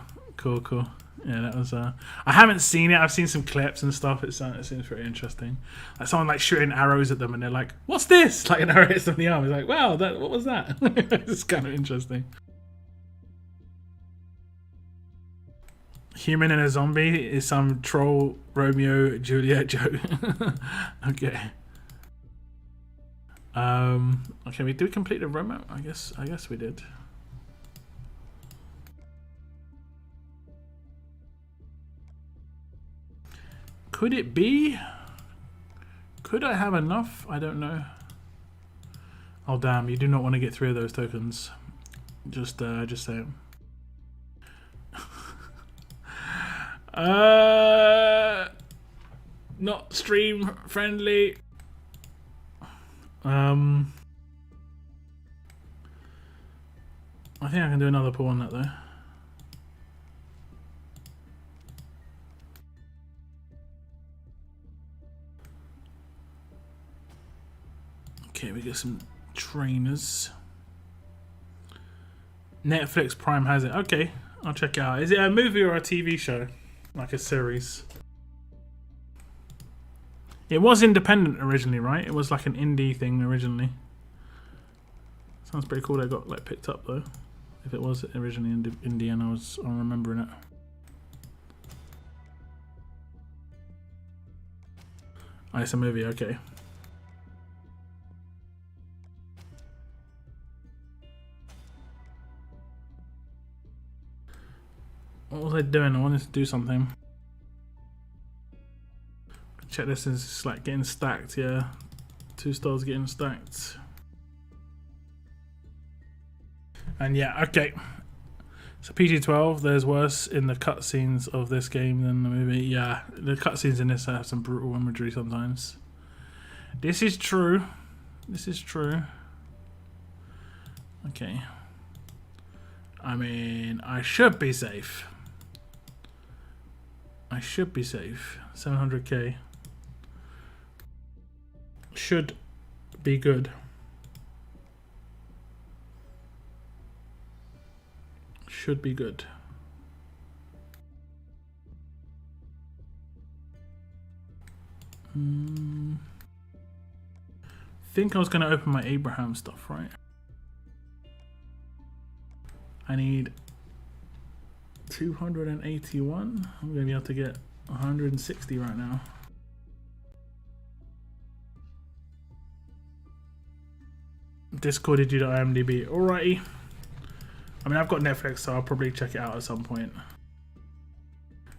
Yeah, that was. I haven't seen it. I've seen some clips and stuff. It seems pretty interesting. Like someone like shooting arrows at them, and they're like, "What's this?" Like an arrow hits them in the arm. It's like, "Wow, what was that?" It's kind of interesting. Human and a zombie is some troll Romeo Juliet joke. Okay. Okay, we did complete the romance. I guess we did. Could it be? Could I have enough? I don't know. Oh damn! You do not want to get 3 of those tokens. Just say it. Not stream friendly. I think I can do another pull on that though. Okay, we get some trainers. Netflix Prime has it. Okay, I'll check it out. Is it a movie or a TV show? Like a series? It was independent originally, right? It was like an indie thing originally. Sounds pretty cool. They got like picked up though. If it was originally indie, and I'm remembering it. Oh, it's a movie. Okay. What was I doing? I wanted to do something. Check this, is like getting stacked, yeah. 2 stars getting stacked. And yeah, okay. So PG-12, there's worse in the cutscenes of this game than the movie. Yeah, the cutscenes in this have some brutal imagery sometimes. This is true. This is true. Okay. I mean, I should be safe. I should be safe. 700k. Should be good. Should be good. Think I was going to open my Abraham stuff, right? I need 281. I'm going to be able to get 160 right now. Discorded you to IMDb. Alrighty. I mean, I've got Netflix, so I'll probably check it out at some point.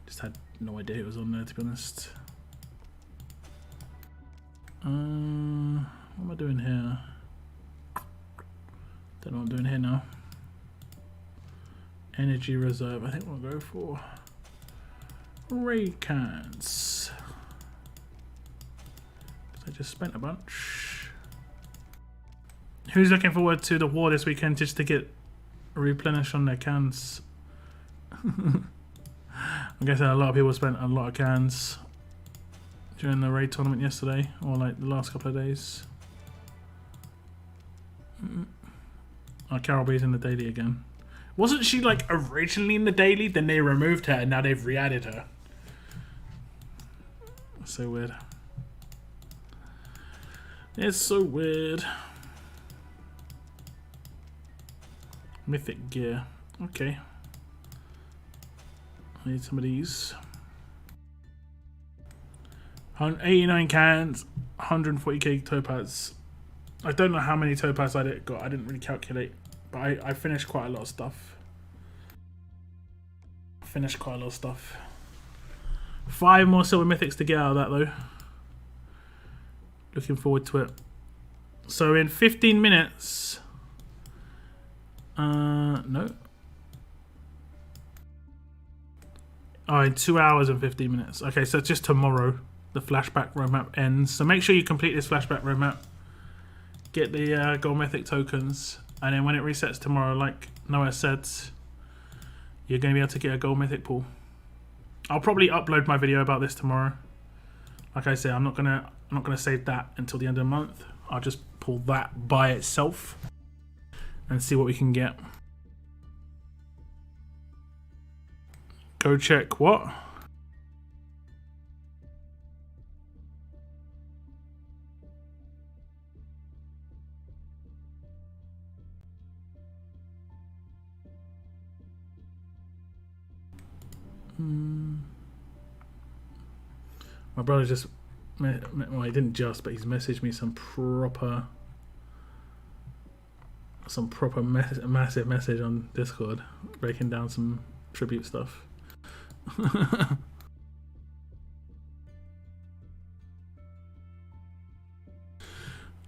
Just had no idea it was on there, to be honest. What am I doing here? Don't know what I'm doing here now. Energy reserve. I think we'll go for ray cans. I just spent a bunch. Who's looking forward to the war this weekend just to get replenished on their cans? I'm guessing a lot of people spent a lot of cans during the raid tournament yesterday, or like the last couple of days. Oh, Carol B's in the daily again. Wasn't she like originally in the daily, then they removed her and now they've re-added her? So weird. It's so weird. Mythic gear. Okay. I need some of these. 89 cans, 140k topaz. I don't know how many topaz I got. I didn't really calculate. But I finished quite a lot of stuff. 5 more silver mythics to get out of that though. Looking forward to it. So in 15 minutes... no. Oh, in 2 hours and 15 minutes. Okay, so just tomorrow the flashback roadmap ends. So make sure you complete this flashback roadmap. Get the gold mythic tokens. And then when it resets tomorrow, like Noah said, you're going to be able to get a gold mythic pool. I'll probably upload my video about this tomorrow. Like I say, I'm not gonna save that until the end of the month. I'll just pull that by itself and see what we can get. Go check what? My brother just, well, he didn't just, but he's messaged me some proper massive message on Discord, breaking down some tribute stuff.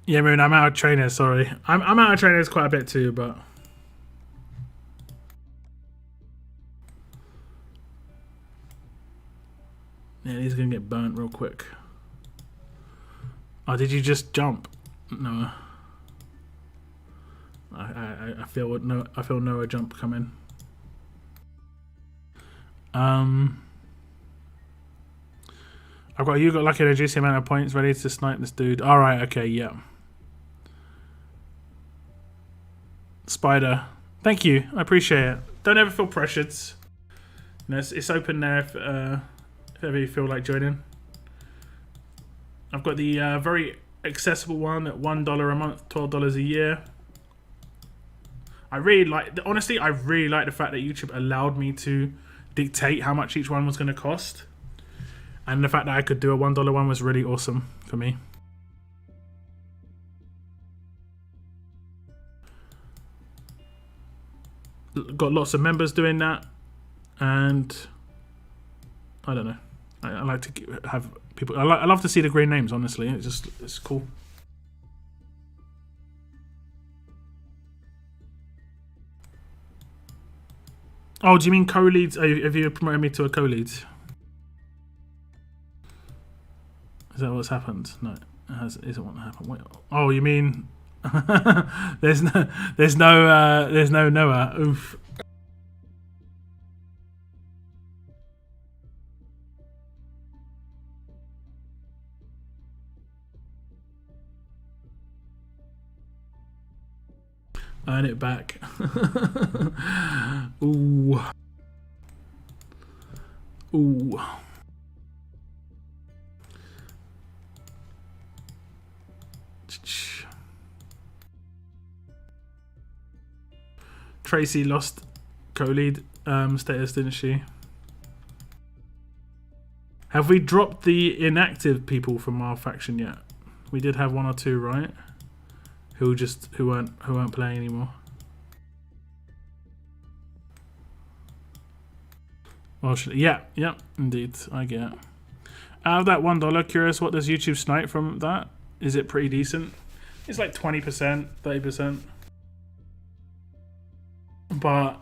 Yeah, Moon, I'm out of trainers, sorry. I'm out of trainers quite a bit too, but yeah, he's gonna get burnt real quick. Oh, did you just jump? No. I feel Noah jump coming. You got lucky at a juicy amount of points ready to snipe this dude. Alright, okay, yeah. Spider. Thank you. I appreciate it. Don't ever feel pressured. You know, it's open there if ever you feel like joining. I've got the very accessible one at $1 a month, $12 a year. I really like, honestly, I really like the fact that YouTube allowed me to dictate how much each one was going to cost. And the fact that I could do a $1 one was really awesome for me. Got lots of members doing that. And I don't know. I like to have people. I love to see the green names, honestly. It's cool. Oh, do you mean co-leads? Have you promoted me to a co-lead? Is that what's happened? No, it isn't what happened. Wait. Oh, you mean there's no Noah. Oof. Earn it back. Ooh. Ooh. Tracy lost co-lead status, didn't she? Have we dropped the inactive people from our faction yet? We did have 1 or 2, right? Who weren't playing anymore. Well, yeah, indeed, I get it. Out of that $1, curious, what does YouTube snipe from that? Is it pretty decent? It's like 20%, 30%. But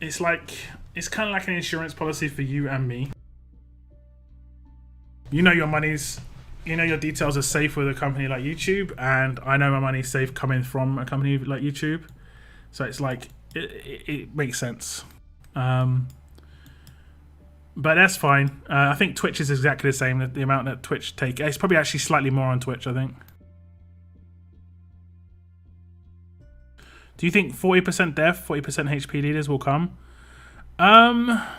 it's kind of like an insurance policy for you and me. You know your money's. You know your details are safe with a company like YouTube, and I know my money's safe coming from a company like YouTube. So it's like, it makes sense. But that's fine. I think Twitch is exactly the same, the amount that Twitch take. It's probably actually slightly more on Twitch, I think. Do you think 40% def, 40% HP leaders will come? I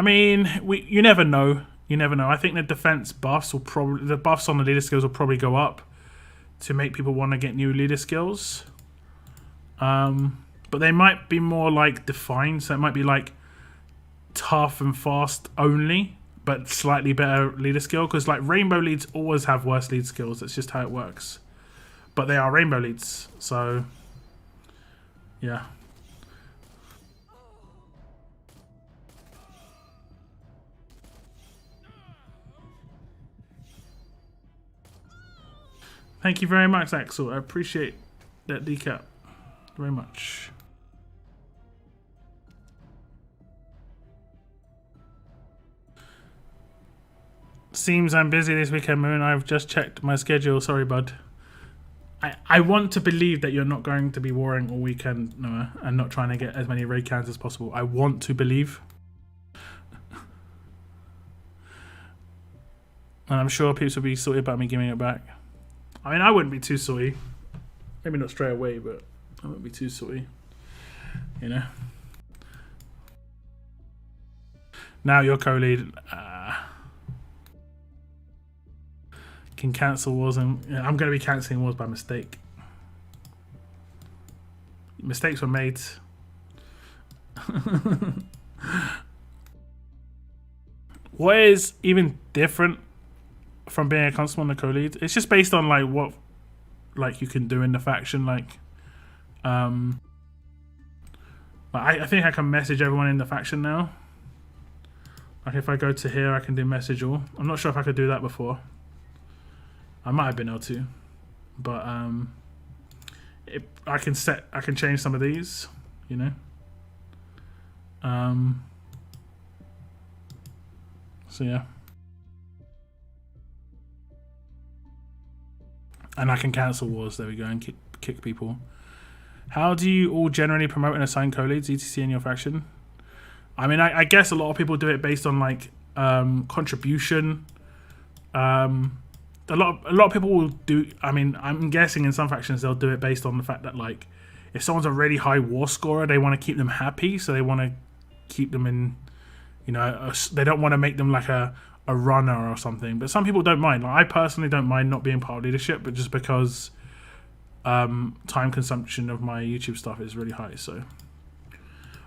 mean, you never know. You never know. I think the defense buffs the buffs on the leader skills will probably go up to make people want to get new leader skills. But they might be more like defined, so it might be like tough and fast only, but slightly better leader skill. Because like rainbow leads always have worse lead skills. That's just how it works. But they are rainbow leads, so yeah. Thank you very much, Axel. I appreciate that decap very much. Seems I'm busy this weekend, Moon. I've just checked my schedule. Sorry, bud. I want to believe that you're not going to be warring all weekend, Noah, and not trying to get as many raid cans as possible. I want to believe. And I'm sure people will be salty about me giving it back. I mean, I wouldn't be too salty. Maybe not straight away, but I wouldn't be too salty. You know? Now you're co-lead. Can cancel wars, and yeah, I'm going to be cancelling wars by mistake. Mistakes were made. What is even different from being a constable and a co-lead? It's just based on like what like you can do in the faction. I think I can message everyone in the faction now. Like if I go to here, I can do message all. I'm not sure if I could do that before. I might have been able to, but I can change some of these, you know. So yeah, and I can cancel wars. There we go, and kick people. How do you all generally promote and assign co-leads etc in your faction? I mean, I guess a lot of people do it based on like contribution. A lot of people will do. I mean, I'm guessing in some factions they'll do it based on the fact that like if someone's a really high war scorer, they want to keep them happy, so they want to keep them in. You know, they don't want to make them like a runner or something. But some people don't mind. Like I personally don't mind not being part of leadership, but just because time consumption of my YouTube stuff is really high. So,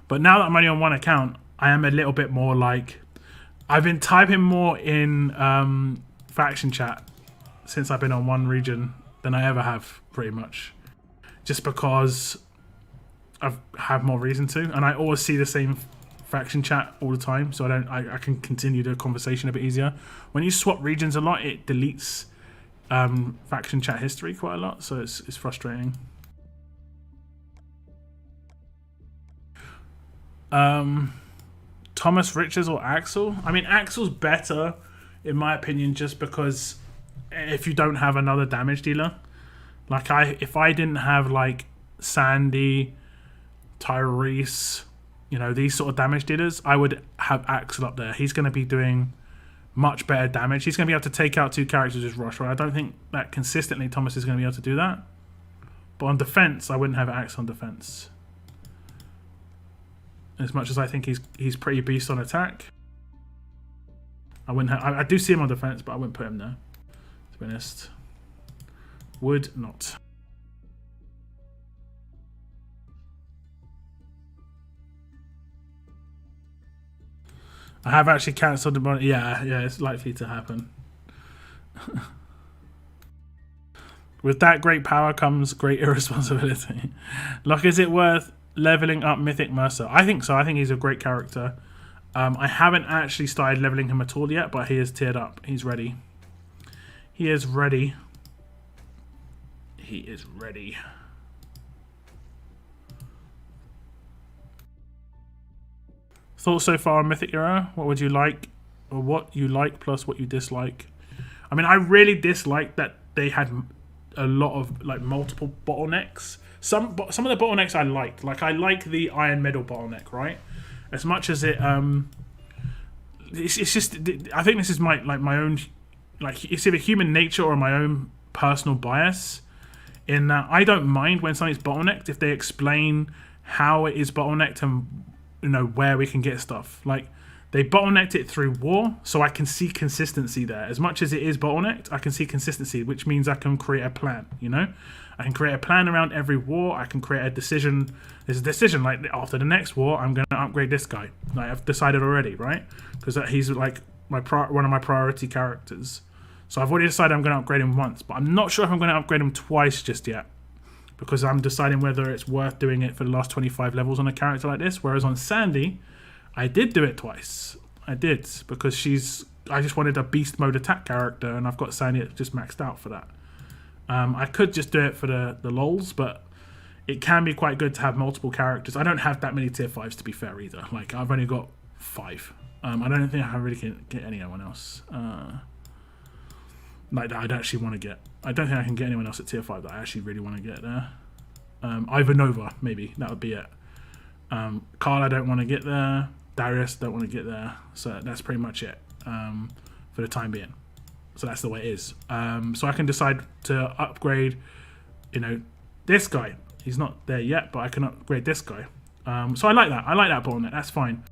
but now that I'm only on one account, I am a little bit more like I've been typing more in faction chat since I've been on one region than I ever have, pretty much, just because I have more reason to, and I always see the same faction chat all the time, so I can continue the conversation a bit easier. When you swap regions a lot, it deletes faction chat history quite a lot, so it's frustrating. Thomas Richards or Axel? I mean, Axel's better in my opinion, just because if you don't have another damage dealer, like if I didn't have like Sandy, Tyrese, you know, these sort of damage dealers, I would have Axel up there. He's going to be doing much better damage. He's going to be able to take out 2 characters with Rush, right? I don't think that consistently Thomas is going to be able to do that. But on defense, I wouldn't have Axel on defense. As much as I think he's pretty beast on attack, I wouldn't have. I do see him on defense, but I wouldn't put him there, to be honest. Would not. I have actually cancelled the money. Yeah, it's likely to happen. With that great power comes great irresponsibility. Like, is it worth leveling up Mythic Mercer? I think so. I think he's a great character. I haven't actually started leveling him at all yet, but he is tiered up. He's ready. He is ready. He is ready. Thoughts so far on Mythic Era? What would you like, or what you like plus what you dislike? I mean, I really dislike that they had a lot of like multiple bottlenecks. Some of the bottlenecks I liked. Like I like the Iron Medal bottleneck, right? As much as it, it's just. I think this is my own, like it's either human nature or my own personal bias. In that I don't mind when something's bottlenecked if they explain how it is bottlenecked and where we can get stuff. Like they bottlenecked it through war, so I can see consistency there. As much as it is bottlenecked, I can see consistency, which means I can create a plan. I can create a plan around every war. I can create a decision. There's a decision like after the next war, I'm going to upgrade this guy. Like I've decided already, right? Because he's like one of my priority characters. So I've already decided I'm going to upgrade him once, but I'm not sure if I'm going to upgrade him twice just yet, because I'm deciding whether it's worth doing it for the last 25 levels on a character like this. Whereas on Sandy, I did do it twice. I did, because I just wanted a beast mode attack character, and I've got Sandy just maxed out for that. I could just do it for the lols, but it can be quite good to have multiple characters. I don't have that many tier 5s to be fair either. Like I've only got 5. I don't think I really can get anyone else. like that I'd actually want to get. I don't think I can get anyone else at tier 5 that I actually really want to get there. Either Nova, maybe. That would be it. Carl, I don't want to get there. Darius, don't want to get there. So that's pretty much it for the time being. So that's the way it is. So I can decide to upgrade, you know, this guy. He's not there yet, but I can upgrade this guy. So I like that. I like that bottleneck. That's fine.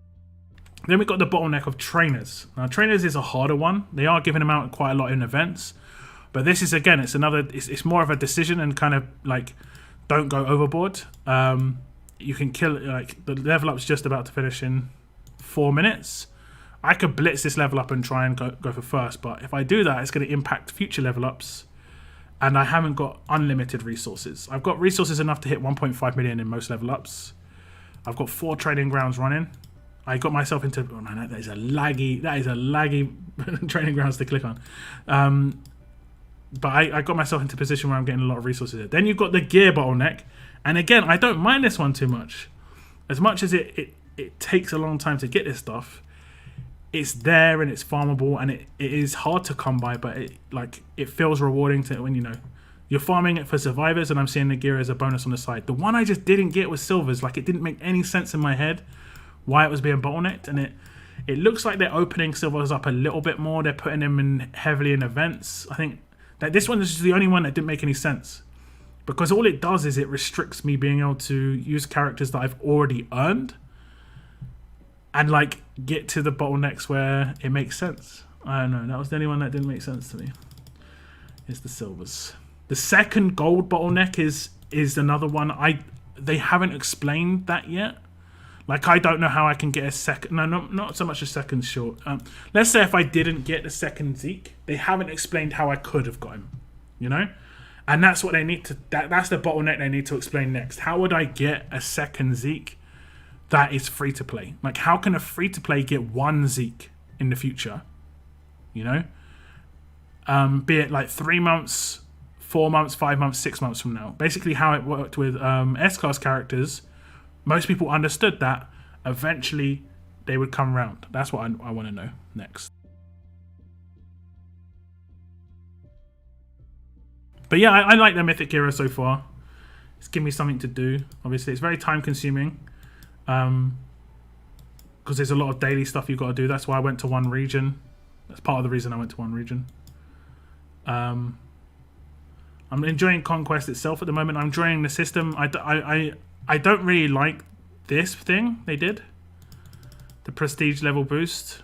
Then we've got the bottleneck of trainers. Now, trainers is a harder one. They are giving them out quite a lot in events. But this is, again, it's more of a decision and kind of like, don't go overboard. You can kill, like, the level up's just about to finish in 4 minutes. I could blitz this level up and try and go for first. But if I do that, it's going to impact future level ups. And I haven't got unlimited resources. I've got resources enough to hit 1.5 million in most level ups. I've got 4 training grounds running. I got myself into... Oh man, that is a laggy training grounds to click on. But I got myself into a position where I'm getting a lot of resources there. Then you've got the gear bottleneck. And again, I don't mind this one too much. As much as it takes a long time to get this stuff, it's there and it's farmable and it is hard to come by, but it feels rewarding to when, you know, you're farming it for survivors and I'm seeing the gear as a bonus on the side. The one I just didn't get was silvers. Like, it didn't make any sense in my head why it was being bottlenecked, and it looks like they're opening silvers up a little bit more. They're putting them in heavily in events. I think that this one is just the only one that didn't make any sense, because all it does is it restricts me being able to use characters that I've already earned and like get to the bottlenecks where it makes sense. I don't know. That was the only one that didn't make sense to me. Is the silvers. The second gold bottleneck is another one. They haven't explained that yet. Like, I don't know how I can get a second... No, not so much a second short. Let's say if I didn't get the second Zeke, they haven't explained how I could have got him. You know? And that's what they need to... That's the bottleneck they need to explain next. How would I get a second Zeke that is free-to-play? Like, how can a free-to-play get one Zeke in the future? You know? Be it like 3 months, 4 months, 5 months, 6 months from now. Basically how it worked with S-Class characters... Most people understood that eventually they would come round. That's what I want to know next. But yeah, I like the Mythic era so far. It's given me something to do. Obviously, it's very time consuming. Because there's a lot of daily stuff you've got to do. That's why I went to one region. That's part of the reason I went to one region. I'm enjoying Conquest itself at the moment. I'm enjoying the system. I don't really like this thing they did. The prestige level boost.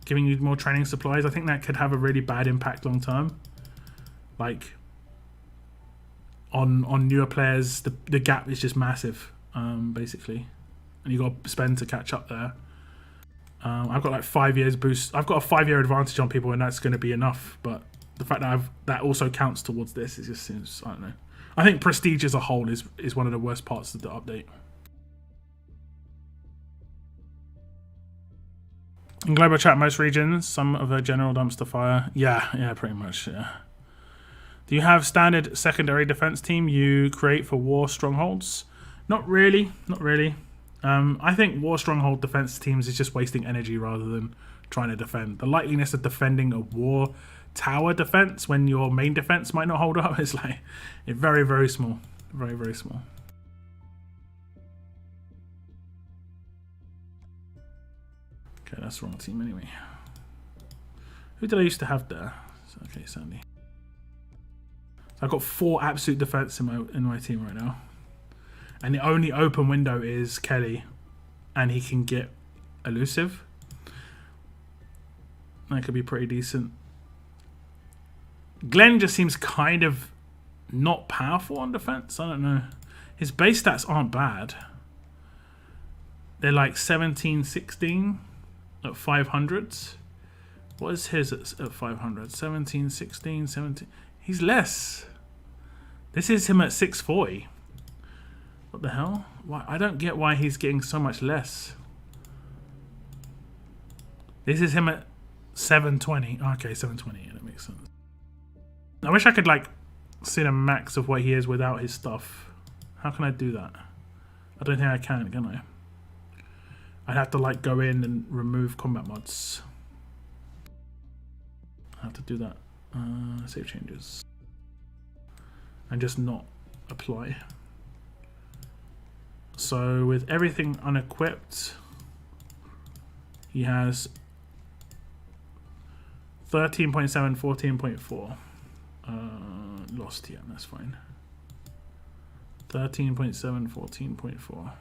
Giving you more training supplies. I think that could have a really bad impact long term. Like, on newer players, the gap is just massive, basically. And you got to spend to catch up there. I've got like 5 years boost. I've got a 5-year advantage on people and that's going to be enough. But the fact that that also counts towards this, it just seems, I don't know. I think prestige as a whole is one of the worst parts of the update. In global chat, most regions, some of a general dumpster fire. Yeah, pretty much, yeah. Do you have standard secondary defense team you create for war strongholds? Not really. I think war stronghold defense teams is just wasting energy rather than trying to defend. The likeliness of defending a war tower defense when your main defense might not hold up is like very, very small. Very, very small. Okay, that's the wrong team anyway. Who did I used to have there? Okay, Sandy. So I've got 4 absolute defense in my team right now. And the only open window is Kelly. And he can get elusive. That could be pretty decent. Glenn just seems kind of not powerful on defense. I don't know. His base stats aren't bad. They're like 17, 16 at 500s. What is his at 500? 17, 16, 17. He's less. This is him at 640. What the hell? Why? I don't get why he's getting so much less. This is him at 720. Okay, 720. Yeah, that makes sense. I wish I could like see the max of what he is without his stuff. How can I do that? I don't think I can I? I'd have to like go in and remove combat mods. I have to do that. Save changes. And just not apply. So with everything unequipped, he has 13.7, 14.4. Lost, yeah, that's fine. 13.7, 14.4.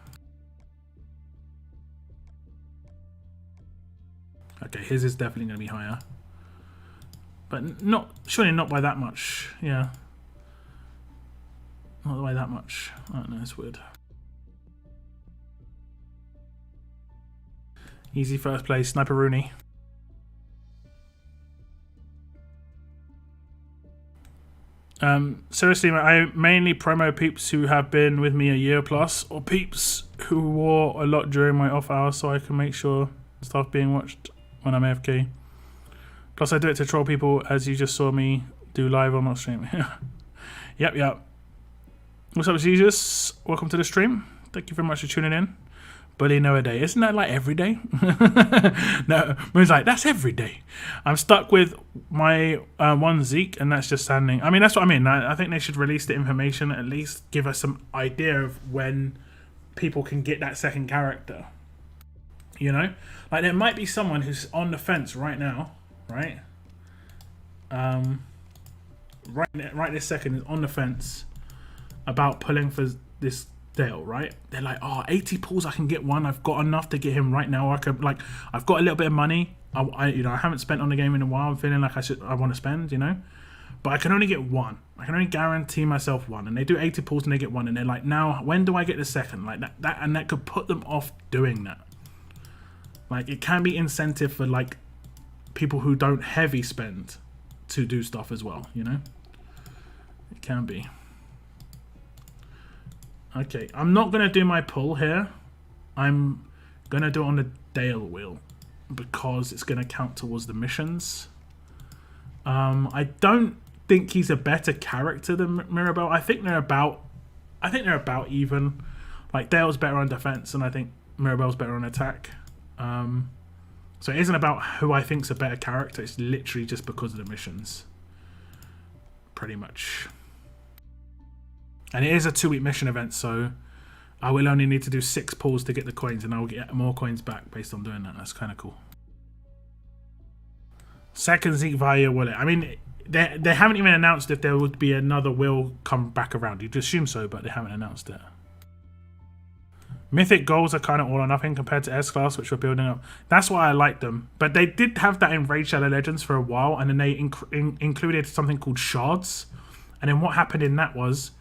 Okay, his is definitely going to be higher. But not, surely not by that much, yeah. Not by that much. I don't know, it's weird. Easy first place, Sniper Rooney. Seriously, I mainly promo peeps who have been with me a year plus, or peeps who wore a lot during my off hours so I can make sure stuff being watched when I'm AFK. Plus I do it to troll people, as you just saw me do live on my stream. Yep. What's up, Jesus? Welcome to the stream. Thank you very much for tuning in. Bully no a day. Isn't that like every day? No, Moon's like, that's every day. I'm stuck with my one Zeke, and that's just standing. I mean, that's what I mean. I think they should release the information, at least give us some idea of when people can get that second character. You know? Like, there might be someone who's on the fence right now, right? Right this second is on the fence about pulling for this Dale, right? They're like, oh, 80 pulls, I can get one. I've got enough to get him right now. I could, like, I've got a little bit of money. I haven't spent on the game in a while. I'm feeling like I want to spend, you know, but I can only get one. I can only guarantee myself one. And they do 80 pulls and they get one, and they're like, now when do I get the second? Like that could put them off doing that. Like, it can be incentive for like people who don't heavy spend to do stuff as well, you know. It can be. Okay, I'm not going to do my pull here. I'm going to do it on the Dale wheel because it's going to count towards the missions. I don't think he's a better character than Mirabelle. I think they're about even. Like, Dale's better on defense, and I think Mirabelle's better on attack. So it isn't about who I think's a better character. It's literally just because of the missions. Pretty much. And it is a 2-week mission event, so I will only need to do 6 pulls to get the coins, and I will get more coins back based on doing that. That's kind of cool. Second Zeke via wallet. I mean, they haven't even announced if there would be another will come back around. You'd assume so, but they haven't announced it. Mythic goals are kind of all or nothing compared to S-Class, which we're building up. That's why I like them. But they did have that in Raid Shadow Legends for a while, and then they included something called shards. And then what happened in that was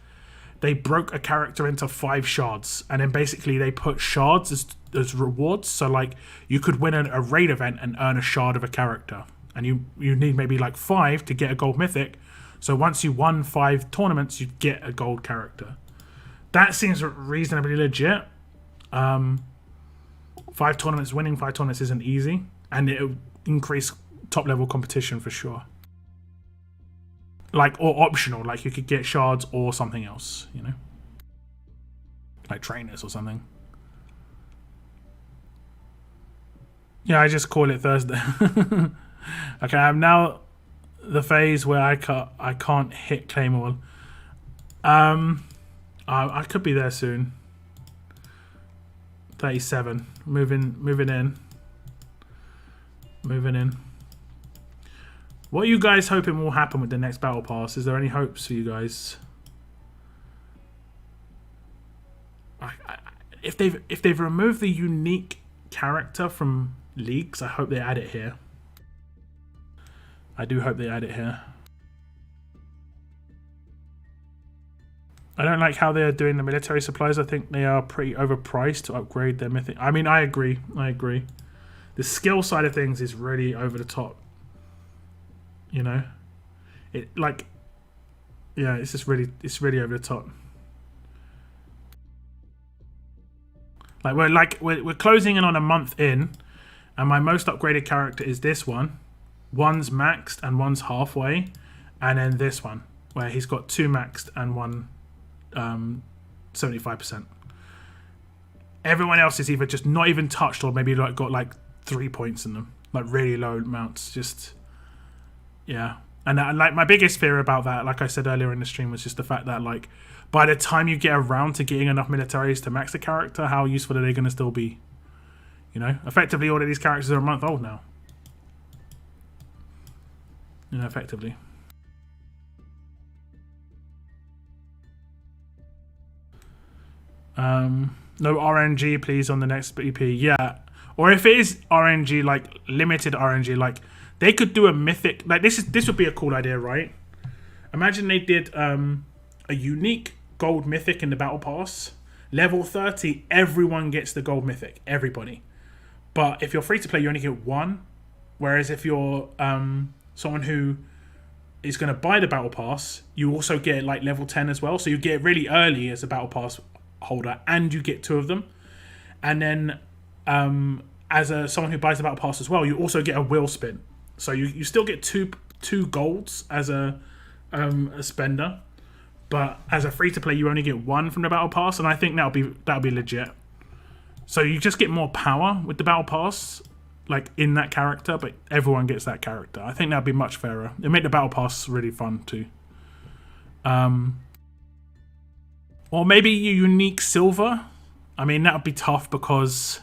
they broke a character into 5 shards, and then basically they put shards as rewards. So like you could win a raid event and earn a shard of a character, and you need maybe like 5 to get a gold mythic. So once you won 5 tournaments, you get a gold character. That seems reasonably legit. 5 tournaments, winning 5 tournaments isn't easy, and it'll increase top level competition for sure. Like, or optional, like you could get shards or something else, you know, like trainers or something. Yeah, I just call it Thursday. Okay, I'm now the phase where I can't hit Claymore. I could be there soon. 37. Moving in. What are you guys hoping will happen with the next battle pass? Is there any hopes for you guys? If they've removed the unique character from leagues, I hope they add it here. I do hope they add it here. I don't like how they are doing the military supplies. I think they are pretty overpriced to upgrade their mythic. I mean, I agree. The skill side of things is really over the top. You know, it's really over the top. We're closing in on a month in, and my most upgraded character is this one. One's maxed and one's halfway, and then this one where he's got 2 maxed and 1 75%. Everyone else is either just not even touched or maybe like got like 3 points in them, like really low amounts. Just yeah, And like my biggest fear about that, like I said earlier in the stream, was just the fact that like by the time you get around to getting enough militaries to max the character, how useful are they going to still be? You know, effectively all of these characters are a month old now. You know, effectively. No RNG, please, on the next BP. Yeah, or if it is RNG, like limited RNG, like they could do a mythic. Like this would be a cool idea, right? Imagine they did a unique gold mythic in the battle pass. Level 30, everyone gets the gold mythic. Everybody. But if you're free to play, you only get one. Whereas if you're someone who is going to buy the battle pass, you also get like level 10 as well. So you get really early as a battle pass holder, and you get two of them. And then as someone who buys the battle pass as well, you also get a wheel spin. So you still get two golds as a spender, but as a free to play, you only get one from the battle pass, and I think that'll be legit. So you just get more power with the battle pass, like in that character, but everyone gets that character. I think that'd be much fairer. It'd make the battle pass really fun too. Or maybe unique silver. I mean, that would be tough because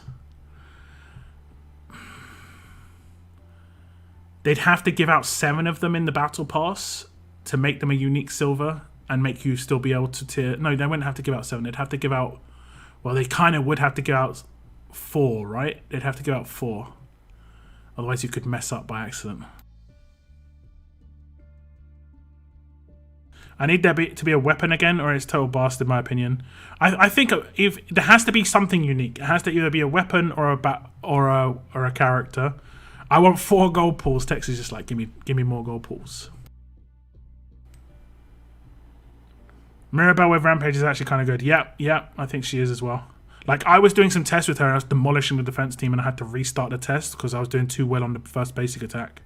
they'd have to give out 7 of them in the battle pass to make them a unique silver and make you still be able to tier. No, they wouldn't have to give out 7. They'd have to give out. Well, they kind of would have to give out 4, right? They'd have to give out 4. Otherwise, you could mess up by accident. I need there to be a weapon again, or it's total bastard, in my opinion. I think if there has to be something unique, it has to either be a weapon or a character. I want 4 gold pools. Tex is just like, give me more gold pools. Mirabelle with Rampage is actually kind of good. Yeah, I think she is as well. Like, I was doing some tests with her, and I was demolishing the defense team, and I had to restart the test because I was doing too well on the first basic attack.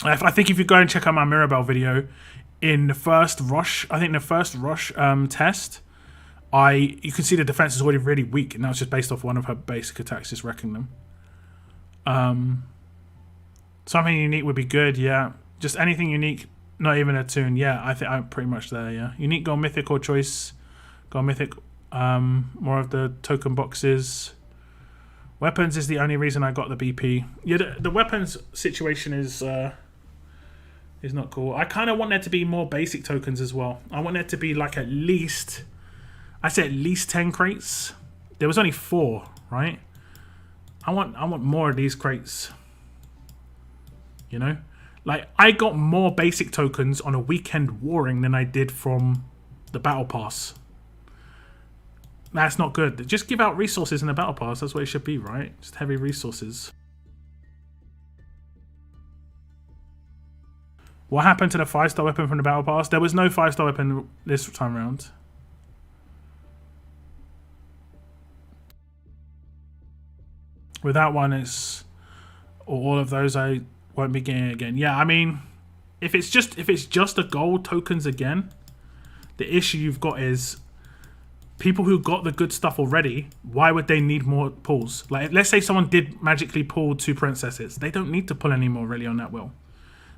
I think if you go and check out my Mirabelle video, in the first rush, I think the first rush test, you can see the defense is already really weak, and that was just based off one of her basic attacks, just wrecking them. Something unique would be good, yeah. Just anything unique, not even a tune, yeah. I think I'm pretty much there, yeah. Unique, go mythic, or choice, go mythic. More of the token boxes. Weapons is the only reason I got the BP. Yeah, the weapons situation is not cool. I kind of want there to be more basic tokens as well. I want there to be like at least 10 crates. There was only 4, right? I want more of these crates. You know? Like, I got more basic tokens on a weekend warring than I did from the battle pass. That's not good. Just give out resources in the battle pass. That's what it should be, right? Just heavy resources. What happened to the 5-star weapon from the battle pass? There was no 5-star weapon this time around. With that one, it's all of those I won't be getting again. Yeah, I mean, if it's just the gold tokens again, the issue you've got is people who got the good stuff already, why would they need more pulls? Like, let's say someone did magically pull 2 princesses. They don't need to pull any more really on that wheel.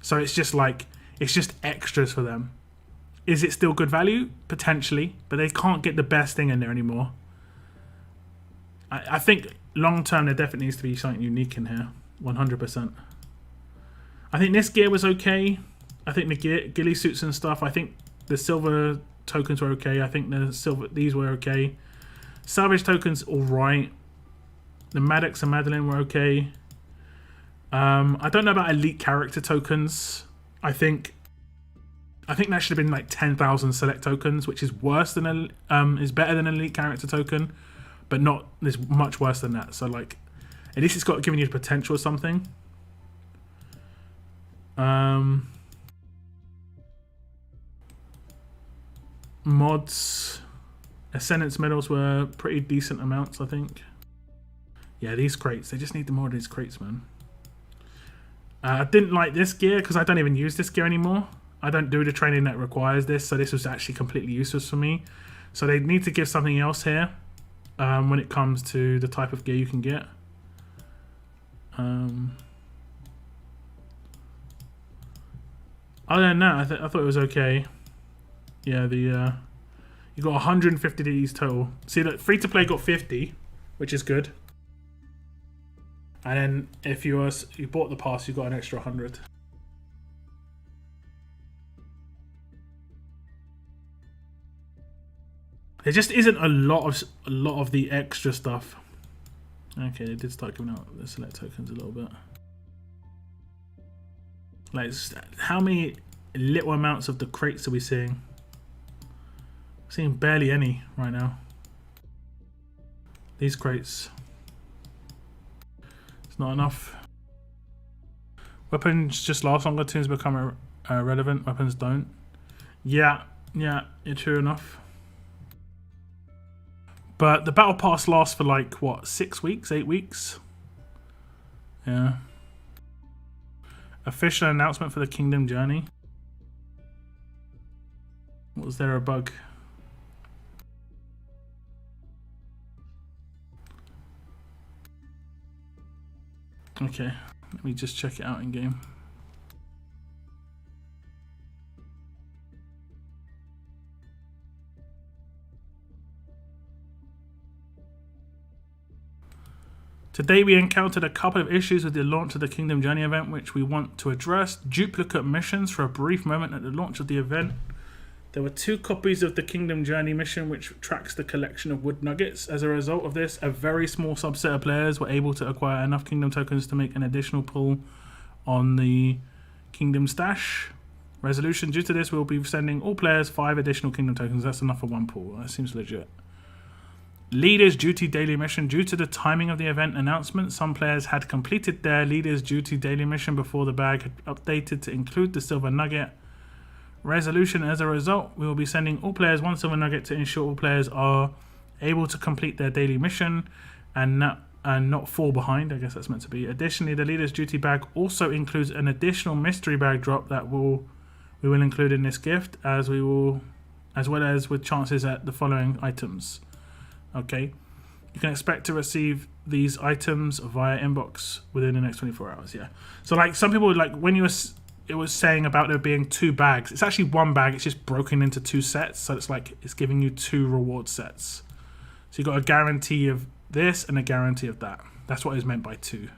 So it's just like, it's just extras for them. Is it still good value? Potentially. But they can't get the best thing in there anymore. I think long term there definitely needs to be something unique in here. 100%. I think this gear was okay. I think the ghillie suits and stuff, I think the silver tokens were okay. I think these were okay. Salvage tokens alright. The Maddox and Madeline were okay. I don't know about elite character tokens. I think that should have been like 10,000 select tokens, which is worse than is better than an elite character token, but not is much worse than that. So like, at least it's got given you the potential or something. Mods, Ascendance medals were pretty decent amounts, I think. Yeah, these crates, they just need more of these crates, man. I didn't like this gear because I don't even use this gear anymore. I don't do the training that requires this, so this was actually completely useless for me. So they need to give something else here when it comes to the type of gear you can get. Other than that, I thought it was okay. Yeah, you got 150 of these total. See, that free to play got 50, which is good. And then if you bought the pass, you got an extra 100. There just isn't a lot of the extra stuff. Okay, they did start giving out the select tokens a little bit. Like, how many little amounts of the crates are we seeing? Seeing barely any right now. These crates. It's not enough. Weapons just last longer. Tunes become irrelevant. Weapons don't. Yeah, you're true enough. But the battle pass lasts for like, what, 6 weeks, 8 weeks? Yeah. Official announcement for the Kingdom Journey. Was there a bug? Okay, let me just check it out in game. Today we encountered a couple of issues with the launch of the Kingdom Journey event which we want to address. Duplicate missions for a brief moment at the launch of the event. There were 2 copies of the Kingdom Journey mission which tracks the collection of wood nuggets. As a result of this, a very small subset of players were able to acquire enough Kingdom tokens to make an additional pull on the Kingdom stash. Resolution: due to this, we'll be sending all players 5 additional Kingdom tokens. That's enough for 1 pull. That seems legit. Leader's Duty Daily Mission. Due to the timing of the event announcement, some players had completed their Leader's Duty Daily Mission before the bag had updated to include the silver nugget. Resolution: as a result, we will be sending all players 1 silver nugget to ensure all players are able to complete their daily mission and not fall behind. I guess that's meant to be. Additionally, the Leader's Duty bag also includes an additional mystery bag drop that we will include in this gift, as well as with chances at the following items. Okay, you can expect to receive these items via inbox within the next 24 hours. Yeah. So like some people like when it was saying about there being 2 bags. It's actually 1 bag. It's just broken into 2 sets. So it's like it's giving you 2 reward sets. So you got a guarantee of this and a guarantee of that. That's what is meant by 2.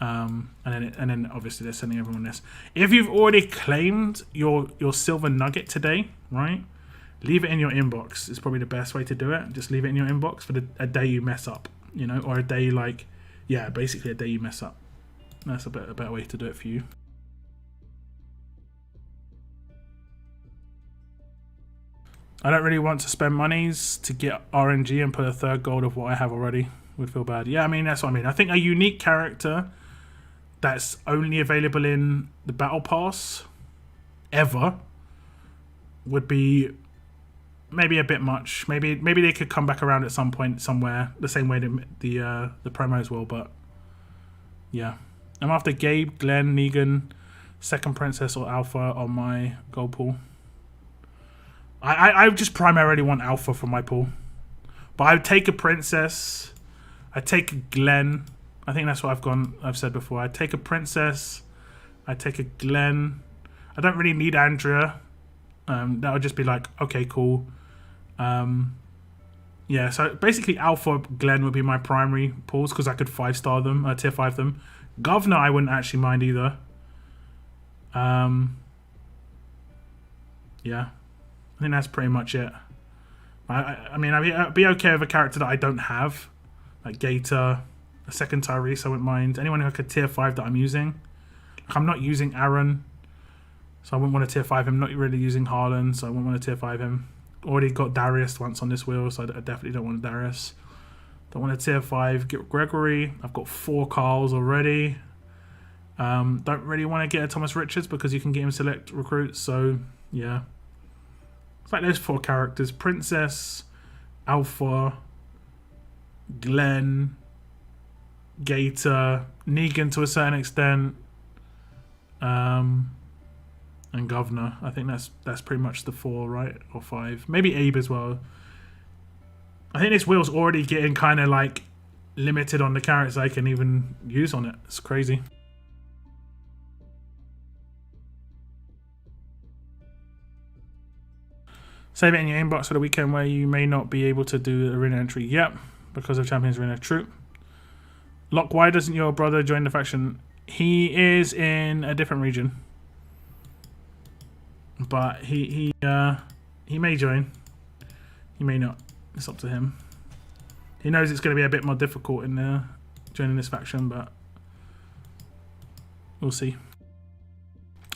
And then obviously they're sending everyone this. If you've already claimed your silver nugget today, right? Leave it in your inbox. It's probably the best way to do it. Just leave it in your inbox for a day you mess up, you know, or a day basically a day you mess up. That's a better way to do it for you. I don't really want to spend monies to get RNG and put a 3rd gold of what I have already. Would feel bad. Yeah, I mean, that's what I mean. I think a unique character that's only available in the battle pass ever would be maybe a bit much. Maybe they could come back around at some point somewhere, the same way the promos will. But yeah, I'm after Gabe, Glenn, Negan, Second Princess, or Alpha on my gold pool. I just primarily want Alpha for my pool, but I would take a Princess. I take a Glenn. I think that's what I've said before. I take a Princess. I take a Glenn. I don't really need Andrea. That would just be like, okay, cool. Yeah, so basically Alpha Glenn would be my primary pools because I could 5-star them, tier 5 them. Governor I wouldn't actually mind either. Yeah, I think that's pretty much it. I mean, I'd be okay with a character that I don't have, like Gator, a second Tyrese. I wouldn't mind anyone who could tier 5 that I'm using. Like, I'm not using Aaron, so I wouldn't want to tier 5 him. Not really using Harlan, so I wouldn't want to tier 5 him. Already got Darius once on this wheel, so I definitely don't want Darius. Don't want to tier 5 get Gregory. I've got 4 Carls already. Don't really want to get a Thomas Richards because you can get him select recruits. So yeah, it's like those 4 characters: Princess, Alpha, Glenn, Gator, Negan to a certain extent, and Governor. I think that's pretty much the 4, right? Or 5. Maybe Abe as well. I think this wheel's already getting kind of like limited on the characters I can even use on it. It's crazy. Save it in your inbox for the weekend where you may not be able to do arena entry. Yep, because of Champions Arena. True. Lock, why doesn't your brother join the faction? He is in a different region, but he may join. He may not. It's up to him. He knows it's going to be a bit more difficult in joining this faction, but we'll see.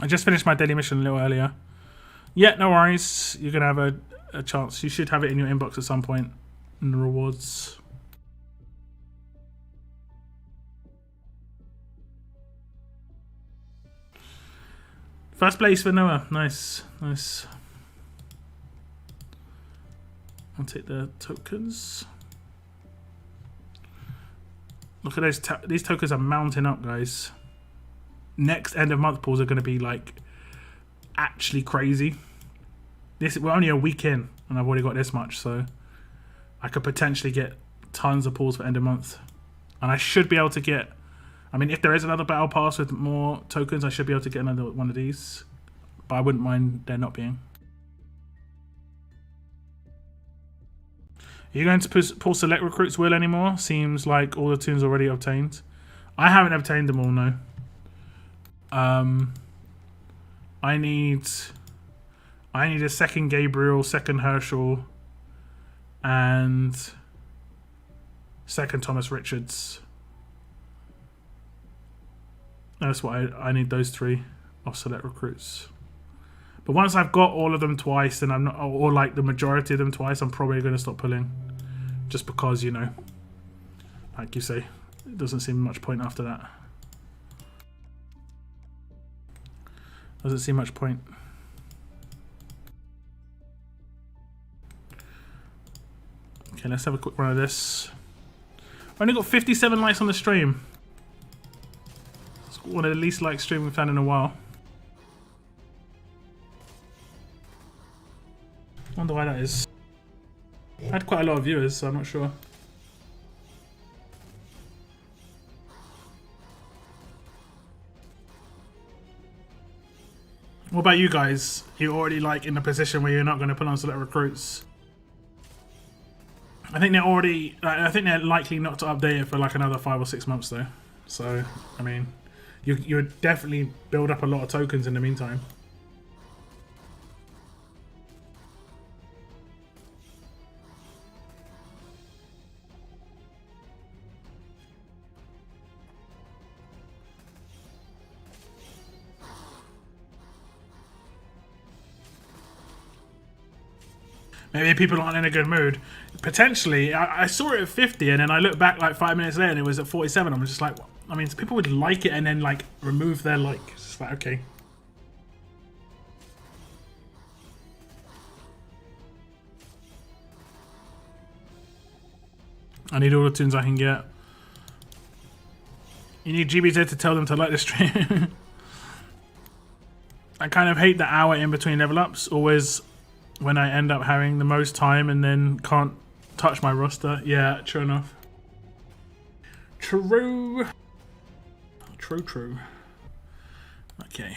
I just finished my daily mission a little earlier. Yeah, no worries. You're going to have a chance. You should have it in your inbox at some point in the rewards. First place for Noah. Nice. Nice. I'll take the tokens. Look at those. These tokens are mounting up, guys. Next end of month pools are going to be like actually crazy. We're only a week in and I've already got this much, so I could potentially get tons of pools for end of month. And I should be able to get, I mean, if there is another battle pass with more tokens, I should be able to get another one of these, but I wouldn't mind there not being. Are you going to pull select recruits will anymore? Seems like all the tunes already obtained. I haven't obtained them all, no. I need a second Gabriel, second Herschel, and second Thomas Richards. That's what I need, those 3 of select recruits. But once I've got all of them twice, then I'm not, or like the majority of them twice, I'm probably going to stop pulling. Just because, you know, like you say, it doesn't seem much point after that. Doesn't seem much point. Okay, let's have a quick run of this. I've only got 57 likes on the stream. It's one of the least liked stream we've had in a while. Wonder why that is. I had quite a lot of viewers, so I'm not sure. What about you guys? You're already like in a position where you're not going to put on select recruits. I think they're already. I think they're likely not to update it for like another 5 or 6 months though. So I mean, you would definitely build up a lot of tokens in the meantime. Maybe people aren't in a good mood. Potentially, I saw it at 50 and then I looked back like 5 minutes later and it was at 47. I'm just like, I mean, people would like it and then like remove their like. It's just like, okay. I need all the tunes I can get. You need GBZ to tell them to like the stream. I kind of hate the hour in between level ups. Always when I end up having the most time and then can't touch my roster. Yeah, true enough. True. True. Okay.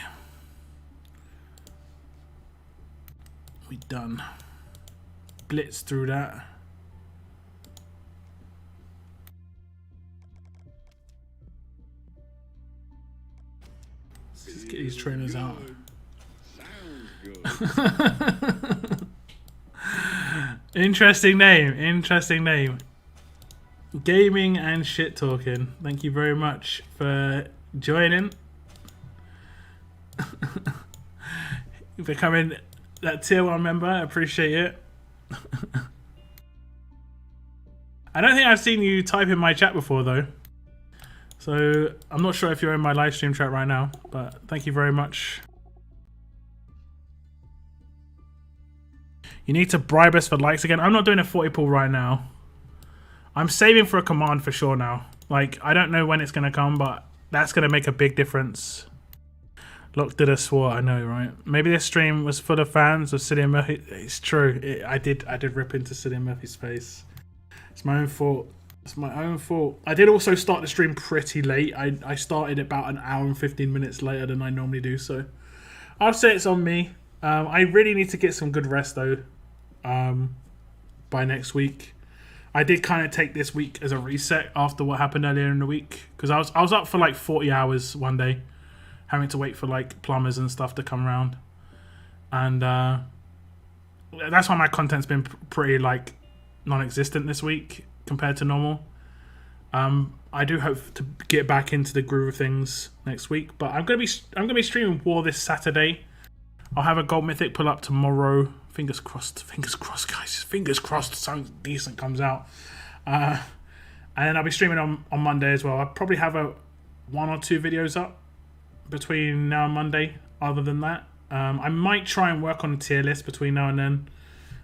We done. Blitz through that. Let's get these trainers out. Interesting name. Gaming and shit talking. Thank you very much for joining. Becoming that tier 1 member. I appreciate it. I don't think I've seen you type in my chat before though. So I'm not sure if you're in my live stream chat right now, but thank you very much. You need to bribe us for likes again. I'm not doing a 40 pull right now. I'm saving for a command for sure now. Like, I don't know when it's going to come, but that's going to make a big difference. Look, did a swore. I know, right? Maybe this stream was full of fans of Cillian Murphy. It's true. I did rip into Cillian Murphy's face. It's my own fault. It's my own fault. I did also start the stream pretty late. I started about an hour and 15 minutes later than I normally do, so I'll say it's on me. I really need to get some good rest though. by next week. I did kind of take this week as a reset after what happened earlier in the week, because I was up for like 40 hours one day, having to wait for like plumbers and stuff to come around, and that's why my content's been pretty like non-existent this week compared to normal. I do hope to get back into the groove of things next week, but I'm gonna be streaming War this Saturday. I'll have a gold mythic pull up tomorrow. Fingers crossed, guys. Fingers crossed something decent comes out. And then I'll be streaming on Monday as well. I'll probably have one or two videos up between now and Monday. Other than that, I might try and work on a tier list between now and then.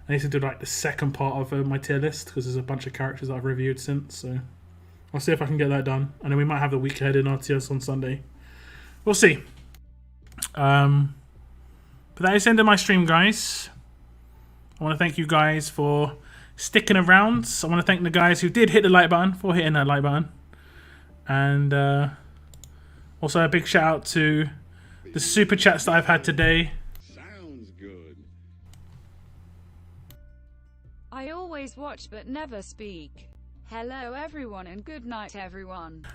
I need to do like the second part of my tier list, because there's a bunch of characters that I've reviewed since. So I'll see if I can get that done. And then we might have the week ahead in RTS on Sunday. We'll see. But that is the end of my stream, guys. I want to thank you guys for sticking around. I want to thank the guys who did hit the like button for hitting that like button. And also a big shout out to the super chats that I've had today.
Sounds good.
I always watch but never speak. Hello everyone and good night everyone.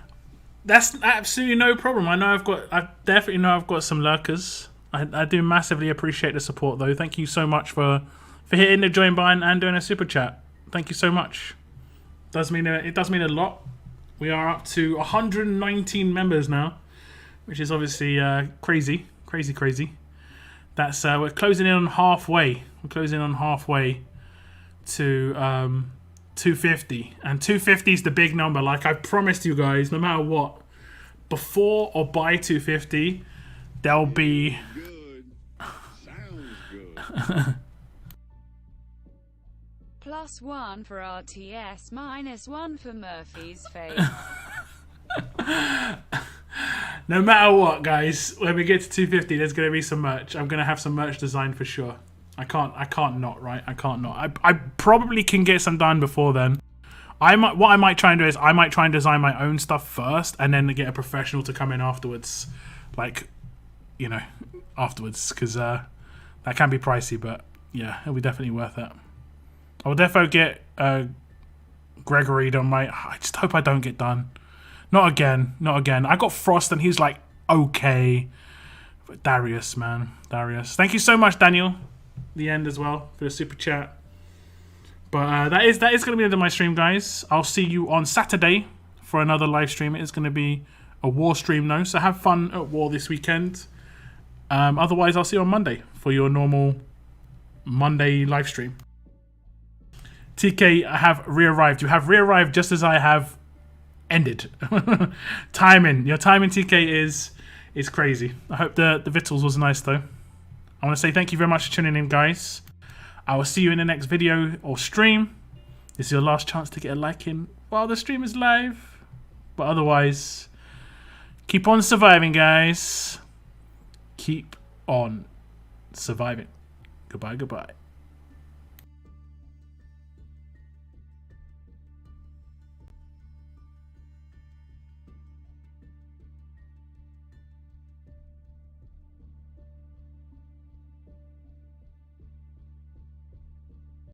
That's absolutely no problem. I definitely know I've got some lurkers. I do massively appreciate the support though. Thank you so much for hitting the join button and doing a super chat. Thank you so much. It does mean a lot. We are up to 119 members now, which is obviously crazy. That's we're closing in on halfway. We're closing on halfway to 250, and 250 is the big number. Like I promised you guys, no matter what, before or by 250, there'll be.
Good. Sounds good.
+1 for RTS, -1 for Murphy's face.
No matter what, guys, when we get to 250, there's going to be some merch. I'm going to have some merch designed for sure. I can't not, right? I can't not. I probably can get some done before then. What I might try and do is I might try and design my own stuff first, and then get a professional to come in afterwards, like, you know, afterwards, because that can be pricey, but yeah, it'll be definitely worth it. I will definitely get Gregory done. I just hope I don't get done. Not again. I got Frost and he's like, okay. But Darius, man. Thank you so much, Daniel. The end as well for the super chat. But that is going to be the end of my stream, guys. I'll see you on Saturday for another live stream. It is going to be a war stream though, so have fun at war this weekend. Otherwise, I'll see you on Monday for your normal Monday live stream. TK, I have re-arrived. You have re-arrived just as I have ended. Timing. Your timing, TK, is crazy. I hope the Vittles was nice, though. I want to say thank you very much for tuning in, guys. I will see you in the next video or stream. This is your last chance to get a like in while the stream is live. But otherwise, keep on surviving, guys. Keep on surviving. Goodbye.